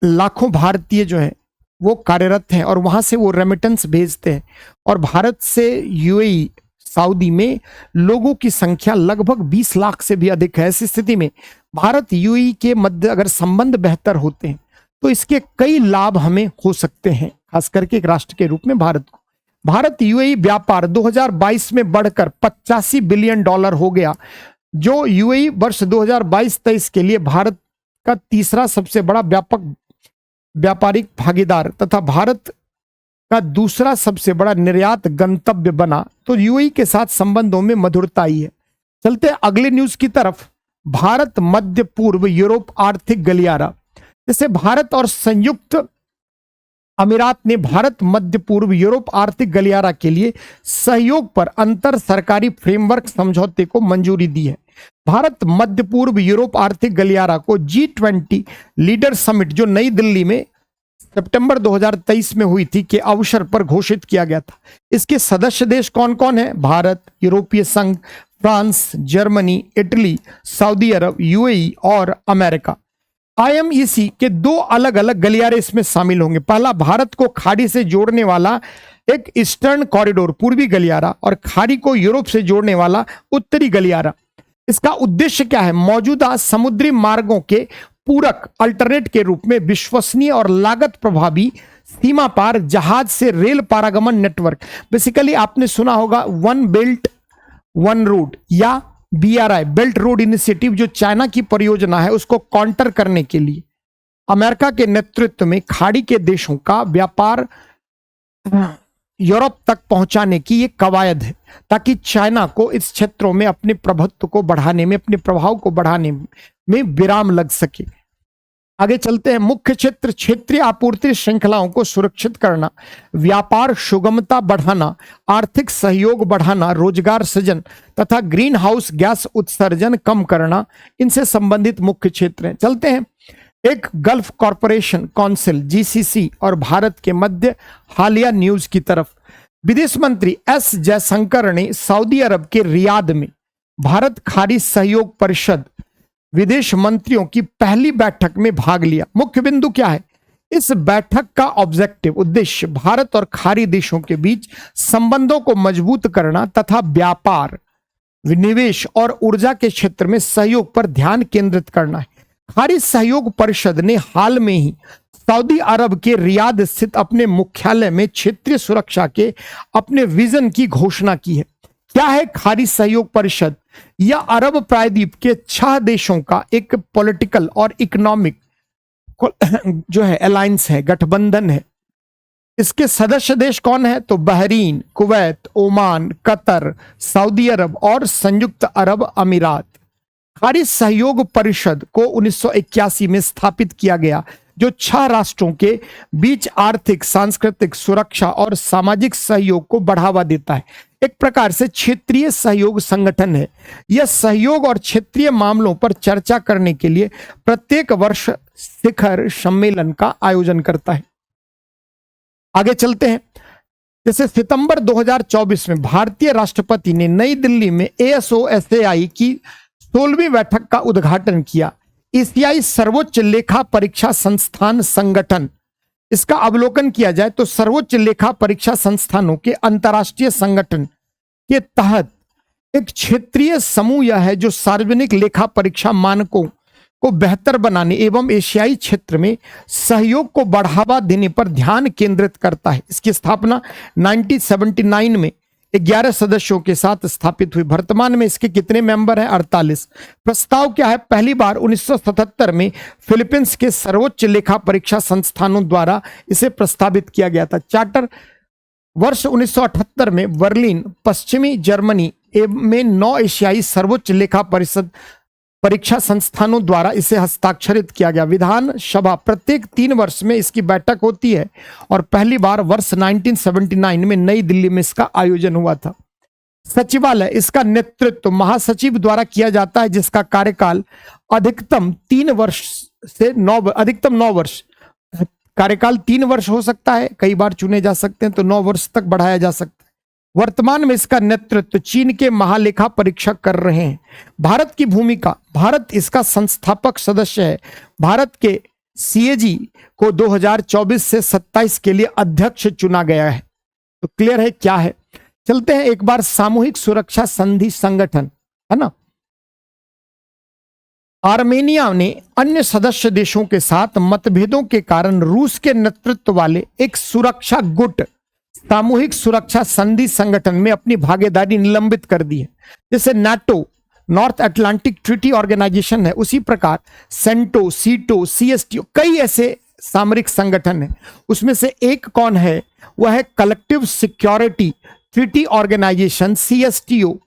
लाखों भारतीय जो हैं वो कार्यरत हैं और वहां से वो रेमिटेंस भेजते हैं, और भारत से यूएई सऊदी में लोगों की संख्या लगभग 20 लाख से भी अधिक है। ऐसी स्थिति में भारत यूएई के मध्य अगर संबंध बेहतर होते हैं तो इसके कई लाभ हमें हो सकते हैं, खास करके एक राष्ट्र के रूप में भारत को। भारत यूएई व्यापार 2022 में बढ़कर $85 बिलियन हो गया, जो यूएई वर्ष 2022-23 के लिए भारत का तीसरा सबसे बड़ा व्यापक व्यापारिक भागीदार तथा भारत का दूसरा सबसे बड़ा निर्यात गंतव्य बना। तो यूएई के साथ संबंधों में मधुरता आई है। चलते अगले न्यूज की तरफ। भारत मध्य पूर्व यूरोप आर्थिक गलियारा। जैसे भारत और संयुक्त अमीरात ने भारत मध्य पूर्व यूरोप आर्थिक गलियारा के लिए सहयोग पर अंतर सरकारी फ्रेमवर्क समझौते को मंजूरी दी है। भारत मध्य पूर्व यूरोप आर्थिक गलियारा को G20 लीडर समिट जो नई दिल्ली में सितंबर 2023 में हुई थी के अवसर पर घोषित किया गया था। इसके सदस्य देश कौन कौन है? भारत, यूरोपीय संघ, फ्रांस, जर्मनी, इटली, सऊदी अरब, यूएई और अमेरिका। आईएमईसी के दो अलग अलग गलियारे इसमें शामिल होंगे। पहला भारत को खाड़ी से जोड़ने वाला एक ईस्टर्न कॉरिडोर पूर्वी गलियारा, और खाड़ी को यूरोप से जोड़ने वाला उत्तरी गलियारा। इसका उद्देश्य क्या है? मौजूदा समुद्री मार्गों के पूरक अल्टरनेट के रूप में विश्वसनीय और लागत प्रभावी सीमा पार जहाज से रेल पारागमन नेटवर्क। बेसिकली आपने सुना होगा वन बेल्ट वन रोड या BRI बेल्ट रोड इनिशिएटिव, जो चाइना की परियोजना है, उसको काउंटर करने के लिए अमेरिका के नेतृत्व में खाड़ी के देशों का व्यापार यूरोप तक पहुंचाने की ये कवायद है, ताकि चाइना को इस क्षेत्रों में अपने प्रभुत्व को बढ़ाने में, अपने प्रभाव को बढ़ाने में विराम लग सके। आगे चलते हैं। मुख्य क्षेत्र क्षेत्रीय आपूर्ति श्रृंखलाओं को सुरक्षित करना, व्यापार सुगमता बढ़ाना, आर्थिक सहयोग बढ़ाना, रोजगार सृजन तथा ग्रीन हाउस गैस उत्सर्जन कम करना, इनसे संबंधित मुख्य क्षेत्र हैं। चलते हैं एक गल्फ कॉरपोरेशन काउंसिल GCC और भारत के मध्य हालिया न्यूज की तरफ। विदेश मंत्री S जयशंकर ने सऊदी अरब के रियाद में भारत खाड़ी सहयोग परिषद विदेश मंत्रियों की पहली बैठक में भाग लिया। मुख्य बिंदु क्या है? इस बैठक का ऑब्जेक्टिव उद्देश्य भारत और खाड़ी देशों के बीच संबंधों को मजबूत करना तथा व्यापार, निवेश और ऊर्जा के क्षेत्र में सहयोग पर ध्यान केंद्रित करना है। खाड़ी सहयोग परिषद ने हाल में ही सऊदी अरब के रियाद स्थित अपने मुख्यालय में क्षेत्रीय सुरक्षा के अपने विजन की घोषणा की है। क्या है खाड़ी सहयोग परिषद? यह अरब प्रायद्वीप के 6 देशों का एक पॉलिटिकल और इकोनॉमिक जो है अलायंस है, गठबंधन है। इसके सदस्य देश कौन है? तो Bahrain, Kuwait, Oman, Qatar, Saudi Arab और संयुक्त अरब अमीरात। खाड़ी सहयोग परिषद को 1981 में स्थापित किया गया, जो 6 राष्ट्रों के बीच आर्थिक, सांस्कृतिक, सुरक्षा और सामाजिक सहयोग को बढ़ावा देता है। एक प्रकार से क्षेत्रीय सहयोग संगठन है। यह सहयोग और क्षेत्रीय मामलों पर चर्चा करने के लिए प्रत्येक वर्ष शिखर सम्मेलन का आयोजन करता है। आगे चलते हैं। जैसे सितंबर 2024 में भारतीय राष्ट्रपति ने नई दिल्ली में ASOSAI की 16वीं बैठक का उद्घाटन किया। एशियाई सर्वोच्च लेखा परीक्षा संस्थान संगठन, इसका अवलोकन किया जाए तो सर्वोच्च लेखा परीक्षा संस्थानों के अंतर्राष्ट्रीय संगठन के तहत एक क्षेत्रीय समूह यह है जो सार्वजनिक लेखा परीक्षा मानकों को बेहतर बनाने एवं एशियाई क्षेत्र में सहयोग को बढ़ावा देने पर ध्यान केंद्रित करता है। इसकी स्थापना 1979 में 11 सदस्यों के साथ स्थापित हुई। वर्तमान में इसके कितने मेंबर हैं? 48। प्रस्ताव क्या है? पहली बार 1977 में फिलीपींस के सर्वोच्च लेखा परीक्षा संस्थानों द्वारा इसे प्रस्तावित किया गया था। चार्टर वर्ष 1978 में बर्लिन, पश्चिमी जर्मनी में 9 एशियाई सर्वोच्च लेखा परिषद परीक्षा संस्थानों द्वारा इसे हस्ताक्षरित किया गया। विधानसभा प्रत्येक 3 वर्ष में इसकी बैठक होती है और पहली बार वर्ष 1979 में नई दिल्ली में इसका आयोजन हुआ था। सचिवालय, इसका नेतृत्व महासचिव द्वारा किया जाता है, जिसका कार्यकाल अधिकतम 9 वर्ष, कार्यकाल 3 वर्ष हो सकता है, कई बार चुने जा सकते हैं, तो 9 वर्ष तक बढ़ाया जा सकता है। वर्तमान में इसका नेतृत्व चीन के महालेखा परीक्षक कर रहे हैं। भारत की भूमिका, भारत इसका संस्थापक सदस्य है। भारत के सीएजी को 2024 से 27 के लिए अध्यक्ष चुना गया है। तो क्लियर है क्या है। चलते हैं एक बार सामूहिक सुरक्षा संधि संगठन, है ना। आर्मेनिया ने अन्य सदस्य देशों के साथ मतभेदों के कारण रूस के नेतृत्व वाले एक सुरक्षा गुट सामूहिक सुरक्षा संधि संगठन में अपनी भागीदारी निलंबित कर दी है। जैसे NATO, North Atlantic Treaty Organization है, उसी प्रकार सेंटो, सीटो, सीएसटीओ, कई ऐसे सामरिक संगठन है। उसमें से एक कौन है, वह है Collective Security Treaty Organization, CSTO.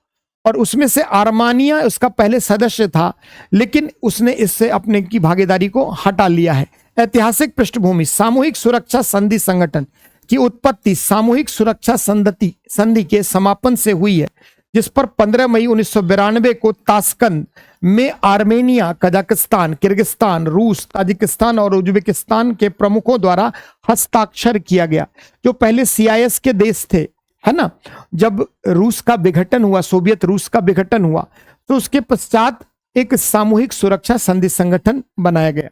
और उसमें से आर्मेनिया उसका पहले सदस्य था, लेकिन उसने इससे अपने की भागीदारी को हटा लिया है। ऐतिहासिक पृष्ठभूमि, सामूहिक सुरक्षा संधि संगठन की उत्पत्ति सामूहिक सुरक्षा संधि के समापन से हुई है, जिस पर 15 मई 1992 को ताशकंद में आर्मेनिया, कजाकिस्तान, किर्गिस्तान, रूस, ताजिकिस्तान और उज्बेकिस्तान के प्रमुखों द्वारा हस्ताक्षर किया गया, जो पहले सीआईएस के देश थे, है ना। जब रूस का विघटन हुआ, सोवियत रूस का विघटन हुआ, तो उसके पश्चात एक सामूहिक सुरक्षा संधि संगठन बनाया गया।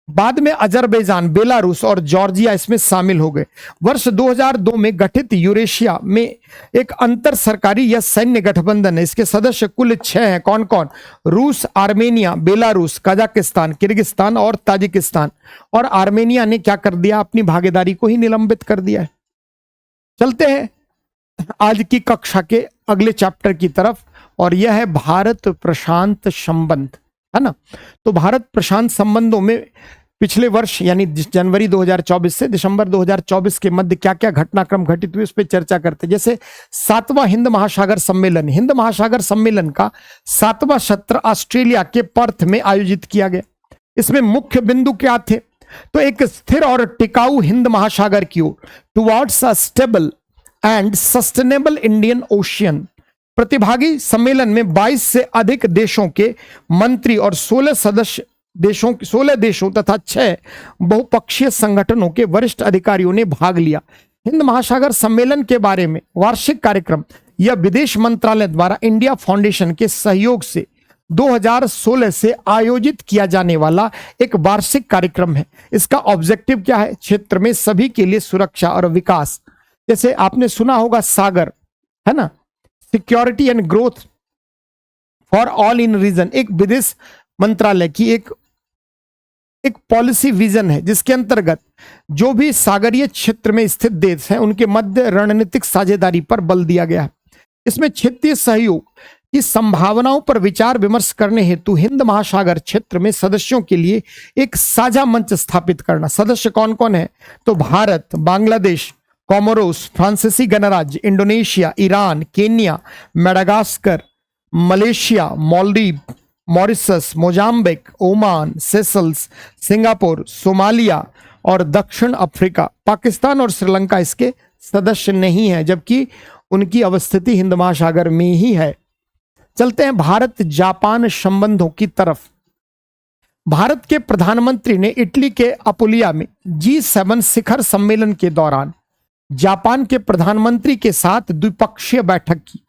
बाद में अजरबैजान, बेलारूस और जॉर्जिया इसमें शामिल हो गए। वर्ष 2002 में गठित यूरेशिया में एक अंतर सरकारी या सैन्य गठबंधन है। इसके सदस्य कुल 6 हैं। कौन कौन? रूस, आर्मेनिया, बेलारूस, कजाकिस्तान, किर्गिस्तान और ताजिकिस्तान। और आर्मेनिया ने क्या कर दिया, अपनी भागीदारी को ही निलंबित कर दिया है। चलते हैं आज की कक्षा के अगले चैप्टर की तरफ, और यह है भारत प्रशांत संबंध, है ना। तो भारत प्रशांत संबंधों में पिछले वर्ष यानी जनवरी 2024 से दिसंबर 2024 के मध्य क्या क्या घटनाक्रम घटित हुए, उस पर चर्चा करते हैं। जैसे 7वां हिंद महासागर सम्मेलन, हिंद महासागर सम्मेलन का 7वां सत्र ऑस्ट्रेलिया के पर्थ में आयोजित किया गया। इसमें मुख्य बिंदु क्या थे? तो एक स्थिर और टिकाऊ हिंद महासागर की ओर, towards a stable and sustainable Indian Ocean. प्रतिभागी सम्मेलन में 22 से अधिक देशों के मंत्री और 16 देशों तथा 6 बहुपक्षीय संगठनों के वरिष्ठ अधिकारियों ने भाग लिया। हिंद महासागर सम्मेलन के बारे में वार्षिक कार्यक्रम यह विदेश मंत्रालय द्वारा इंडिया फाउंडेशन के सहयोग से 2016 से आयोजित किया जाने वाला एक वार्षिक कार्यक्रम है। इसका ऑब्जेक्टिव क्या है? क्षेत्र में सभी के लिए सुरक्षा और विकास। जैसे आपने सुना होगा सागर, है ना, security and growth for all in region, एक विदेश मंत्रालय की एक पॉलिसी विजन है, जिसके अंतर्गत जो भी सागरीय क्षेत्र में स्थित देश हैं उनके मध्य रणनीतिक साझेदारी पर बल दिया गया है। इसमें क्षेत्रीय सहयोग की संभावनाओं पर विचार विमर्श करने हेतु हिंद महासागर क्षेत्र में सदस्यों के लिए एक साझा मंच स्थापित करना। सदस्य कौन कौन है? तो भारत, बांग्लादेश, कोमोरोस, फ्रांसीसी गणराज्य, Indonesia, Iran, Kenya, Madagascar, Malaysia, Maldives, Mauritius, Mozambique, Oman, Seychelles, Singapore, Somalia और दक्षिण अफ्रीका। पाकिस्तान और श्रीलंका इसके सदस्य नहीं है, जबकि उनकी अवस्थिति हिंद महासागर में ही है। चलते हैं भारत जापान संबंधों की तरफ। भारत के प्रधानमंत्री ने इटली के अपुलिया में G7 शिखर सम्मेलन के दौरान जापान के प्रधानमंत्री के साथ द्विपक्षीय बैठक की।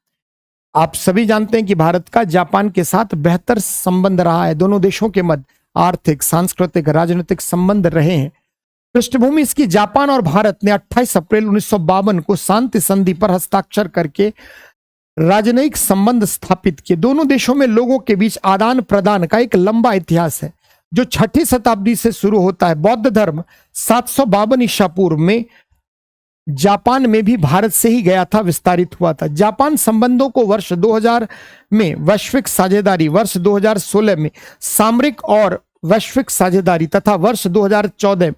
आप सभी जानते हैं कि भारत का जापान के साथ बेहतर संबंध रहा है। दोनों देशों के मध्य आर्थिक, सांस्कृतिक, राजनीतिक संबंध रहे हैं। पृष्ठभूमि इसकी, जापान और भारत ने 28 अप्रैल 1952 को शांति संधि पर हस्ताक्षर करके राजनयिक संबंध स्थापित किए। दोनों देशों में लोगों के बीच आदान प्रदान का एक लंबा इतिहास है, जो 6ठी शताब्दी से शुरू होता है। बौद्ध धर्म 752 ईसा पूर्व में जापान में भी भारत से ही गया था, विस्तारित हुआ था। जापान संबंधों को वर्ष 2000 में वैश्विक साझेदारी, वर्ष 2016 में सामरिक और वैश्विक साझेदारी तथा वर्ष 2014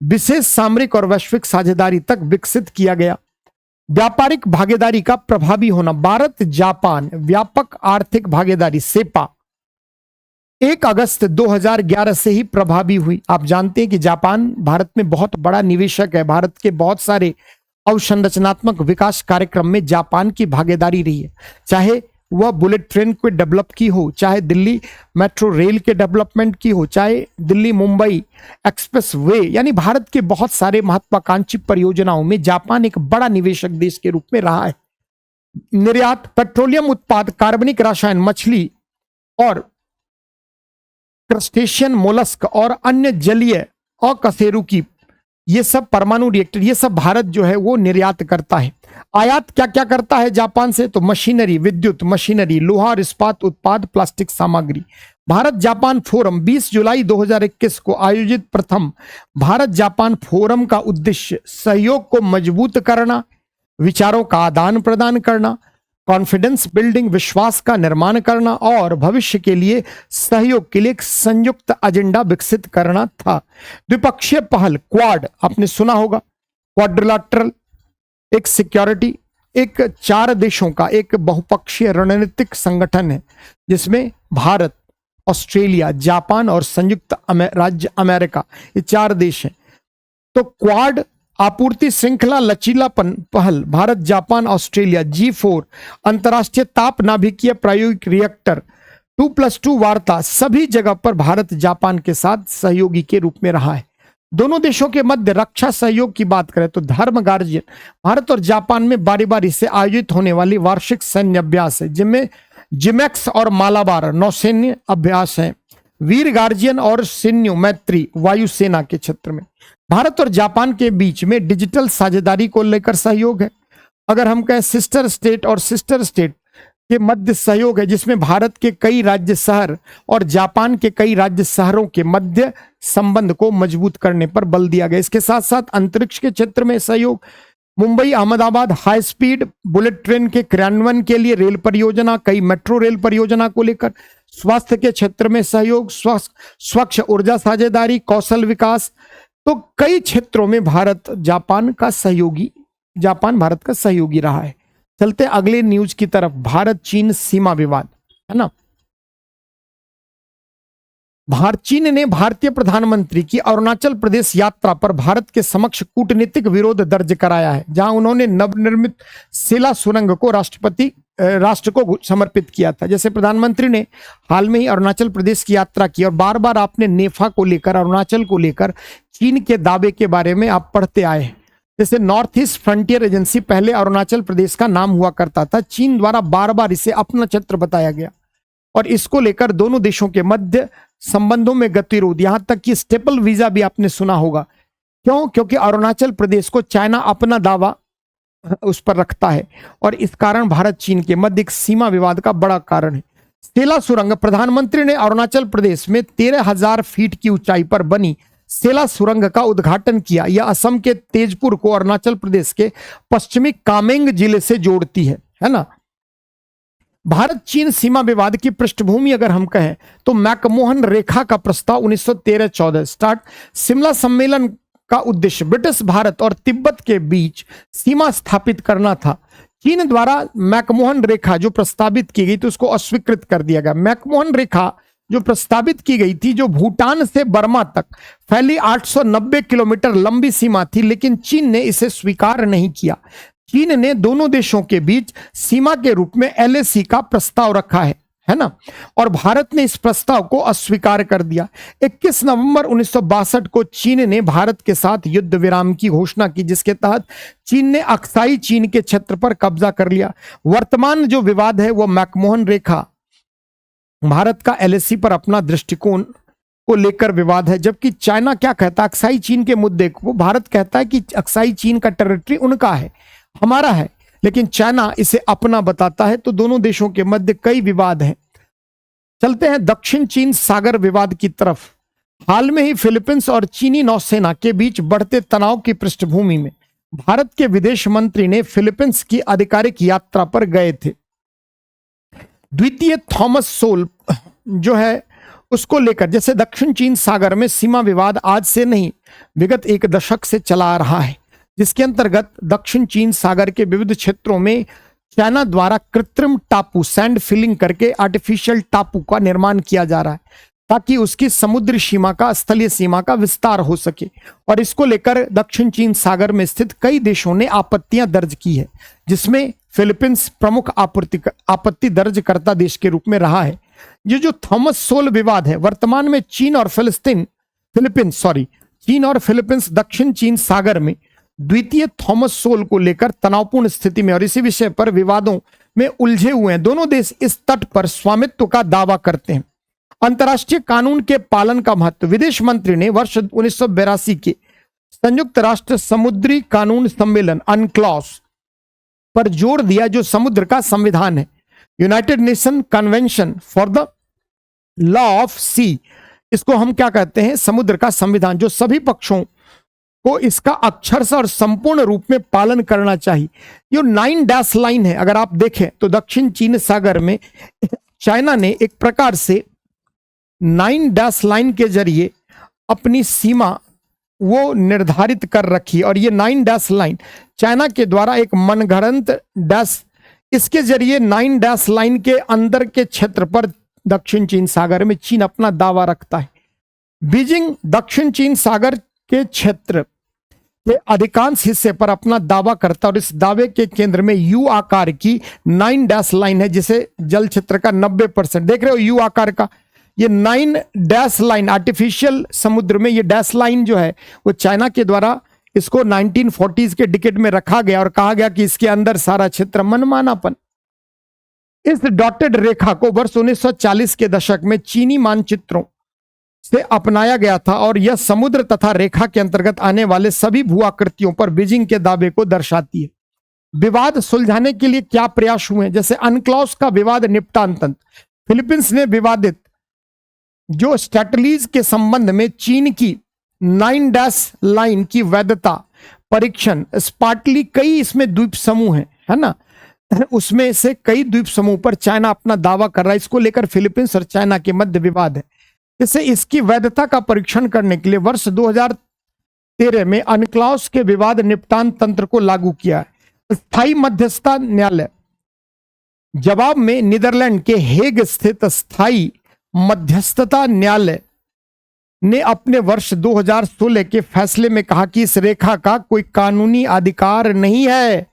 विशेष सामरिक और वैश्विक साझेदारी तक विकसित किया गया। व्यापारिक भागीदारी का प्रभावी होना, भारत जापान व्यापक आर्थिक भागीदारी सेपा 1 अगस्त 2011 से ही प्रभावी हुई। आप जानते हैं कि जापान भारत में बहुत बड़ा निवेशक है। भारत के बहुत सारे अवसंरचनात्मक विकास कार्यक्रम में जापान की भागीदारी रही है, चाहे वह बुलेट ट्रेन को डेवलप की हो, चाहे दिल्ली मेट्रो रेल के डेवलपमेंट की हो, चाहे दिल्ली मुंबई एक्सप्रेस वे, यानी भारत के बहुत सारे महत्वाकांक्षी परियोजनाओं में जापान एक बड़ा निवेशक देश के रूप में रहा है। निर्यात पेट्रोलियम उत्पाद, कार्बनिक रसायन, मछली और क्रस्टेशियन, मोलस्क और अन्य जलीय अकशेरुकी, ये सब परमाणु रिएक्टर, ये सब भारत जो है वो निर्यात करता है। आयात क्या क्या करता है जापान से? तो मशीनरी, विद्युत मशीनरी, लोहा और इस्पात उत्पाद, प्लास्टिक सामग्री। भारत जापान फोरम 20 जुलाई 2021 को आयोजित प्रथम भारत जापान फोरम का उद्देश्य सहयोग को मजबूत करना, विचारों का आदान प्रदान करना, कॉन्फिडेंस बिल्डिंग, विश्वास का निर्माण करना और भविष्य के लिए सहयोग के लिए एक संयुक्त एजेंडा विकसित करना था। द्विपक्षीय पहल क्वाड, आपने सुना होगा, क्वाड्रिलैटरल, एक सिक्योरिटी, एक 4 देशों का एक बहुपक्षीय रणनीतिक संगठन है जिसमें भारत, ऑस्ट्रेलिया, जापान और संयुक्त राज्य अमेरिका, ये 4 देश हैं। तो क्वाड आपूर्ति श्रृंखला लचीलापन पहल, भारत जापान ऑस्ट्रेलिया, G4 अंतर्राष्ट्रीय ताप नाभिकीय प्रायोगिक रिएक्टर, 2+2 वार्ता, सभी जगह पर भारत जापान के साथ सहयोगी के रूप में रहा है। दोनों देशों के मध्य रक्षा सहयोग की बात करें तो धर्म गार्जियन, भारत और जापान में बारी बारी से आयोजित होने वाली वार्षिक सैन्य अभ्यास है जिनमें जिमेक्स और मालाबार नौसैन्य अभ्यास है। वीर गार्जियन और सिन्यू मैत्री वायुसेना के क्षेत्र में। भारत और जापान के बीच में डिजिटल साझेदारी को लेकर सहयोग है। अगर हम कहें सिस्टर स्टेट और सिस्टर स्टेट के मध्य सहयोग है जिसमें भारत के कई राज्य शहर और जापान के कई राज्य शहरों के मध्य संबंध को मजबूत करने पर बल दिया गया। इसके साथ साथ अंतरिक्ष के क्षेत्र में सहयोग, Mumbai Ahmedabad high speed bullet train के क्रियान्वयन के लिए रेल परियोजना, कई मेट्रो रेल परियोजना को लेकर, स्वास्थ्य के क्षेत्र में सहयोग, स्वच्छ ऊर्जा साझेदारी, कौशल विकास, तो कई क्षेत्रों में जापान भारत का सहयोगी रहा है। चलते अगले न्यूज की तरफ, भारत चीन सीमा विवाद, है ना। चीन ने भारतीय प्रधानमंत्री की अरुणाचल प्रदेश यात्रा पर भारत के समक्ष कूटनीतिक विरोध दर्ज कराया है, जहां उन्होंने नवनिर्मित सेला सुरंग को राष्ट्र को समर्पित किया था। जैसे प्रधानमंत्री ने हाल में ही अरुणाचल प्रदेश की यात्रा की और बार बार आपने नेफा को लेकर, अरुणाचल को लेकर चीन के दावे के बारे में आप पढ़ते आए हैं। जैसे नॉर्थ ईस्ट फ्रंटियर एजेंसी, पहले अरुणाचल प्रदेश का नाम हुआ करता था, चीन द्वारा बार बार इसे अपना क्षेत्र बताया गया और इसको लेकर दोनों देशों के मध्य संबंधों में गतिरोध, यहां तक कि स्टेपल वीजा भी आपने सुना होगा। क्यों? क्योंकि अरुणाचल प्रदेश को चाइना अपना दावा उस पर रखता है और इस कारण भारत चीन के मध्य एक सीमा विवाद का बड़ा कारण है। सेला सुरंग, प्रधानमंत्री ने अरुणाचल प्रदेश में 13,000 फीट की ऊंचाई पर बनी सेला सुरंग का उद्घाटन किया। यह असम के तेजपुर को अरुणाचल प्रदेश के पश्चिमी कामेंग जिले से जोड़ती है ना। भारत चीन सीमा विवाद की पृष्ठभूमि अगर हम कहें तो मैकमोहन रेखा का प्रस्ताव 1913-14 स्टार्ट। शिमला सम्मेलन का उद्देश्य ब्रिटिश भारत और तिब्बत के बीच सीमा स्थापित करना था। चीन द्वारा मैकमोहन रेखा जो प्रस्तावित की गई थी उसको अस्वीकृत कर दिया गया। मैकमोहन रेखा जो प्रस्तावित की गई थी, जो भूटान से बर्मा तक फैली 890 किलोमीटर लंबी सीमा थी, लेकिन चीन ने इसे स्वीकार नहीं किया। चीन ने दोनों देशों के बीच सीमा के रूप में LAC का प्रस्ताव रखा है ना, और भारत ने इस प्रस्ताव को अस्वीकार कर दिया। 21 नवंबर 1962 को चीन ने भारत के साथ युद्ध विराम की घोषणा की, जिसके तहत चीन ने अक्साई चीन के क्षेत्र पर कब्जा कर लिया। वर्तमान जो विवाद है वो मैकमोहन रेखा, भारत का LAC पर अपना दृष्टिकोण को लेकर विवाद है, जबकि चाइना क्या कहता है अक्साई चीन के मुद्दे को, भारत कहता है कि अक्साई चीन का टेरिटरी उनका है, हमारा है, लेकिन चाइना इसे अपना बताता है। तो दोनों देशों के मध्य कई विवाद हैं। चलते हैं दक्षिण चीन सागर विवाद की तरफ। हाल में ही फिलीपींस और चीनी नौसेना के बीच बढ़ते तनाव की पृष्ठभूमि में भारत के विदेश मंत्री ने फिलीपींस की आधिकारिक यात्रा पर गए थे। द्वितीय थॉमस सोल जो है उसको लेकर, जैसे दक्षिण चीन सागर में सीमा विवाद आज से नहीं विगत 1 दशक से चला आ रहा है, जिसके अंतर्गत दक्षिण चीन सागर के विविध क्षेत्रों में चाइना द्वारा कृत्रिम टापू, सैंड फिलिंग करके आर्टिफिशियल टापू का निर्माण किया जा रहा है। ताकि उसकी समुद्री सीमा का, स्थलीय सीमा का विस्तार हो सके। और इसको लेकर दक्षिण चीन सागर में स्थित कई देशों ने आपत्तियां दर्ज की है, जिसमें फिलीपींस प्रमुख आपत्ति दर्जकर्ता देश के रूप में रहा है। ये जो थॉमस सोल विवाद है, वर्तमान में चीन और फिलीपींस दक्षिण चीन सागर में द्वितीय थॉमस सोल को लेकर तनावपूर्ण स्थिति में और इसी विषय पर विवादों में उलझे हुए हैं। दोनों देश इस तट पर स्वामित्व का दावा करते हैं। अंतर्राष्ट्रीय कानून के पालन का महत्व। विदेश मंत्री ने वर्ष 1982 के संयुक्त राष्ट्र समुद्री कानून सम्मेलन अनक्लॉस पर जोर दिया, जो समुद्र का संविधान है। United Nation convention for the law of sea, इसको हम क्या कहते हैं, समुद्र का संविधान, जो सभी पक्षों को इसका अक्षरशः और संपूर्ण रूप में पालन करना चाहिए। ये 9 डैश लाइन है, अगर आप देखें तो दक्षिण चीन सागर में चाइना ने एक प्रकार से 9 डैश लाइन के जरिए अपनी सीमा वो निर्धारित कर रखी। और ये 9 डैश लाइन चाइना के द्वारा एक मनगढ़ंत डैश, इसके जरिए 9 डैश लाइन के अंदर के क्षेत्र पर दक्षिण चीन सागर में चीन अपना दावा रखता है। बीजिंग दक्षिण चीन सागर के क्षेत्र के अधिकांश हिस्से पर अपना दावा करता है और इस दावे के केंद्र में यू आकार की 9 डैश लाइन है, जिसे जल क्षेत्र का 90%, देख रहे हो यू आकार का ये 9 डैश लाइन आर्टिफिशियल समुद्र में, ये डैश लाइन जो है वो चाइना के द्वारा इसको 1940s के डिकेड में रखा गया और कहा गया कि इसके अंदर सारा क्षेत्र मनमानापन। इस डॉटेड रेखा को वर्ष 1940 के दशक में चीनी मानचित्रों से अपनाया गया था और यह समुद्र तथा रेखा के अंतर्गत आने वाले सभी भूआकृतियों पर बीजिंग के दावे को दर्शाती है। विवाद सुलझाने के लिए क्या प्रयास हुए, जैसे अनक्लॉस का विवाद निपटान तंत्र। फिलीपींस ने विवादित जो स्ट्रैटलीज के संबंध में चीन की 9 डैश लाइन की वैधता परीक्षण, स्पार्टली कई इसमें द्वीप समूह है ना, उसमें से कई द्वीप समूह पर चाइना अपना दावा कर रहा है। इसको लेकर फिलीपींस और चाइना के मध्य विवाद है। जैसे इसकी वैधता का परीक्षण करने के लिए वर्ष 2013 में अनक्लॉस के विवाद निपटान तंत्र को लागू किया है। स्थायी मध्यस्थता न्यायालय जवाब में नीदरलैंड के हेग स्थित स्थायी मध्यस्थता न्यायालय ने अपने वर्ष 2016 के फैसले में कहा कि इस रेखा का कोई कानूनी अधिकार नहीं है,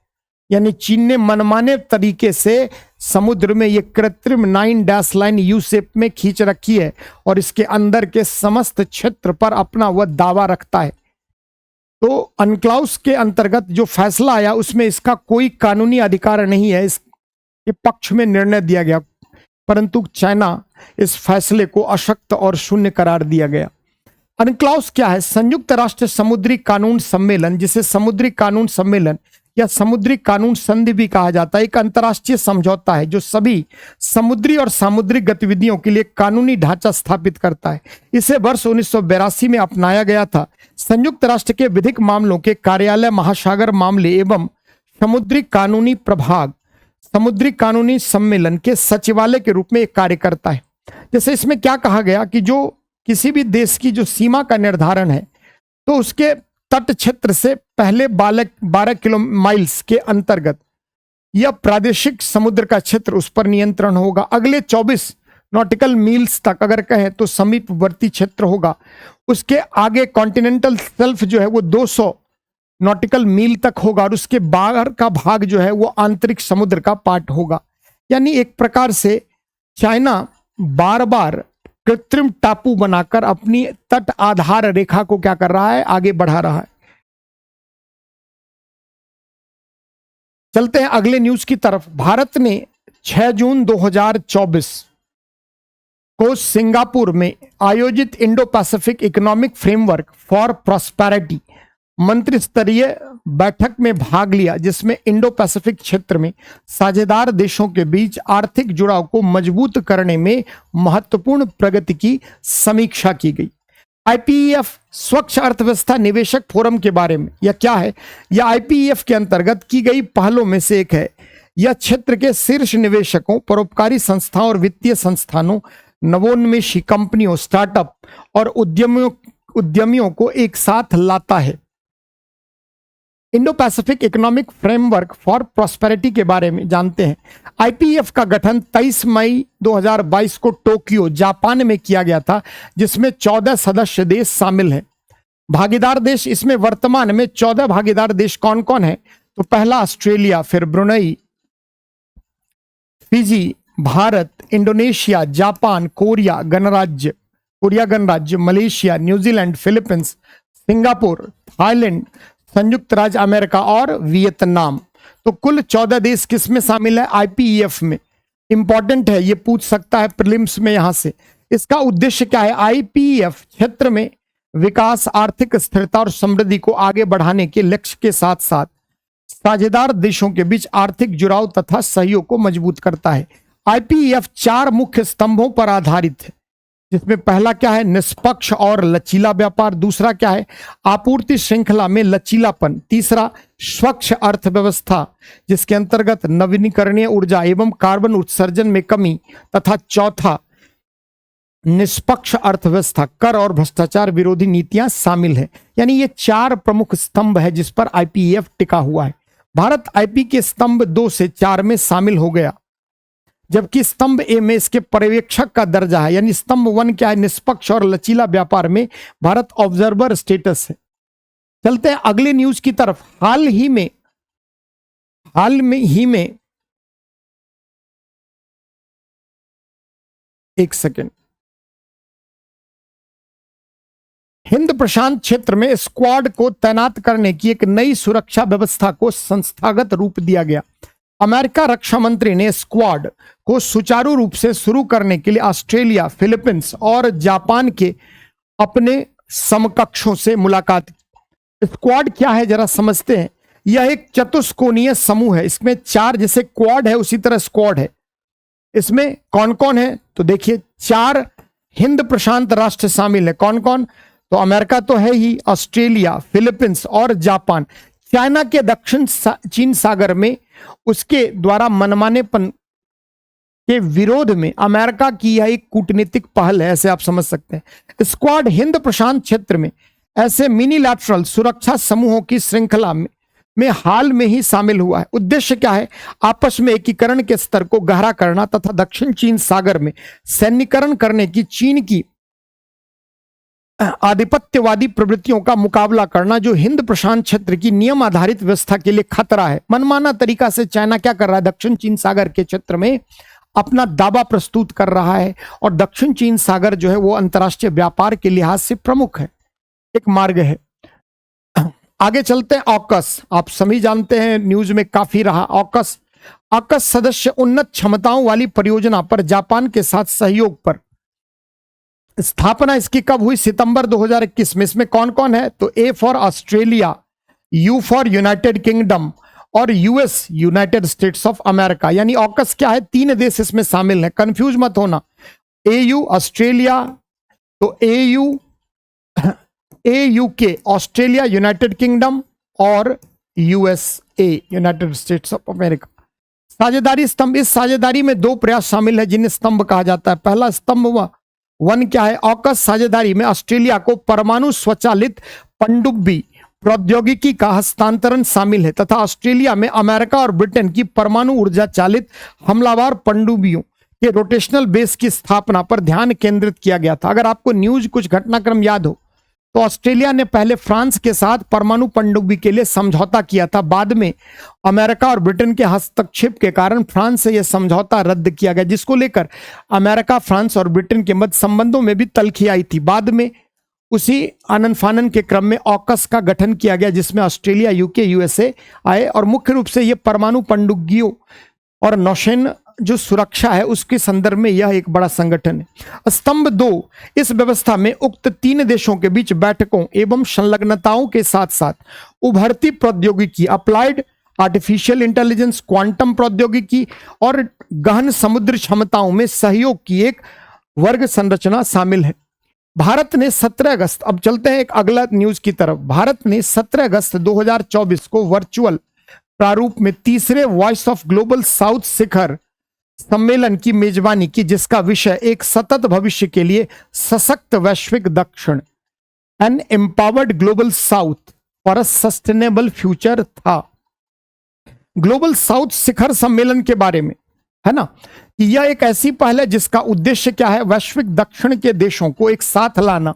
यानी चीन ने मनमाने तरीके से समुद्र में ये कृत्रिम 9 डैश लाइन यू शेप में खींच रखी है और इसके अंदर के समस्त क्षेत्र पर अपना वह दावा रखता है। तो अनक्लॉस के अंतर्गत जो फैसला आया उसमें इसका कोई कानूनी अधिकार नहीं है, इसके पक्ष में निर्णय दिया गया, परंतु चाइना इस फैसले को अशक्त और शून्य करार दिया गया। अनक्लॉस क्या है? संयुक्त राष्ट्र समुद्री कानून सम्मेलन, जिसे समुद्री कानून सम्मेलन या समुद्री कानून संधि भी कहा जाता है, एक अंतर्राष्ट्रीय समझौता है जो सभी समुद्री और सामुद्रिक गतिविधियों के लिए कानूनी ढांचा स्थापित करता है। इसे वर्ष 1982 में अपनाया गया था। संयुक्त राष्ट्र के विधिक मामलों के कार्यालय महासागर मामले एवं समुद्री कानूनी प्रभाग समुद्री कानूनी सम्मेलन के सचिवालय के रूप में एक कार्य करता है। जैसे इसमें क्या कहा गया कि जो किसी भी देश की जो सीमा का निर्धारण है तो उसके तट क्षेत्र से पहले 12 किलो माइल्स के अंतर्गत यह प्रादेशिक समुद्र का क्षेत्र, उस पर नियंत्रण होगा। अगले 24 नॉटिकल मील्स तक अगर कहें तो समीपवर्ती क्षेत्र होगा। उसके आगे कॉन्टिनेंटल शेल्फ जो है वो 200 नॉटिकल मील तक होगा और उसके बाहर का भाग जो है वो आंतरिक समुद्र का पार्ट होगा। यानी एक प्रकार से चाइना बार बार कृत्रिम टापू बनाकर अपनी तट आधार रेखा को क्या कर रहा है, आगे बढ़ा रहा है। चलते हैं अगले न्यूज की तरफ। भारत ने 6 जून 2024 को सिंगापुर में आयोजित Indo Pacific economic framework for prosperity मंत्री स्तरीय बैठक में भाग लिया, जिसमें इंडो पैसिफिक क्षेत्र में साझेदार देशों के बीच आर्थिक जुड़ाव को मजबूत करने में महत्वपूर्ण प्रगति की समीक्षा की गई। आईपीईएफ स्वच्छ अर्थव्यवस्था निवेशक फोरम के बारे में यह क्या है? यह आईपीईएफ के अंतर्गत की गई पहलों में से एक है। यह क्षेत्र के शीर्ष निवेशकों, परोपकारी संस्थाओं और वित्तीय संस्थानों, नवोन्मेषी कंपनियों, स्टार्टअप और उद्यमियों को एक साथ लाता है। Indo Pacific economic framework for prosperity के बारे में जानते हैं। आईपीएफ का गठन 23 मई 2022 को टोक्यो जापान में किया गया था, जिसमें 14 सदस्य देश शामिल हैं। भागीदार देश इसमें वर्तमान में 14 भागीदार देश कौन कौन है? तो पहला ऑस्ट्रेलिया, फिर Brunei, Fiji, Bharat, Indonesia, Japan, Korea गणराज्य, Malaysia, New Zealand, Philippines, Singapore, Thailand, संयुक्त राज्य अमेरिका और वियतनाम। तो कुल 14 देश किस में शामिल है? आईपीईएफ में। इंपॉर्टेंट है, ये पूछ सकता है प्रीलिम्स में यहां से। इसका उद्देश्य क्या है? आईपीईएफ क्षेत्र में विकास, आर्थिक स्थिरता और समृद्धि को आगे बढ़ाने के लक्ष्य के साथ साथ साझेदार देशों के बीच आर्थिक जुड़ाव तथा सहयोग को मजबूत करता है। आईपीईएफ 4 मुख्य स्तंभों पर आधारित है, जिसमें पहला क्या है? निष्पक्ष और लचीला व्यापार। दूसरा क्या है? आपूर्ति श्रृंखला में लचीलापन। तीसरा स्वच्छ अर्थव्यवस्था, जिसके अंतर्गत नवीनीकरणीय ऊर्जा एवं कार्बन उत्सर्जन में कमी। तथा चौथा निष्पक्ष अर्थव्यवस्था, कर और भ्रष्टाचार विरोधी नीतियां शामिल है। यानी ये 4 प्रमुख स्तंभ है जिस पर आईपीईएफ टिका हुआ है। भारत आईपी के स्तंभ 2 से 4 में शामिल हो गया, जबकि स्तंभ ए में इसके पर्यवेक्षक का दर्जा है। यानी स्तंभ 1 क्या है? निष्पक्ष और लचीला व्यापार में भारत ऑब्जर्वर स्टेटस है। चलते हैं अगले न्यूज की तरफ। हाल ही में एक सेकेंड, हिंद प्रशांत क्षेत्र में स्क्वाड को तैनात करने की एक नई सुरक्षा व्यवस्था को संस्थागत रूप दिया गया। अमेरिका रक्षा मंत्री ने स्क्वाड को सुचारू रूप से शुरू करने के लिए ऑस्ट्रेलिया, फिलीपींस और जापान के अपने समकक्षों से मुलाकात की। स्क्वाड क्या है जरा समझते हैं। यह एक चतुष्कोणीय समूह है। इसमें 4, जैसे क्वाड है उसी तरह स्क्वाड है। इसमें कौन कौन है? तो देखिए 4 हिंद प्रशांत राष्ट्र शामिल है। कौन कौन? तो अमेरिका तो है ही, ऑस्ट्रेलिया, फिलीपींस और जापान। चाइना के दक्षिण चीन सागर में उसके द्वारा मनमानेपन के विरोध में अमेरिका की यह एक कूटनीतिक पहल है, ऐसे आप समझ सकते हैं। स्क्वाड हिंद प्रशांत क्षेत्र में ऐसे मिनीलैटरल सुरक्षा समूहों की श्रृंखला में हाल में ही शामिल हुआ है। उद्देश्य क्या है? आपस में एकीकरण के स्तर को गहरा करना तथा दक्षिण चीन सागर में सैन्यीकरण करने की चीन की आधिपत्यवादी प्रवृत्तियों का मुकाबला करना, जो हिंद प्रशांत क्षेत्र की नियम आधारित व्यवस्था के लिए खतरा है। मनमाना तरीका से चाइना क्या कर रहा है? दक्षिण चीन सागर के क्षेत्र में अपना दावा प्रस्तुत कर रहा है। और दक्षिण चीन सागर जो है वो अंतर्राष्ट्रीय व्यापार के लिहाज से प्रमुख है, एक मार्ग है। आगे चलते हैं। ऑकस, आप सभी जानते हैं, न्यूज में काफी रहा। ऑकस सदस्य उन्नत क्षमताओं वाली परियोजना पर जापान के साथ सहयोग पर स्थापना इसकी कब हुई? सितंबर 2021 में। इसमें कौन कौन है? तो A for Australia, U for United Kingdom और US, United States of America. यानी ऑकस क्या है? 3 देश इसमें शामिल हैं, कंफ्यूज मत होना। एयू ऑस्ट्रेलिया, तो एयूके ऑस्ट्रेलिया, यूनाइटेड किंगडम और USA, United States of America. साझेदारी स्तंभ, इस साझेदारी में 2 प्रयास शामिल है जिन्हें स्तंभ कहा जाता है। पहला स्तंभ 1 क्या है? ऑकस साझेदारी में ऑस्ट्रेलिया को परमाणु स्वचालित पनडुब्बी प्रौद्योगिकी का हस्तांतरण शामिल है तथा ऑस्ट्रेलिया में अमेरिका और ब्रिटेन की परमाणु ऊर्जा चालित हमलावर पनडुब्बियों के रोटेशनल बेस की स्थापना पर ध्यान केंद्रित किया गया था। अगर आपको न्यूज कुछ घटनाक्रम याद हो तो ऑस्ट्रेलिया ने पहले फ्रांस के साथ परमाणु पनडुब्बी के लिए समझौता किया था। बाद में अमेरिका और ब्रिटेन के हस्तक्षेप के कारण फ्रांस से यह समझौता रद्द किया गया, जिसको लेकर अमेरिका, फ्रांस और ब्रिटेन के मध्य संबंधों में भी तल्खी आई थी। बाद में उसी आनन फानन के क्रम में ऑकस का गठन किया गया, जिसमें ऑस्ट्रेलिया, यूके, यूएसए आए। और मुख्य रूप से यह परमाणु पनडुब्बियों और नौसेना जो सुरक्षा है उसके संदर्भ में यह एक बड़ा संगठन है। स्तंभ 2, इस व्यवस्था में उक्त 3 देशों के बीच बैठकों एवं संलग्नताओं के साथ साथ उभरती प्रौद्योगिकी, अप्लाइड आर्टिफिशियल इंटेलिजेंस, क्वांटम प्रौद्योगिकी और गहन समुद्र क्षमताओं में सहयोग की एक वर्ग संरचना शामिल है। भारत ने 17 अगस्त, अब चलते हैं एक अगला न्यूज की तरफ। भारत ने 17 अगस्त 2024 को वर्चुअल प्रारूप में 3रे वॉइस ऑफ ग्लोबल साउथ शिखर सम्मेलन की मेजबानी की, जिसका विषय एक सतत भविष्य के लिए सशक्त वैश्विक दक्षिण, an empowered global south for a sustainable future था। ग्लोबल साउथ शिखर सम्मेलन के बारे में, है ना, कि यह एक ऐसी पहल है जिसका उद्देश्य क्या है, वैश्विक दक्षिण के देशों को एक साथ लाना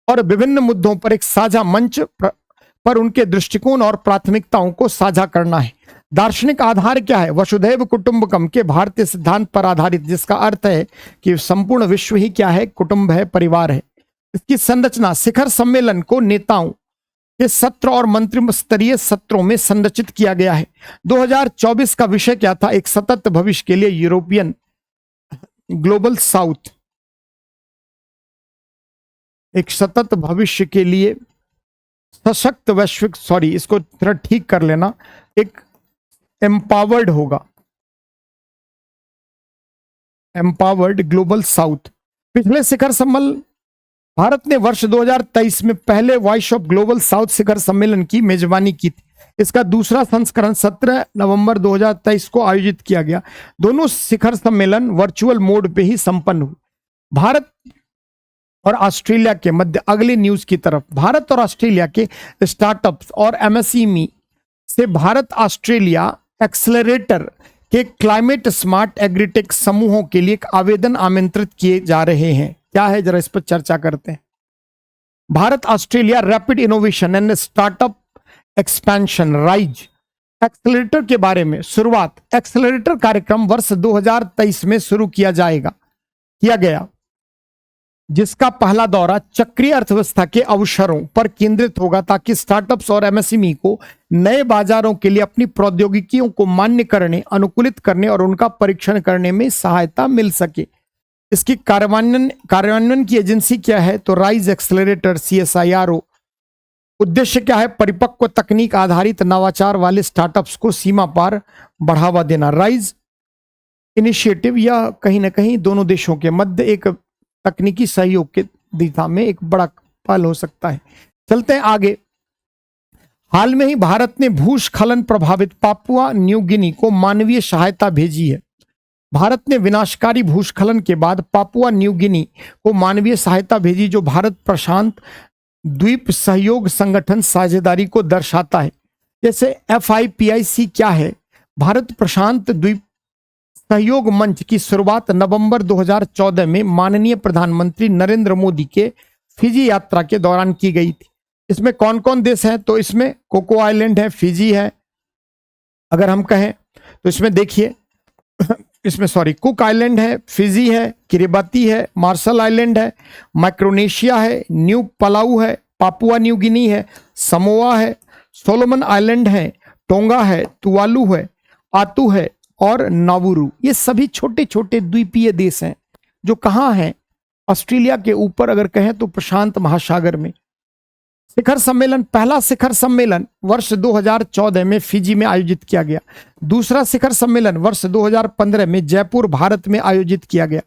और विभिन्न मुद्दों पर एक साझा मंच पर उनके दृष्टिकोण और प्राथमिकताओं को साझा करना है। दार्शनिक आधार क्या है, वसुधैव कुटुंबकम के भारतीय सिद्धांत पर आधारित, जिसका अर्थ है कि संपूर्ण विश्व ही क्या है, कुटुंब है, परिवार है। इसकी संरचना शिखर सम्मेलन को नेताओं के सत्र और मंत्री स्तरीय सत्रों में संरचित किया गया है। 2024 का विषय क्या था, एक सतत भविष्य के लिए यूरोपियन ग्लोबल साउथ, एक सतत भविष्य के लिए सशक्त वैश्विक, सॉरी इसको थोड़ा ठीक कर लेना, एक एम्पावर्ड होगा, एम्पावर्ड ग्लोबल साउथ। पिछले शिखर सम्मेलन भारत ने वर्ष 2023 में पहले वॉइस ऑफ ग्लोबल साउथ शिखर सम्मेलन की मेजबानी की थी। इसका दूसरा संस्करण 17 नवंबर 2023 को आयोजित किया गया। दोनों शिखर सम्मेलन वर्चुअल मोड पे ही संपन्न हुए। भारत और ऑस्ट्रेलिया के मध्य, अगली न्यूज की तरफ, भारत और ऑस्ट्रेलिया के स्टार्टअप्स और एमएसएमई से भारत ऑस्ट्रेलिया एक्सेलरेटर के क्लाइमेट स्मार्ट एग्रीटेक समूहों के लिए एक आवेदन आमंत्रित किए जा रहे हैं। क्या है, जरा इस पर चर्चा करते हैं। Bharat Australia rapid innovation and startup expansion rise accelerator के बारे में शुरुआत। एक्सेलरेटर कार्यक्रम वर्ष 2023 में शुरू किया गया, जिसका पहला दौरा चक्रीय अर्थव्यवस्था के अवसरों पर केंद्रित होगा ताकि स्टार्टअप्स और एमएसएमई को नए बाजारों के लिए अपनी प्रौद्योगिकियों को मान्य करने, अनुकूलित करने और उनका परीक्षण करने में सहायता मिल सके। इसकी कार्यान्वयन की एजेंसी क्या है, तो राइज एक्सेलरेटर CSIRO। उद्देश्य क्या है, परिपक्व तकनीक आधारित नवाचार वाले स्टार्टअप्स को सीमा पार बढ़ावा देना। राइज इनिशिएटिव यह कहीं ना कहीं दोनों देशों के मध्य एक तकनीकी सहयोग के दिशा में एक बड़ा पहल हो सकता है। चलते हैं आगे। हाल में ही भारत ने भूस्खलन प्रभावित पापुआ न्यू गिनी को मानवीय सहायता भेजी है। भारत ने विनाशकारी भूस्खलन के बाद पापुआ न्यू गिनी को मानवीय सहायता भेजी, जो भारत प्रशांत द्वीप सहयोग संगठन साझेदारी को दर्शाता है। जैसे FIPIC क्या है, भारत प्रशांत द्वीप सहयोग मंच की शुरुआत नवंबर 2014 में माननीय प्रधानमंत्री नरेंद्र मोदी के फिजी यात्रा के दौरान की गई थी। इसमें कौन कौन देश हैं, तो इसमें कोको आइलैंड है, फिजी है, अगर हम कहें तो इसमें देखिए इसमें कुक आइलैंड है, फिजी है, किरिबाती है, मार्शल आइलैंड है, माइक्रोनेशिया है, न्यू पलाऊ है, पापुआ न्यू गिनी है, समोआ है, सोलोमन आइलैंड है, टोंगा है, तुवालू है, आतू है और नावुरू। ये सभी छोटे छोटे द्वीपीय देश हैं जो कहाँ हैं, ऑस्ट्रेलिया के ऊपर अगर कहें तो प्रशांत महासागर में। शिखर सम्मेलन, पहला शिखर सम्मेलन वर्ष 2014 में फिजी में आयोजित किया गया। दूसरा शिखर सम्मेलन वर्ष 2015 में जयपुर भारत में आयोजित किया गया।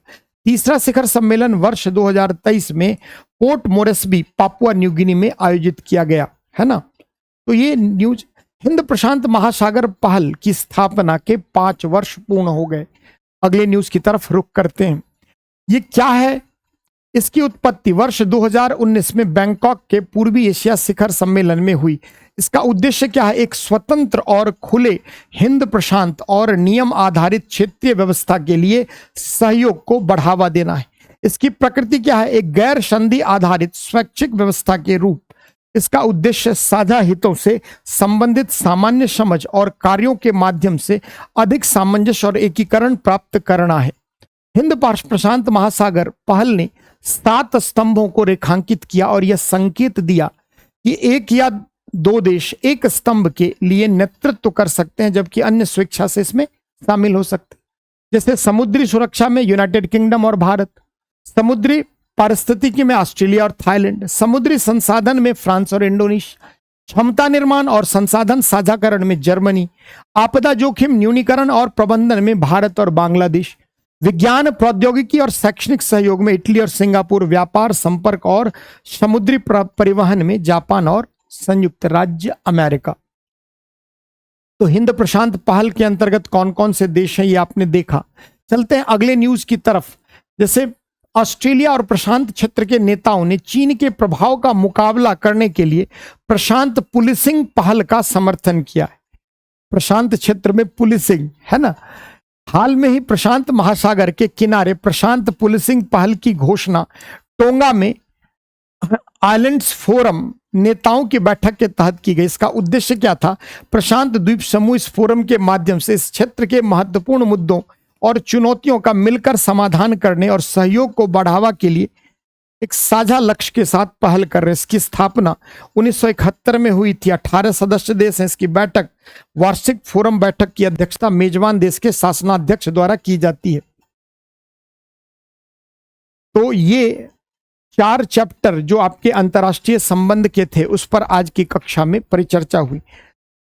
तीसरा शिखर सम्मेलन वर्ष 2023 में port Moresby Papua New Guinea में आयोजित किया गया, है ना। तो ये न्यूज, हिंद प्रशांत महासागर पहल की स्थापना के 5 वर्ष पूर्ण हो गए। अगले न्यूज की तरफ रुख करते हैं। ये क्या है, इसकी उत्पत्ति वर्ष 2019 में बैंकॉक के पूर्वी एशिया शिखर सम्मेलन में हुई। इसका उद्देश्य क्या है, एक स्वतंत्र और खुले हिंद प्रशांत और नियम आधारित क्षेत्रीय व्यवस्था के लिए सहयोग को बढ़ावा देना है। इसकी प्रकृति क्या है, एक गैर संधि आधारित स्वैच्छिक व्यवस्था के रूप। इसका उद्देश्य साझा हितों से संबंधित सामान्य समझ और कार्यों के माध्यम से अधिक सामंजस्य और एकीकरण प्राप्त करना है। हिंद प्रशांत महासागर पहल ने 7 स्तंभों को रेखांकित किया और यह संकेत दिया कि एक या 2 देश एक स्तंभ के लिए नेतृत्व कर सकते हैं, जबकि अन्य स्वेच्छा से इसमें शामिल हो सकते हैं। जैसे समुद्री सुरक्षा में यूनाइटेड किंगडम और भारत, समुद्री पारिस्थितिकी में ऑस्ट्रेलिया और थाईलैंड, समुद्री संसाधन में फ्रांस और इंडोनेशिया, क्षमता निर्माण और संसाधन साझाकरण में जर्मनी, आपदा जोखिम न्यूनीकरण और प्रबंधन में भारत और बांग्लादेश, विज्ञान प्रौद्योगिकी और शैक्षणिक सहयोग में इटली और सिंगापुर, व्यापार संपर्क और समुद्री परिवहन में जापान और संयुक्त राज्य अमेरिका। तो हिंद प्रशांत पहल के अंतर्गत कौन कौन से देश हैं ये आपने देखा। चलते हैं अगले न्यूज की तरफ। जैसे ऑस्ट्रेलिया और प्रशांत क्षेत्र के नेताओं ने चीन के प्रभाव का मुकाबला करने के लिए प्रशांत पुलिसिंग पहल का समर्थन किया है। प्रशांत क्षेत्र में पुलिसिंग है ना। हाल में ही प्रशांत महासागर के किनारे प्रशांत पुलिसिंग पहल की घोषणा टोंगा में आइलैंड्स फोरम नेताओं की बैठक के तहत की गई। इसका उद्देश्य क्या था? प्रशांत द्वीप समूह इस फोरम के माध्यम से इस क्षेत्र के महत्वपूर्ण मुद्दों और चुनौतियों का मिलकर समाधान करने और सहयोग को बढ़ावा के लिए एक साझा लक्ष्य के साथ पहल कर रहे। इसकी स्थापना 1971 में हुई थी। 18 सदस्य देश हैं। इसकी बैठक, वार्षिक फोरम बैठक की अध्यक्षता मेजबान देश के शासनाध्यक्ष द्वारा की जाती है। तो ये 4 चैप्टर जो आपके अंतर्राष्ट्रीय संबंध के थे उस पर आज की कक्षा में परिचर्चा हुई।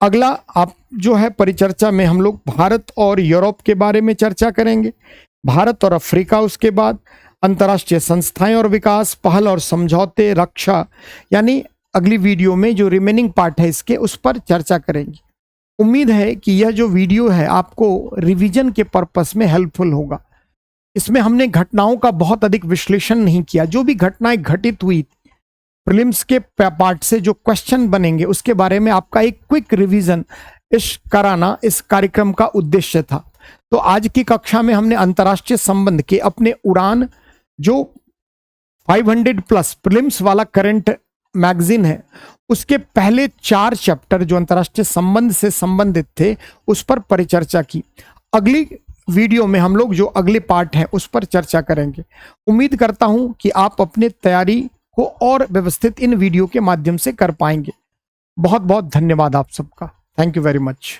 अगला आप जो है परिचर्चा में हम लोग भारत और यूरोप के बारे में चर्चा करेंगे, भारत और अफ्रीका, उसके बाद अंतर्राष्ट्रीय संस्थाएं और विकास, पहल और समझौते, रक्षा, यानी अगली वीडियो में जो रिमेनिंग पार्ट है इसके उस पर चर्चा करेंगे। उम्मीद है कि यह जो वीडियो है आपको रिवीजन के पर्पस में हेल्पफुल होगा। इसमें हमने घटनाओं का बहुत अधिक विश्लेषण नहीं किया। जो भी घटनाएं घटित हुई प्रीलिम्स के पार्ट से जो क्वेश्चन बनेंगे उसके बारे में आपका एक क्विक रिवीजन कराना इस कार्यक्रम का उद्देश्य था। तो आज की कक्षा में हमने अंतर्राष्ट्रीय संबंध के अपने उड़ान जो 500 प्लस प्रीलिम्स वाला करंट मैगजीन है उसके पहले 4 चैप्टर जो अंतर्राष्ट्रीय संबंध से संबंधित थे उस पर परिचर्चा की। अगली वीडियो में हम लोग जो अगले पार्ट हैं उस पर चर्चा करेंगे। उम्मीद करता हूं कि आप अपने तैयारी को और व्यवस्थित इन वीडियो के माध्यम से कर पाएंगे। बहुत बहुत धन्यवाद आप सबका। Thank you very much.